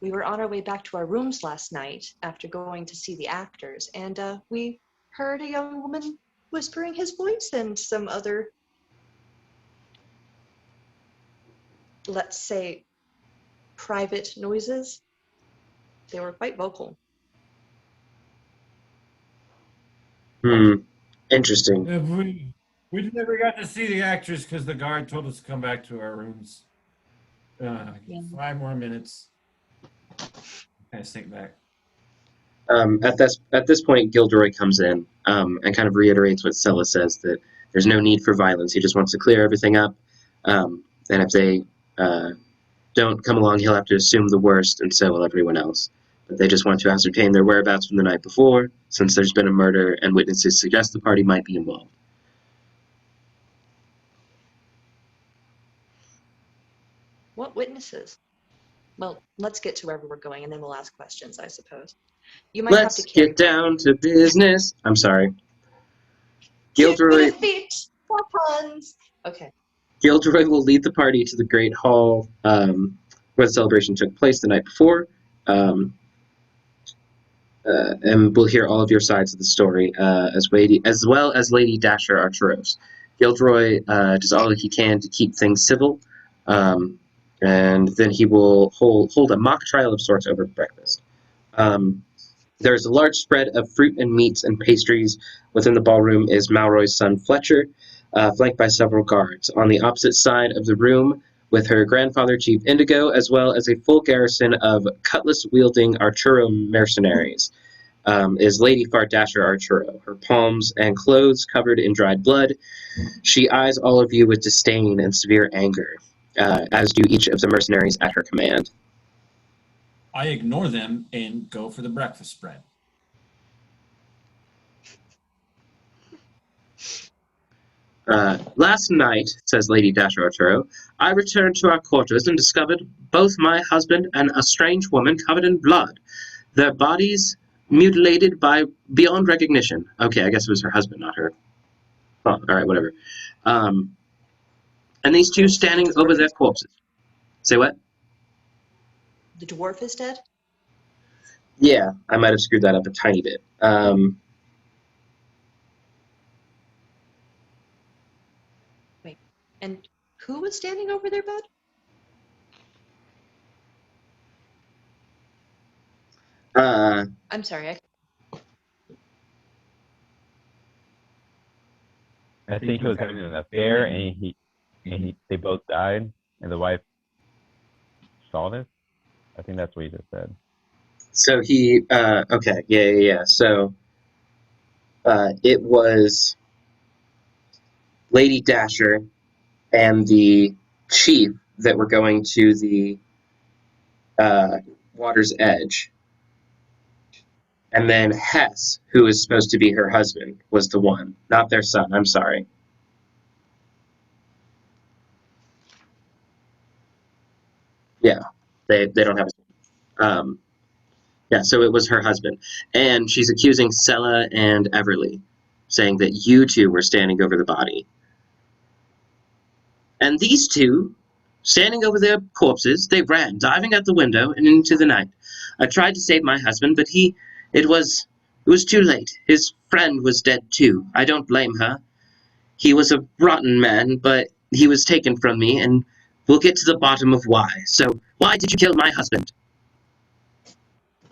We were on our way back to our rooms last night after going to see the actors, and we heard a young woman whispering his voice and some other, let's say, private noises. They were quite vocal. Interesting. Yeah, we never got to see the actors because the guard told us to come back to our rooms. Yeah. 5 more minutes. Kind of sink back. At this point, Gilderoy comes in and kind of reiterates what Sella says, that there's no need for violence. He just wants to clear everything up, and if they don't come along, he'll have to assume the worst, and so will everyone else. But they just want to ascertain their whereabouts from the night before, since there's been a murder and witnesses suggest the party might be involved. What witnesses? Well, let's get to wherever we're going, and then we'll ask questions, I suppose. You might Let's have to carry get down to business. I'm sorry. Cute Gilderoy, with the feet. More puns. Okay. Gilderoy will lead the party to the Great Hall where the celebration took place the night before, and we'll hear all of your sides of the story, as well as Lady Dasher Arturos. Gilderoy does all he can to keep things civil, and then he will hold a mock trial of sorts over breakfast. There's a large spread of fruit and meats and pastries. Within the ballroom is Malroy's son Fletcher, flanked by several guards. On the opposite side of the room, with her grandfather Chief Indigo, as well as a full garrison of cutlass-wielding Arturo mercenaries, is Lady Fardasher Arturo, her palms and clothes covered in dried blood. She eyes all of you with disdain and severe anger, as do each of the mercenaries at her command. I ignore them and go for the breakfast spread. Last night, says Lady Dasher Arturo, I returned to our quarters and discovered both my husband and a strange woman covered in blood, their bodies mutilated beyond recognition. Okay, I guess it was her husband, not her. Oh, all right, whatever. And these two standing over their corpses. Say what? The dwarf is dead? Yeah, I might have screwed that up a tiny bit. Wait. And who was standing over their bed? I'm sorry. I think he was having an affair, and they both died, and the wife saw this. I think that's what he just said. So he, okay, yeah. So it was Lady Dasher and the chief that were going to the Water's Edge. And then Hess, who is supposed to be her husband, was the one, not their son. I'm sorry. Yeah, they don't have a yeah, so it was her husband. And she's accusing Sella and Everly, saying that you two were standing over the body. And these two, standing over their corpses, they ran, diving out the window and into the night. I tried to save my husband, but it was too late. His friend was dead too. I don't blame her. He was a rotten man, but he was taken from me, and we'll get to the bottom of why. So, why did you kill my husband?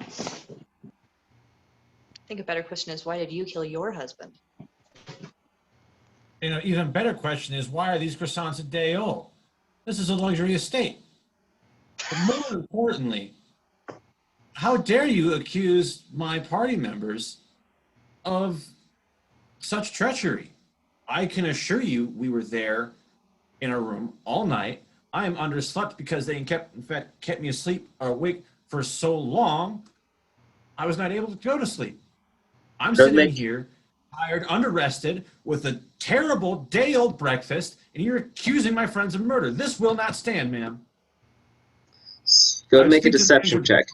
I think a better question is, why did you kill your husband? Even better question is, why are these croissants a day old? This is a luxury estate. But more importantly, how dare you accuse my party members of such treachery? I can assure you we were there in a room all night. I am underslept because they kept me asleep or awake for so long, I was not able to go to sleep. I'm sitting here, tired, underrested, with a terrible day-old breakfast, and you're accusing my friends of murder. This will not stand, ma'am. Go ahead and make a deception check.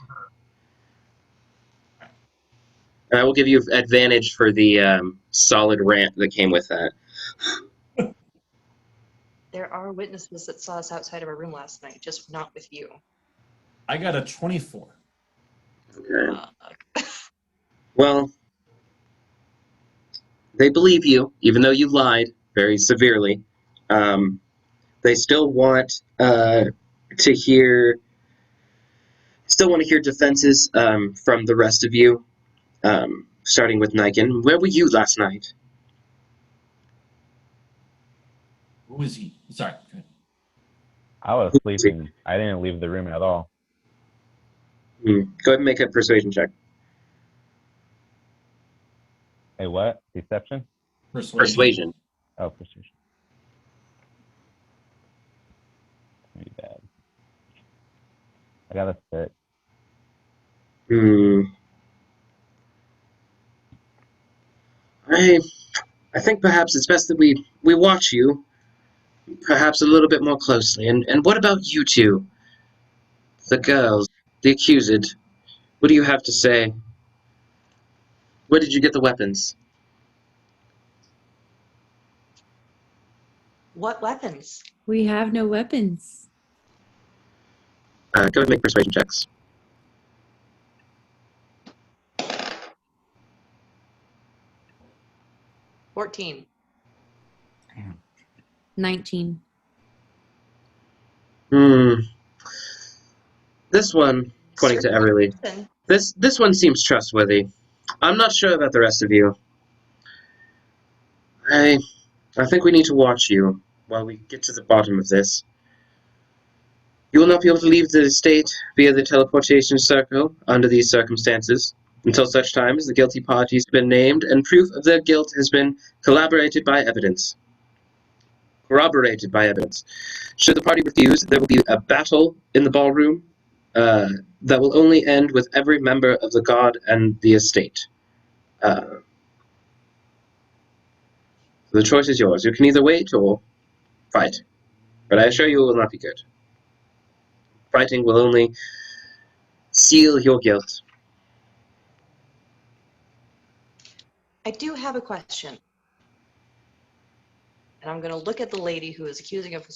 And I will give you advantage for the solid rant that came with that. There are witnesses that saw us outside of our room last night, just not with you. I got a 24. Okay. Well, they believe you, even though you lied very severely. They still want to hear defenses from the rest of you, starting with Niken. Where were you last night? Who was he? Sorry. Go ahead. I was sleeping. I didn't leave the room at all. Go ahead and make a persuasion check. A what? Deception? Persuasion. Oh, persuasion. Pretty bad. I got a 6. Hmm. I think perhaps it's best that we watch you perhaps a little bit more closely. And what about you two? The girls, the accused. What do you have to say? Where did you get the weapons? What weapons? We have no weapons. Go ahead and make persuasion checks. 14. 19. This one, pointing to Sir, Everly. listen. This one seems trustworthy. I'm not sure about the rest of you. I think we need to watch you while we get to the bottom of this. You will not be able to leave the estate via the teleportation circle under these circumstances until such time as the guilty parties have been named and proof of their guilt has been corroborated by evidence. Should the party refuse, there will be a battle in the ballroom that will only end with every member of the guard and the estate. The choice is yours. You can either wait or fight. But I assure you it will not be good. Fighting will only seal your guilt. I do have a question. And I'm going to look at the lady who is accusing us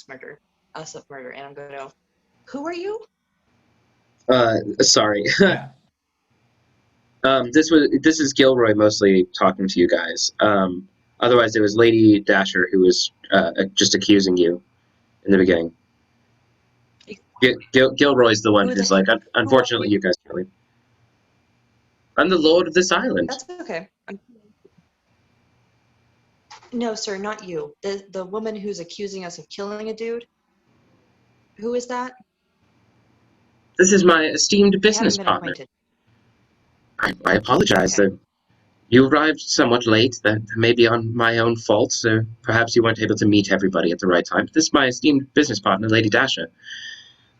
of murder, and I'm going to go, who are you? Sorry. Yeah. This is Gilroy mostly talking to you guys. Otherwise, there was Lady Dasher who was just accusing you in the beginning. Gilroy's the one who's like, unfortunately, you guys can't leave. I'm the lord of this island. That's okay. No, sir, not you. The woman who's accusing us of killing a dude. Who is that? This is my esteemed We business haven't been partner. acquainted. I apologize Okay. that you arrived somewhat late. That may be on my own fault, so perhaps you weren't able to meet everybody at the right time. This is my esteemed business partner, Lady Dasher.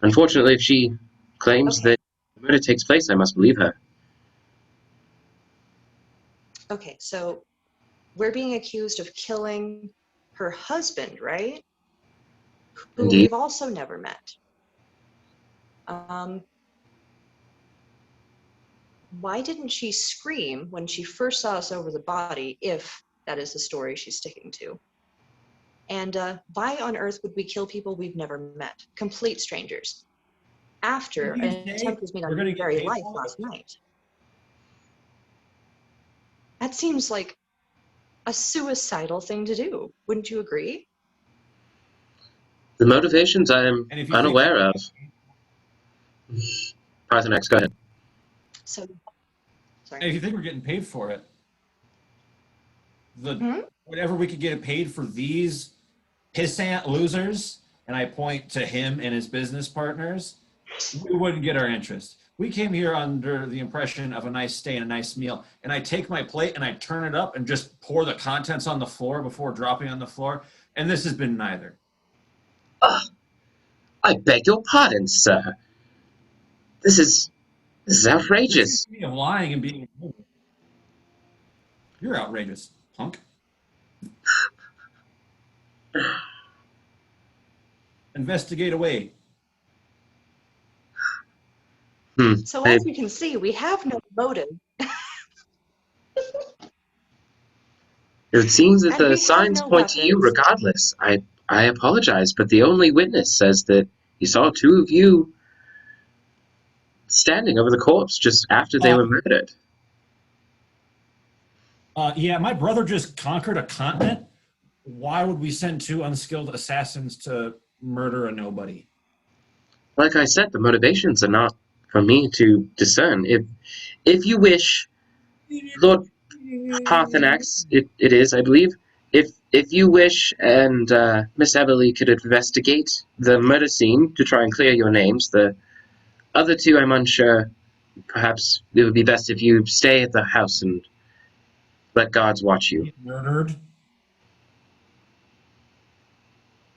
Unfortunately, if she claims Okay. that the murder takes place, I must believe her. Okay, so we're being accused of killing her husband, right? Who Indeed. we've also never met. Why didn't she scream when she first saw us over the body, if that is the story she's sticking to? And why on earth would we kill people we've never met? Complete strangers. After Did you an say attempt was made on we're gonna your get very paid life for it? last night. That seems like a suicidal thing to do. Wouldn't you agree? The motivations I am And if you unaware of. Parthenax, go ahead. So, And sorry. if you think we're getting paid for it, Hmm? whatever we could get paid for these pissant losers, and I point to him and his business partners, we wouldn't get our interest. We came here under the impression of a nice stay and a nice meal, and I take my plate and I turn it up and just pour the contents on the floor before dropping on the floor, and this has been neither. I beg your pardon, sir. This is outrageous. Accuse me of lying and being. You're outrageous, punk. Investigate away. So as you can see, we have no motive. It seems that And the we have signs no point to you weapons. regardless. I apologize, but the only witness says that he saw two of you standing over the corpse just after they were murdered. Yeah, my brother just conquered a continent. Why would we send two unskilled assassins to murder a nobody? Like I said, the motivations are not for me to discern. If you wish, Lord Parthenax, it is, I believe. If you wish, and Miss Everly could investigate the murder scene to try and clear your names. The other two, I'm unsure. Perhaps it would be best if you stay at the house and Let gods watch you. He's murdered.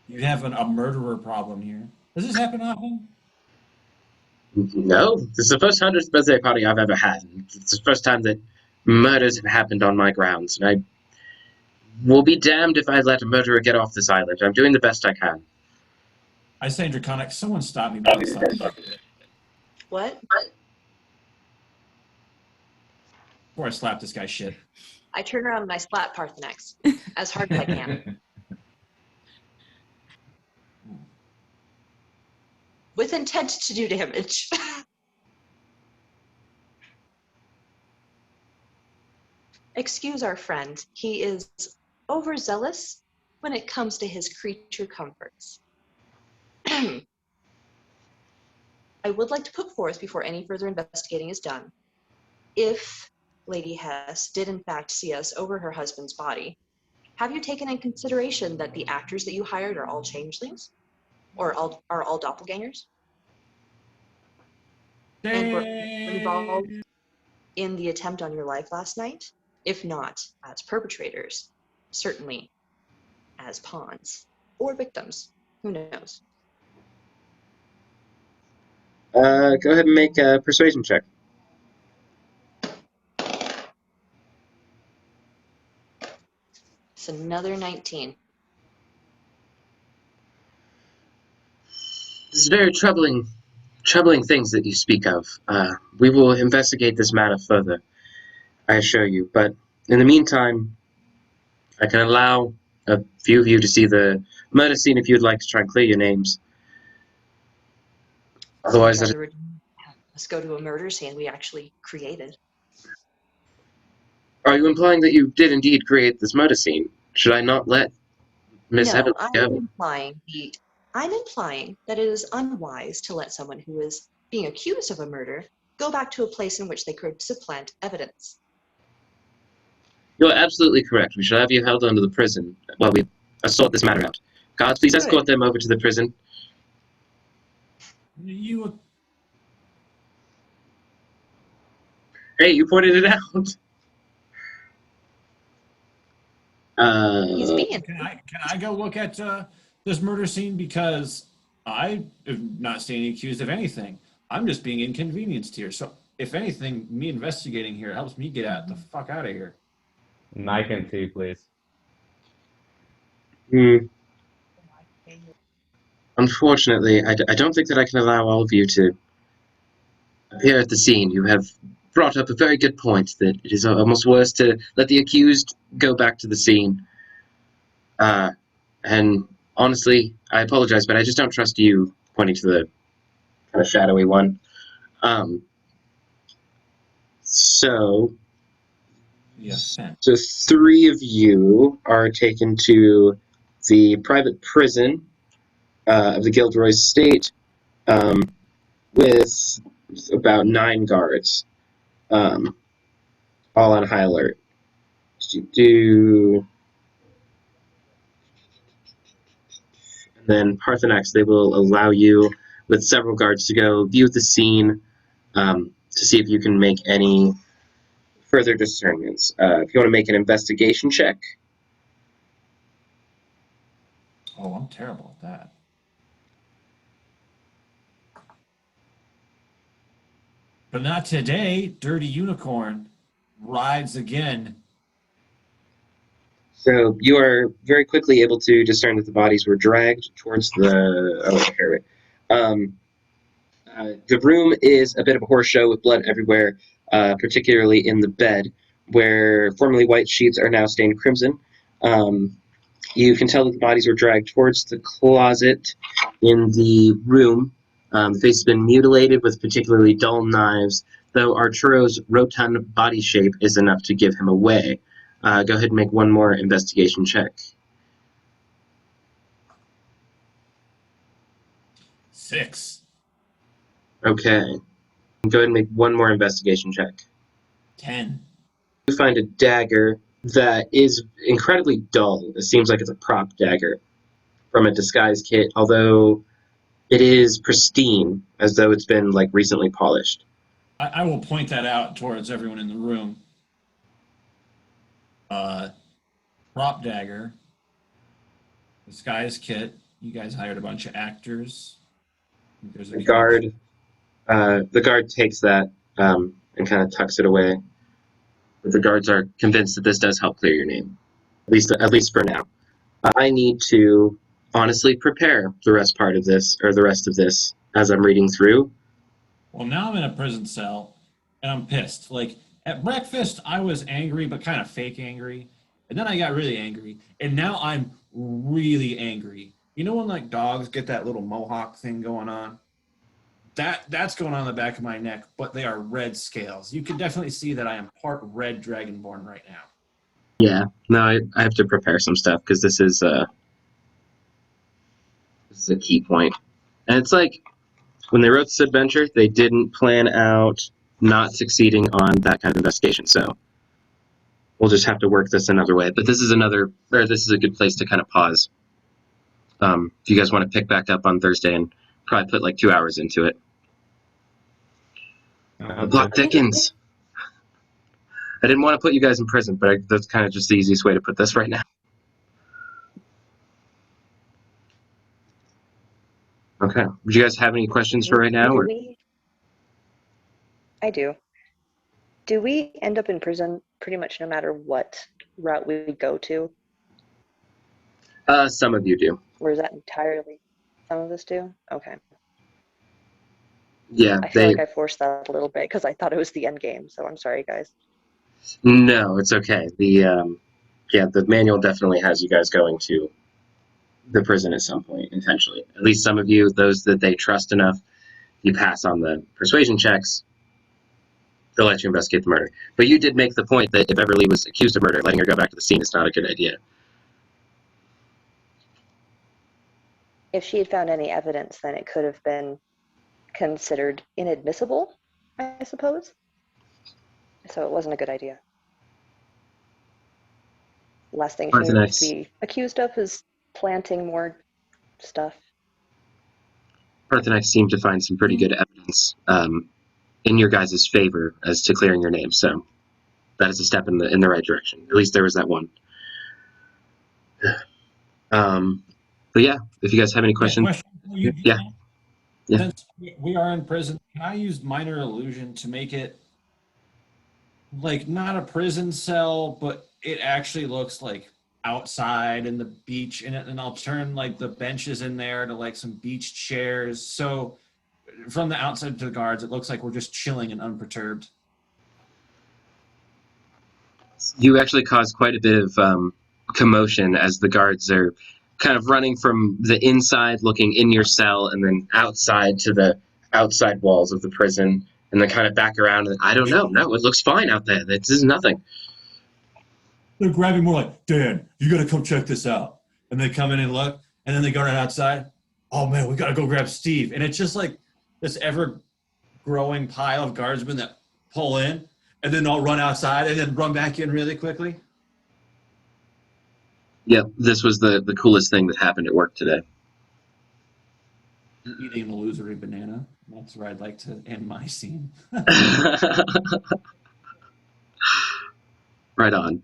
You have a murderer problem here. Does this happen often? No, this is the first 100th birthday party I've ever had. It's the first time that murders have happened on my grounds, and I will be damned if I let a murderer get off this island. I'm doing the best I can. I say Draconic, someone stop me before I start this shit. What? Before I slap this guy shit. I turn around and I slap Parthenax as hard as I can. With intent to do damage. Excuse our friend. He is overzealous when it comes to his creature comforts. I would like to put forth, before any further investigating is done, if Lady Hess did in fact see us over her husband's body, have you taken in consideration that the actors that you hired are all changelings? Or are all doppelgangers? And were involved in the attempt on your life last night? If not as perpetrators, certainly as pawns or victims. Who knows? Go ahead and make a persuasion check. It's another 19. This is very troubling things that you speak of. We will investigate this matter further, I assure you. But in the meantime, I can allow a few of you to see the murder scene if you'd like to try and clear your names. Otherwise, Rather have us go to a murder scene we actually created. are you implying that you did indeed create this murder scene? Should I not let Miss No, Evans go? I'm implying that it is unwise to let someone who is being accused of a murder go back to a place in which they could supplant evidence. You're absolutely correct. We shall have you held under the prison while we sort this matter out. Guards, please Good. escort them over to the prison. You Hey, you pointed it out. He's being. can I go look at this murder scene, because I am not staying accused of anything. I'm just being inconvenienced here. So if anything, me investigating here helps me get the fuck out of here. Nikon too, please. Unfortunately, I don't think that I can allow all of you to appear at the scene. You have brought up a very good point that it is almost worse to let the accused go back to the scene. And honestly, I apologize, but I just don't trust you, pointing to the kind of shadowy one. So Yes. So 3 of you are taken to the private prison of the Gilderoy State with about 9 guards, all on high alert. And then Parthenax, they will allow you with several guards to go view the scene to see if you can make any further discernments. If you want to make an investigation check. Oh, I'm terrible at that. But not today. Dirty Unicorn rides again. So you are very quickly able to discern that the bodies were dragged towards the. The room is a bit of a horror show with blood everywhere, particularly in the bed, where formerly white sheets are now stained crimson. You can tell that the bodies were dragged towards the closet in the room. The face has been mutilated with particularly dull knives, though Arturo's rotund body shape is enough to give him away. Go ahead and make one more investigation check. 6. Okay. Go ahead and make one more investigation check. 10. You find a dagger that is incredibly dull. It seems like it's a prop dagger from a disguise kit, although it is pristine, as though it's been like recently polished. I will point that out towards everyone in the room. Prop Dagger, Disguise Kit. You guys hired a bunch of actors. I think there's a The guard takes that and kind of tucks it away. But the guards are convinced that this does help clear your name, at least for now. I need to honestly prepare the rest of this as I'm reading through. Well, now I'm in a prison cell, and I'm pissed. Like at breakfast, I was angry, but kind of fake angry, and then I got really angry, and now I'm really angry. You know when like dogs get that little mohawk thing going on? That's going on the back of my neck, but they are red scales. You can definitely see that I am part red dragonborn right now. Yeah, no, I have to prepare some stuff because this is a key point. And it's like when they wrote this adventure, they didn't plan out not succeeding on that kind of investigation. So we'll just have to work this another way. But this is a good place to kind of pause. If you guys want to pick back up on Thursday and probably put like 2 hours into it. Block Dickens. I didn't want to put you guys in prison, but that's kind of just the easiest way to put this right now. Okay. Do you guys have any questions for right now? Or? I do. Do we end up in prison pretty much no matter what route we go to? Some of you do. Or is that entirely? Some of us do? Okay. Yeah. I feel like I forced that a little bit because I thought it was the end game, so I'm sorry, guys. No, it's okay. The manual definitely has you guys going to the prison at some point, intentionally. At least some of you, those that they trust enough, you pass on the persuasion checks, they'll let you investigate the murder. But you did make the point that if Everly was accused of murder, letting her go back to the scene is not a good idea. If she had found any evidence, then it could have been considered inadmissible, I suppose. So it wasn't a good idea. The last thing she needs to be accused of is planting more stuff. Parthenax seemed to find some pretty good evidence in your guys' favor as to clearing your name, so that is a step in the right direction. At least there was that one. But yeah, if you guys have any questions, yeah. Since we are in prison, can I use minor illusion to make it like not a prison cell, but it actually looks like outside and the beach in it, and I'll turn like the benches in there to like some beach chairs. So from the outside to the guards, it looks like we're just chilling and unperturbed. You actually cause quite a bit of commotion as the guards are kind of running from the inside, looking in your cell, and then outside to the outside walls of the prison, and then kind of back around. And I don't know. No, it looks fine out there. This is nothing. They're grabbing more like, Dan, you got to come check this out. And they come in and look, and then they go right outside. Oh, man, we got to go grab Steve. And it's just like this ever-growing pile of guardsmen that pull in, and then they'll run outside and then run back in really quickly. Yep, this was the coolest thing that happened at work today. Eating an illusory banana. That's where I'd like to end my scene. Right on.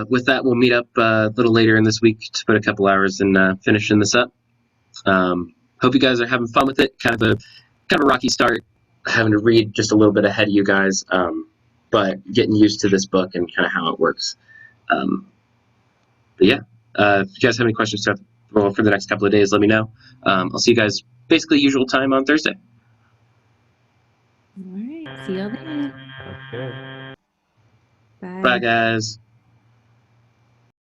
With that, we'll meet up a little later in this week to put a couple hours in finishing this up. Hope you guys are having fun with it. Kind of a rocky start, having to read just a little bit ahead of you guys, but getting used to this book and kind of how it works. But yeah, if you guys have any questions for the next couple of days, let me know. I'll see you guys basically usual time on Thursday. All right. See you all then. Okay. Bye. Bye, guys.